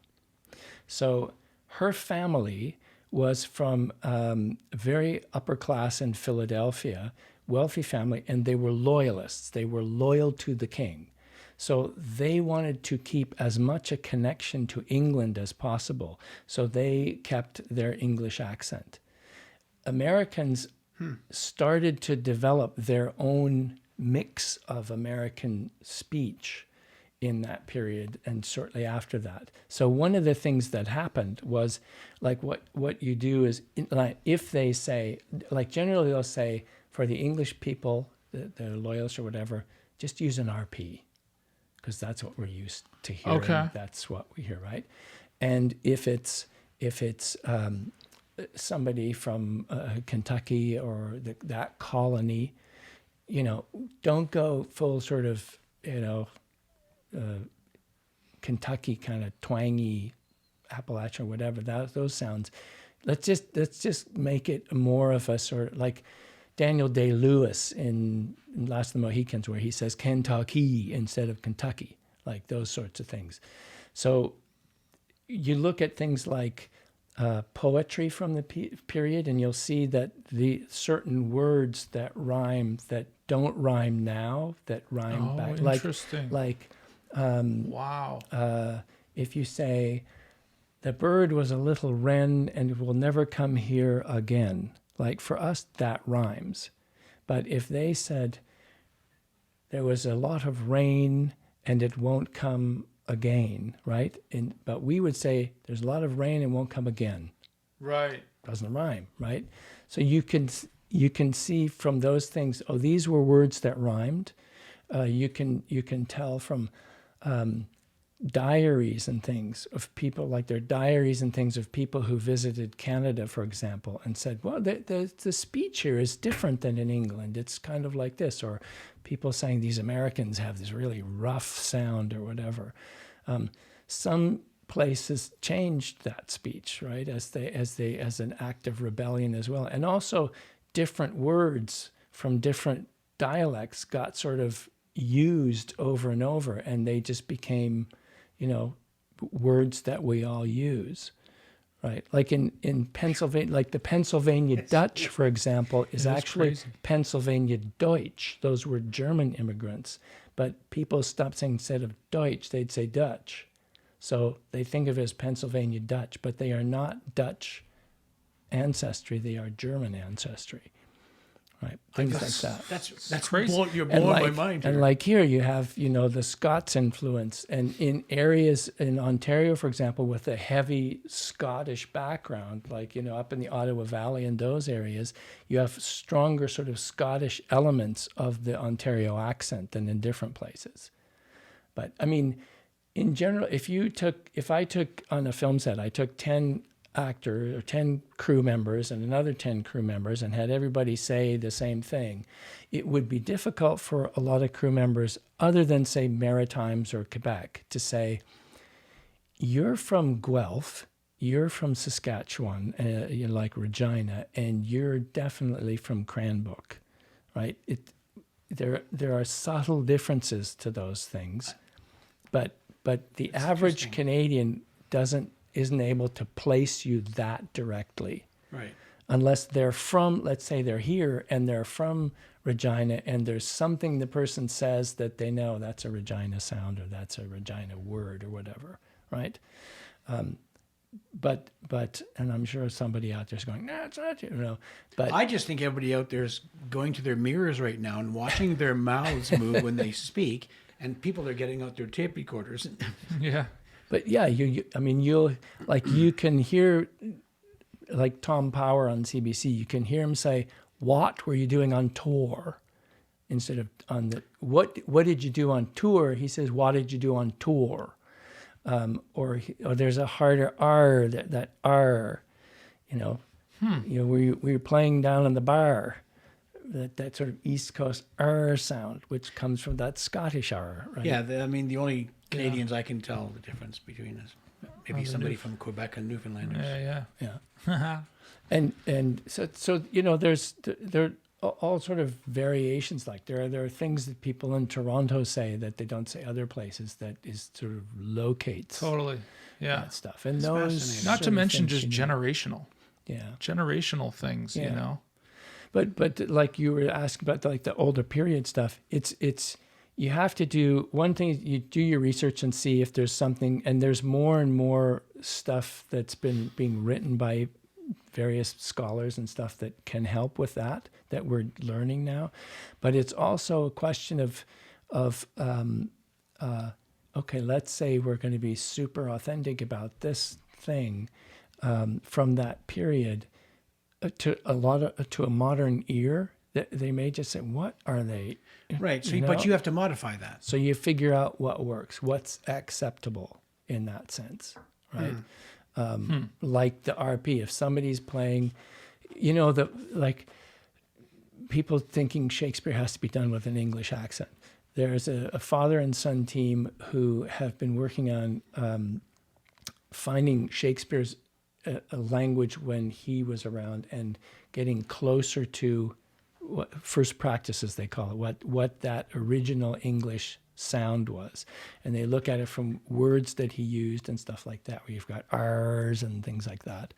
So her family was from very upper class in Philadelphia, wealthy family, and they were loyalists. They were loyal to the king. So they wanted to keep as much a connection to England as possible. So they kept their English accent. Americans started to develop their own mix of American speech in that period and shortly after that. So one of the things that happened was like what you do is like if they say, like generally they'll say for the English people, the loyalists or whatever, just use an RP because that's what we're used to hearing. Okay. That's what we hear, right? And if it's somebody from Kentucky or that colony, don't go full sort of, Kentucky kind of twangy Appalachian or whatever, those sounds. Let's just make it more of a sort of like Daniel Day-Lewis in Last of the Mohicans, where he says Kentucky instead of Kentucky, like those sorts of things. So you look at things like poetry from the period, and you'll see that the certain words that rhyme that don't rhyme now, that rhyme back. Interesting. Wow. If you say, the bird was a little wren and will never come here again. Like for us, that rhymes. But if they said, there was a lot of rain and it won't come again, right? But we would say, there's a lot of rain and won't come again. Right. Doesn't rhyme, right? So you can see from those things, these were words that rhymed. You can tell from diaries and things of people, like their diaries and things of people who visited Canada, for example, and said, well, the speech here is different than in England. It's kind of like this. Or people saying these Americans have this really rough sound or whatever. Some places changed that speech, right, as an act of rebellion as well. And also different words from different dialects got sort of used over and over, and they just became, words that we all use, right? Like in Pennsylvania, like the Pennsylvania Dutch, for example, is actually crazy. Pennsylvania Deutsch. Those were German immigrants, but people stopped saying, instead of Deutsch, they'd say Dutch. So they think of it as Pennsylvania Dutch, but they are not Dutch ancestry, they are German ancestry. Right, things like that. That's crazy. You're blowing my mind here. And like here, you have the Scots influence, and in areas in Ontario, for example, with a heavy Scottish background, like up in the Ottawa Valley and those areas, you have stronger sort of Scottish elements of the Ontario accent than in different places. But I mean, in general, if I took on a film set, I took 10 actor or 10 crew members and another 10 crew members and had everybody say the same thing, it would be difficult for a lot of crew members other than, say, Maritimes or Quebec to say, you're from Guelph, you're from Saskatchewan, you're like Regina, and you're definitely from Cranbrook, right? There are subtle differences to those things, but the That's average interesting. Canadian isn't able to place you that directly. Right. Unless they're from, let's say they're here and they're from Regina, and there's something the person says that they know that's a Regina sound or that's a Regina word or whatever, right? But and I'm sure somebody out there's going, no, it's not, but I just think everybody out there is going to their mirrors right now and watching their mouths move when they speak, and people are getting out their tape recorders. Yeah. But yeah, you can hear, like Tom Power on CBC, you can hear him say, "What were you doing on tour?" Instead of on the what did you do on tour? He says, "What did you do on tour?" Or there's a harder R, that R, we were playing down in the bar, that sort of East Coast R sound, which comes from that Scottish R, right? Yeah, the only Canadians I can tell the difference between is maybe somebody from Quebec and Newfoundlanders. Yeah. And so there are all sort of variations. Like there are things that people in Toronto say that they don't say other places, that is sort of locates Totally. Yeah. that stuff. And It's those fascinating. Not sort to of mention things, just generational. yeah. Generational things, Yeah. But like you were asking about the older period stuff, it's you have to do one thing. You do your research and see if there's something, and there's more and more stuff that's been being written by various scholars and stuff that can help with that we're learning now. But it's also a question of okay, let's say we're going to be super authentic about this thing from that period to a modern ear, they may just say, "What are they?" Right. So, You but know? you have to modify that. So you figure out what works, what's acceptable in that sense, right? Like the RP, if somebody's playing, like people thinking Shakespeare has to be done with an English accent. There's a father and son team who have been working on finding Shakespeare's a language when he was around and getting closer to first practices, they call it, what that original English sound was. And they look at it from words that he used and stuff like that, where you've got R's and things like that.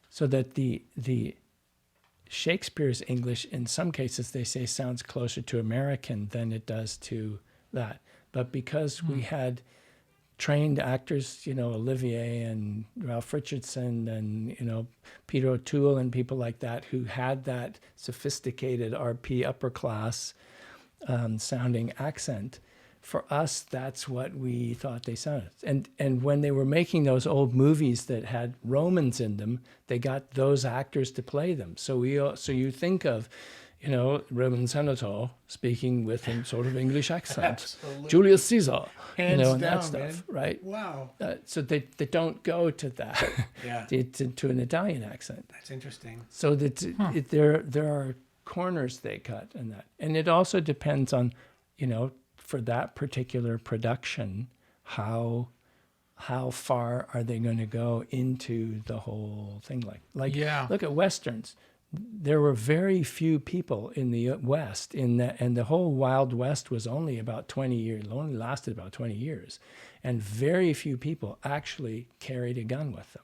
So that the Shakespeare's English, in some cases, they say sounds closer to American than it does to that. But because we had trained actors, Olivier and Ralph Richardson and, Peter O'Toole and people like that who had that sophisticated RP upper class sounding accent, for us, that's what we thought they sounded. And when they were making those old movies that had Romans in them, they got those actors to play them. So you think of, Roman senator speaking with a sort of English accent, Absolutely. Julius Caesar, Hands and that down, stuff, man. right? Wow. So they don't go to that, Yeah. to an Italian accent. That's interesting. So that there are corners they cut in that, and it also depends on, for that particular production, how far are they going to go into the whole thing? Like Yeah. look at Westerns. There were very few people in the West and the whole Wild West was only about 20 years, only lasted about 20 years. And very few people actually carried a gun with them.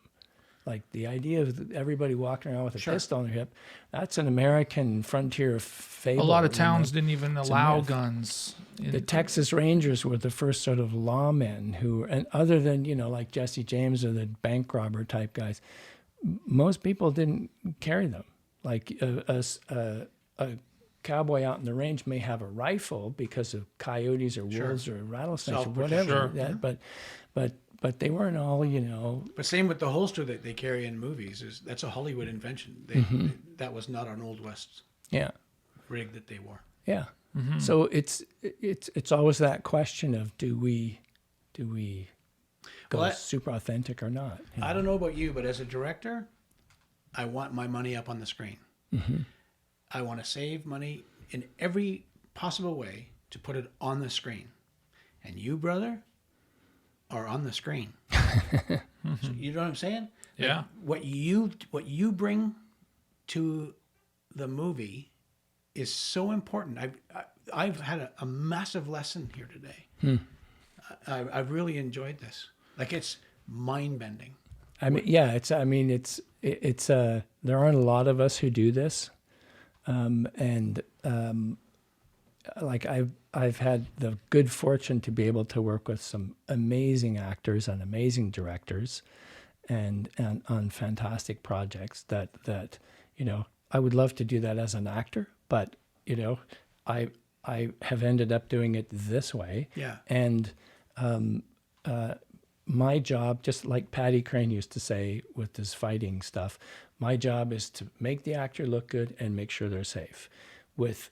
Like the idea of everybody walking around with a pistol on their hip, that's an American frontier fable. A lot of towns didn't even a allow myth. guns. The Texas Rangers were the first sort of lawmen and other than, like Jesse James or the bank robber type guys, most people didn't carry them. Like a cowboy out in the range may have a rifle because of coyotes or wolves or rattlesnakes or whatever. But they weren't all, But same with the holster that they carry in movies. That's a Hollywood invention. That was not an Old West Yeah. rig that they wore. Yeah. So it's always that question of do we go Well, super authentic or not? I don't know about you, but as a director, I want my money up on the screen. I want to save money in every possible way to put it on the screen. And you, brother, are on the screen. So, you know what I'm saying? Yeah. Like, what you bring to the movie is so important. I've had a massive lesson here today. I've really enjoyed this. Like, it's mind bending. I mean, yeah, it's there aren't a lot of us who do this. Like I've had the good fortune to be able to work with some amazing actors and amazing directors and on fantastic projects that I would love to do that as an actor, but I have ended up doing it this way. Yeah. And my job, just like Paddy Crane used to say with his fighting stuff, my job is to make the actor look good and make sure they're safe. With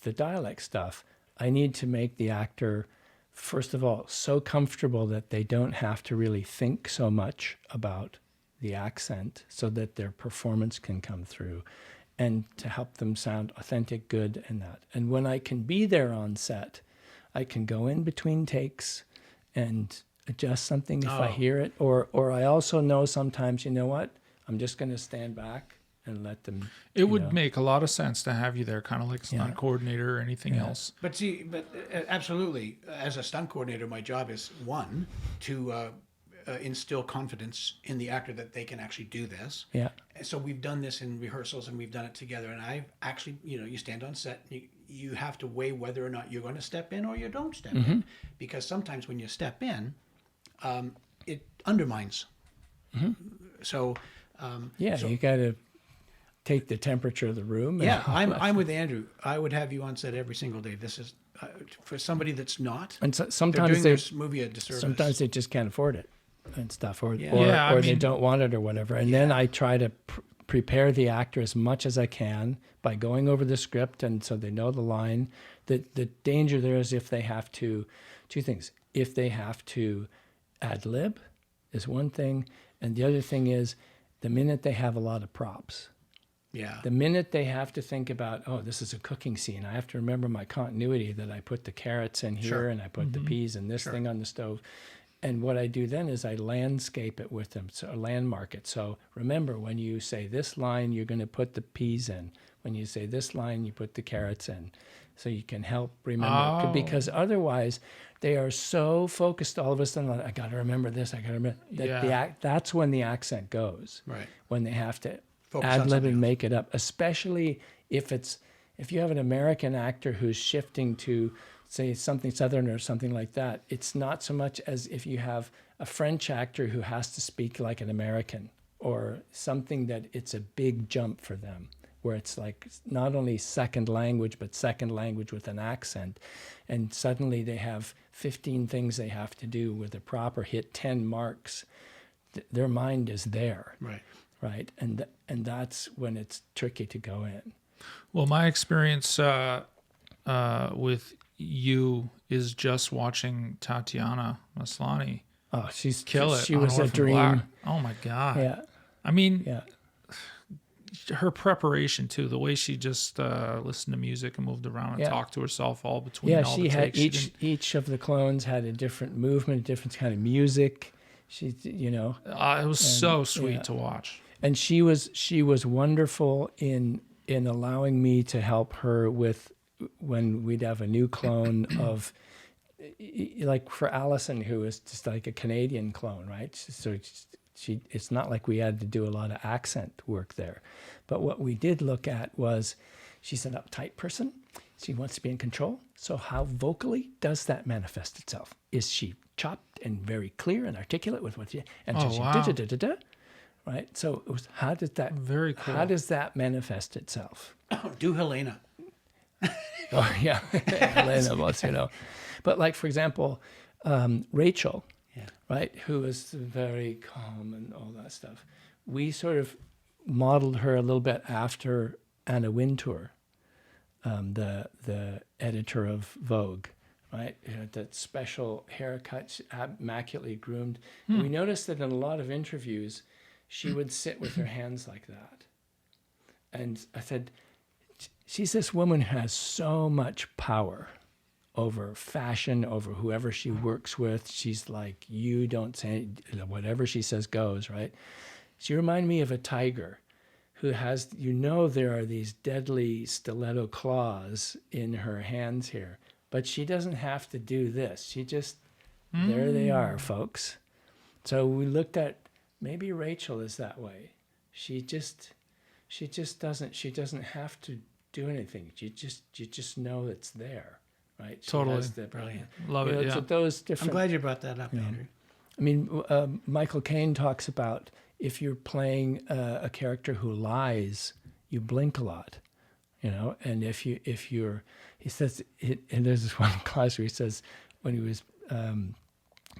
the dialect stuff, I need to make the actor, first of all, so comfortable that they don't have to really think so much about the accent so that their performance can come through, and to help them sound authentic, good, and that. And when I can be there on set, I can go in between takes and adjust something if I hear it, or I also know sometimes, I'm just going to stand back and let them. It would make a lot of sense to have you there, kind of like stunt Yeah. coordinator or anything else. But see, absolutely, as a stunt coordinator, my job is one, to instill confidence in the actor that they can actually do this. Yeah. And so we've done this in rehearsals and we've done it together. And I've actually, you stand on set, and you have to weigh whether or not you're going to step in or you don't step in. Because sometimes when you step in, it undermines. So, You got to take the temperature of the room. yeah, I'm with Andrew. I would have you on set every single day. This is for somebody that's not. And so, They're sometimes doing they this movie a disservice. just can't afford it and stuff, or Yeah, or they don't want it or whatever. And then Yeah. I try to prepare the actor as much as I can by going over the script, and so they know the line. The danger there is if they have to, two things. If they have to ad lib is one thing, and the other thing is the minute they have a lot of props. Yeah. The minute they have to think about, oh, this is a cooking scene, I have to remember my continuity that I put the carrots in here Sure. and I put the peas in this thing on the stove. And what I do then is I landscape it with them, so landmark it. So remember, when you say this line, you're going to put the peas in. When you say this line, you put the carrots in. So you can help remember. Oh. Because otherwise, they are so focused all of a sudden on, I got to remember this, I got to remember. That's when the accent goes. Right. When they have to Focus on ad lib something and else. make it up, especially if you have an American actor who's shifting to, say, something Southern or something like that. It's not so much as if you have a French actor who has to speak like an American, or something that it's a big jump for them, where it's like not only second language, but second language with an accent. And suddenly they have 15 things they have to do with a proper hit 10 marks. Their mind is there. Right. Right, and that's when it's tricky to go in. Well, my experience with you is just watching Tatiana Maslany Oh, she's kill it. She on was a Orphan dream. Black. Oh my god! Yeah, I mean, yeah, her preparation too, the way she just listened to music and moved around and Yeah. talked to herself all between yeah. all She the had takes. each of the clones had a different movement, a different kind of music. She, It was so sweet yeah. to watch. and she was wonderful in allowing me to help her with when we'd have a new clone of, like for Allison, who is just like a Canadian clone, right? So it's not like we had to do a lot of accent work there. But what we did look at was, she's an uptight person. She wants to be in control. So how vocally does that manifest itself? Is she chopped and very clear and articulate with what she, and so Oh, she wow. da-da-da-da-da, right? So it was, how does that Very cool. How does that manifest itself? Do Helena. Oh yeah, Elena was, But like, for example, Rachel, Yeah. right, who is very calm and all that stuff. We sort of modeled her a little bit after Anna Wintour, the editor of Vogue, right? That special haircut, immaculately groomed. We noticed that in a lot of interviews, she would sit with her hands like that. And I said, she's this woman who has so much power over fashion, over whoever she works with. She's like, you don't say, whatever she says goes, right? She reminded me of a tiger who has, there are these deadly stiletto claws in her hands here, but she doesn't have to do this. She just, there they are, folks. So we looked at, maybe Rachel is that way. She doesn't have to do anything. You just know it's there, right? She Totally. has the- Brilliant. Love it. so Yeah. those I'm different. glad you brought that up, Andrew. I mean, Michael Caine talks about if you're playing a character who lies, you blink a lot, And he says, and there's this one class where he says, when he was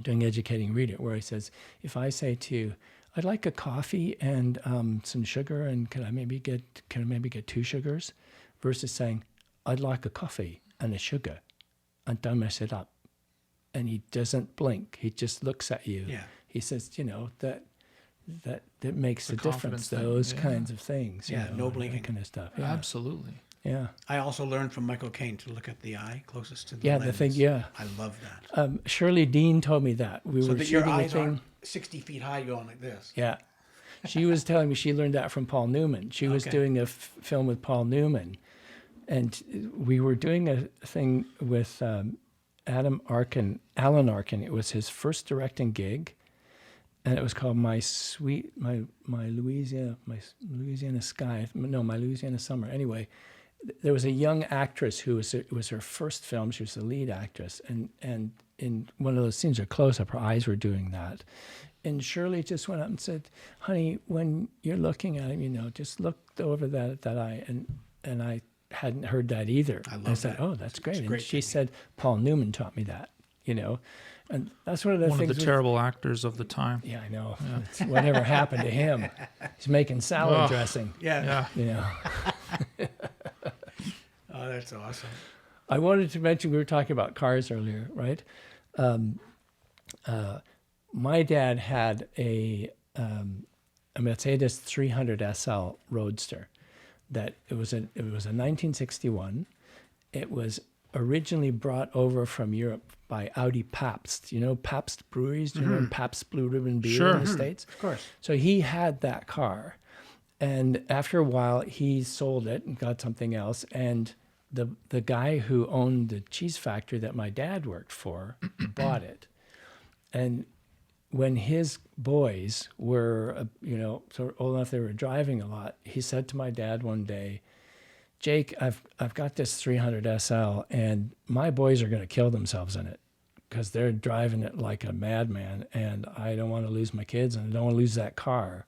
doing Educating Reader, where he says, if I say to you, I'd like a coffee and some sugar, and can I maybe get 2 sugars, versus saying, I'd like a coffee and a sugar, and don't mess it up. And he doesn't blink. He just looks at you. Yeah. He says, that makes The a difference. confidence thing, Those yeah. kinds of things. Yeah, no and blinking. that kind of stuff. Yeah. Absolutely. Yeah. I also learned from Michael Caine to look at the eye closest to the Yeah, lens. the thing. Yeah. I love that. Shirley Dean told me that we So were that your shooting a eyes thing. aren't 60 feet high going like this. Yeah. She was telling me she learned that from Paul Newman. She was Okay. doing a film with Paul Newman. And we were doing a thing with Alan Arkin. It was his first directing gig. And it was called My Louisiana Sky. No, My Louisiana Summer. Anyway, there was a young actress who it was her first film. She was the lead actress. And in one of those scenes, her close-up, her eyes were doing that. And Shirley just went up and said, honey, when you're looking at him, just look over that eye. And I hadn't heard that either. I And love said, that. "Oh, that's great." a And great she technique. said, "Paul Newman taught me that." And that's one of the One of things. the terrible actors of the time. Yeah, I know. It's whatever happened to him? He's making salad Ugh. dressing. Yeah. Yeah. Oh, that's awesome. I wanted to mention, we were talking about cars earlier, right? My dad had a Mercedes 300 SL Roadster. It was a 1961. It was originally brought over from Europe by Audi Pabst. You know Pabst breweries? Do you know Pabst Blue Ribbon beer Sure. in the States? Of course. So he had that car. And after a while, he sold it and got something else. And the guy who owned the cheese factory that my dad worked for bought it. And when his boys were, sort of old enough they were driving a lot, he said to my dad one day, "Jake, I've got this 300 SL, and my boys are going to kill themselves in it because they're driving it like a madman, and I don't want to lose my kids, and I don't want to lose that car.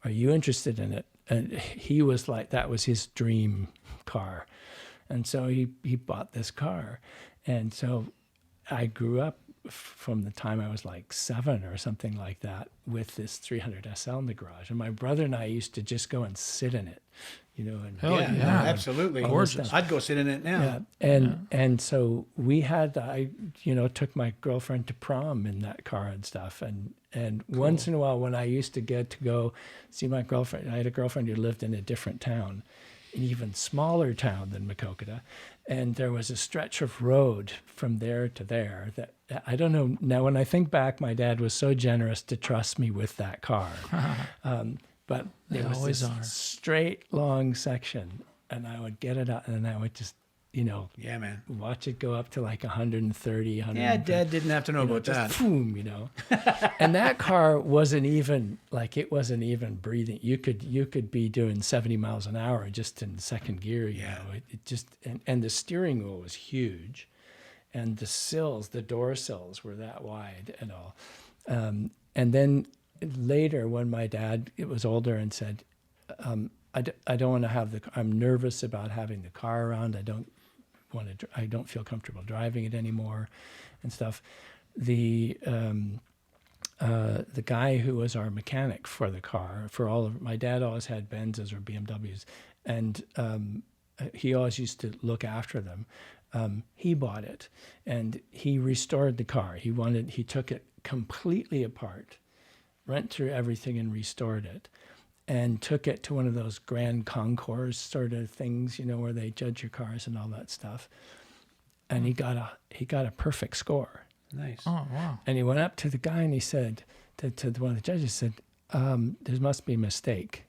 Are you interested in it?" And he was like, that was his dream car. And so he bought this car. And so I grew up from the time I was like 7 or something like that with this 300 SL in the garage. And my brother and I used to just go and sit in it, and Hell yeah, yeah. absolutely. Gorgeous. I'd go sit in it now. yeah. And so I took my girlfriend to prom in that car and stuff. And once in a while when I used to get to go see my girlfriend, I had a girlfriend who lived in a different town, an even smaller town than Makokata. And there was a stretch of road from there to there that I don't know. Now, when I think back, my dad was so generous to trust me with that car. But They there was always this are. straight, long section, and I would get it out, and I would just, Yeah, man. watch it go up to like 130, 150. Yeah, Dad didn't have to know about just that. boom, and that car wasn't even breathing. You could be doing 70 miles an hour just in second gear. Yeah. It just and the steering wheel was huge, and the door sills were that wide and all. And then later, when my dad was older and said, I don't want to have I'm nervous about having the car around. I don't feel comfortable driving it anymore and stuff. The guy who was our mechanic for the car, my dad always had Benzes or BMWs, and he always used to look after them. He bought it and he restored the car. He took it completely apart, went through everything and restored it, and took it to one of those grand concours sort of things, where they judge your cars and all that stuff. And he got a perfect score. Nice. Oh, wow. And he went up to the guy and he said to one of the judges, said, "There must be a mistake.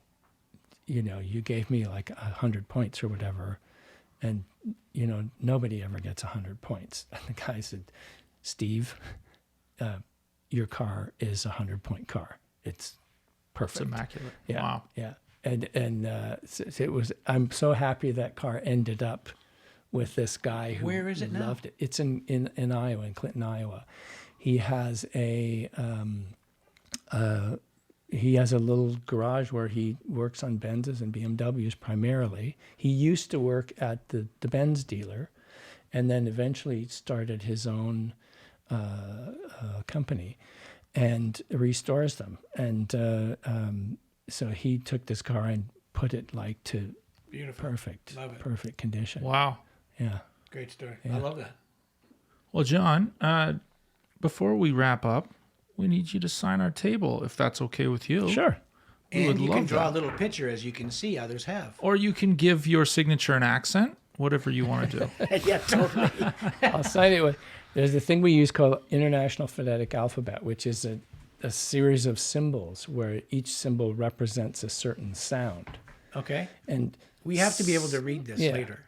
You gave me like 100 points or whatever, and nobody ever gets 100 points." And the guy said, "Steve, your car is a 100-point car. It's perfect. It's immaculate. Yeah, Wow. yeah." And so it was. I'm so happy that car ended up with this guy who Where is it now? loved it. It's in Iowa, in Clinton, Iowa. He has a little garage where he works on Benzes and BMWs primarily. He used to work at the Benz dealer, and then eventually started his own company and restores them. And so he took this car and put it like to Beautiful. Love it. perfect condition. Wow. Yeah. Great story. Yeah. I love that. Well, John, before we wrap up, we need you to sign our table, if that's okay with you. Sure. We would And you can love draw that. a little picture, as you can see others have. Or you can give your signature an accent, whatever you want to do. Yeah, totally. I'll sign it with. There's a thing we use called International Phonetic Alphabet, which is a series of symbols where each symbol represents a certain sound. Okay. And We have to be able to read this Yeah. later.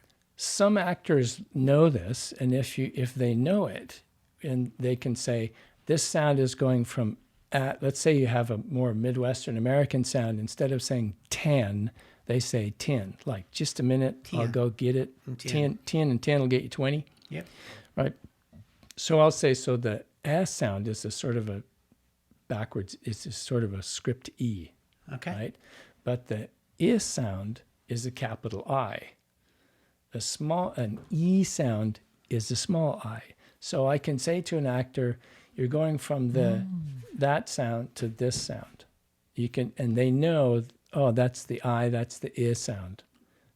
some actors know this, and if they know it, and they can say this sound is going from let's say you have a more Midwestern American sound. Instead of saying 10, they say 10. Like, just a minute, I'll Ten. go get it. 10 and 10 will get you 20. Yep. Right. So I'll say, so the S sound is a sort of a backwards, it's a sort of a script E, Okay. right? But the I sound is a capital I. an E sound is the small I. So I can say to an actor, you're going from that sound to this sound. And they know, oh, that's the I, that's the I sound.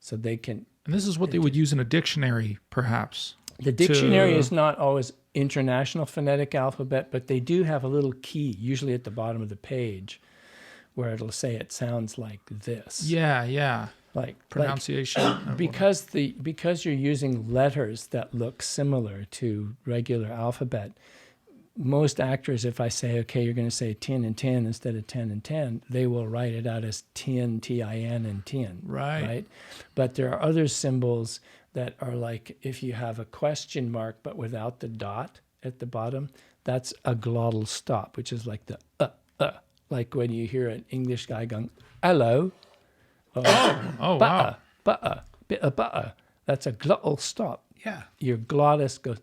So they can. And this is what they would use in a dictionary, perhaps. The dictionary is not always International Phonetic Alphabet, but they do have a little key, usually at the bottom of the page, where it'll say it sounds like this. Yeah. Like pronunciation. Because you're using letters that look similar to regular alphabet, most actors, if I say, okay, you're going to say 10 and 10 instead of 10 and 10, they will write it out as tin, T-I-N, and 10. Right. But there are other symbols that are like, if you have a question mark but without the dot at the bottom, that's a glottal stop, which is like the like when you hear an English guy going, hello. Oh, butter, wow. bit of butter. That's a glottal stop. Yeah. Your glottis goes,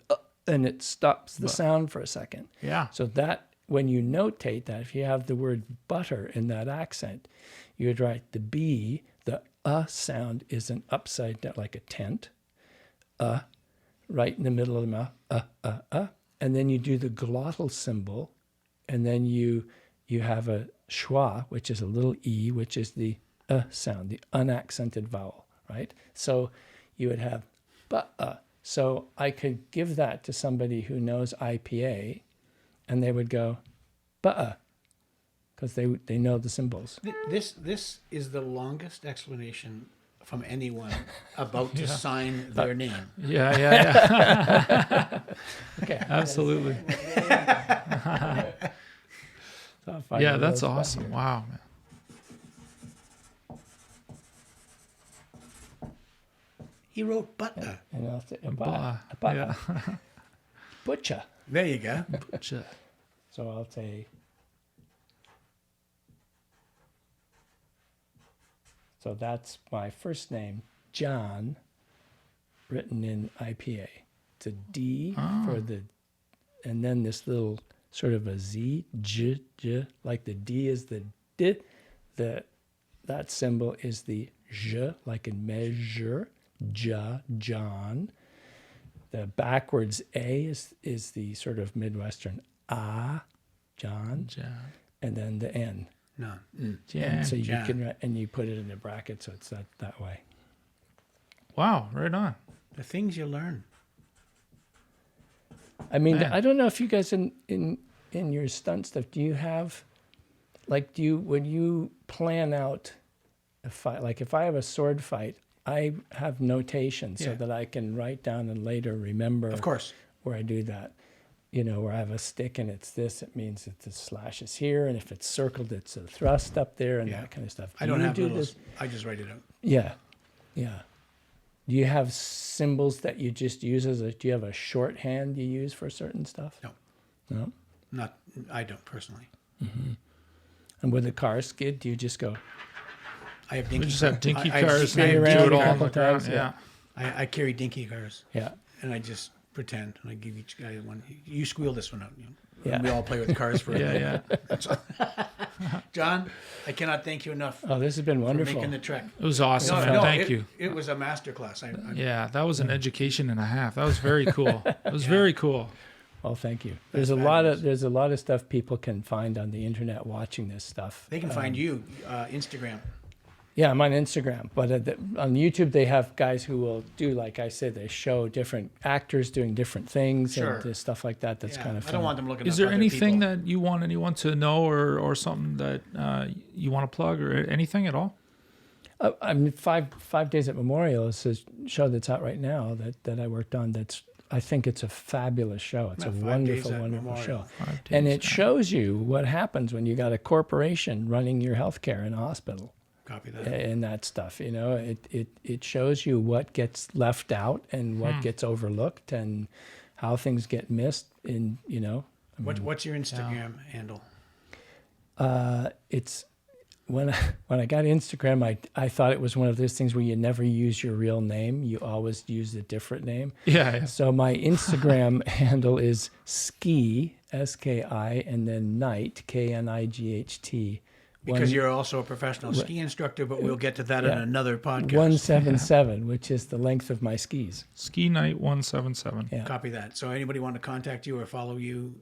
and it stops the sound for a second. Yeah. So that, when you notate that, if you have the word butter in that accent, you would write the B, the sound is an upside down, like a tent, right in the middle of the mouth, and then you do the glottal symbol, and then you have a schwa, which is a little E, which is the sound, the unaccented vowel, right? So you would have So I could give that to somebody who knows IPA, and they would go, because they know the symbols. This is the longest explanation from anyone about to sign their name. Yeah. Okay. Absolutely. Yeah, that's awesome. Wow, man. He wrote butter. And I'll say, Blah. butter. Butcher. There you go. Yeah. So I'll say, so that's my first name, John, written in IPA. It's a D for the, and then this little sort of a Z, J, like the D is the D, that symbol is the J, like in measure, John. The backwards A is the sort of Midwestern John, and then the N. No. And so you John. can, and you put it in a bracket, so it's that way. Wow, right on. The things you learn. I mean, Man. I don't know if you guys in your stunt stuff, do you have, like, when you plan out a fight, like if I have a sword fight, I have notation so Yeah. that I can write down and later remember. Of course. Where I do that. You know, where I have a stick and it's this, it means that the slash is here, and if it's circled, it's a thrust up there, and that kind of stuff. I don't you have do those. this? I just write it out. Yeah. Do you have symbols that you just use do you have a shorthand you use for certain stuff? No? Not. I don't personally. And with a car skid, do you just go, I have We dinky. just have dinky I cars carry and do around it a all on couple the ground. times, Yeah. I carry dinky cars, yeah, and I just pretend, and I give each guy one. You squeal this one out. You know? Yeah. And we all play with cars for. Yeah. John, I cannot thank you enough oh, this has been for wonderful. making the trek. It was awesome, man. Thank you. It was a master class. Yeah, that was an education and a half. That was very cool. It was very cool. Well, thank you. That's There's a lot of stuff people can find on the internet watching this stuff. They can find you Instagram. Yeah, I'm on Instagram, but on YouTube they have guys who will do, like I said, they show different actors doing different things Sure. and stuff like that. That's Yeah, kind of fun. I don't want them looking. Is up there other anything people. that you want anyone to know or something that you want to plug or anything at all? I mean, five Days at Memorial is a show that's out right now that I worked on. I think it's a fabulous show. It's a 5 Days wonderful, at wonderful Memorial. show. 5 And days, it shows you what happens when you got a corporation running your healthcare in a hospital. Copy that. And that stuff, you know, it shows you what gets left out and what gets overlooked and how things get missed. In What's your Instagram handle? it's when I got Instagram, I thought it was one of those things where you never use your real name, you always use a different name. Yeah. So my Instagram handle is ski, SKI, and then night, KNIGHT, Because you're also a professional ski instructor, but we'll get to that in Yeah. another podcast. 177, which is the length of my skis. Ski Night 177 Yeah. Copy that. So anybody want to contact you or follow you,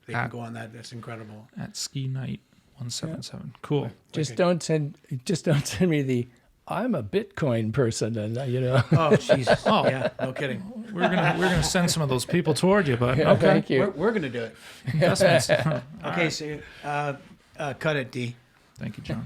they can go on that. That's incredible. at Ski Night 177. Cool. Just don't send me the I'm a Bitcoin person, and Oh, Jesus. Oh. Yeah, no kidding. We're gonna send some of those people toward you, but Yeah, okay. thank you. We're going to do it. Investments. Okay, so cut it, D. Thank you, John.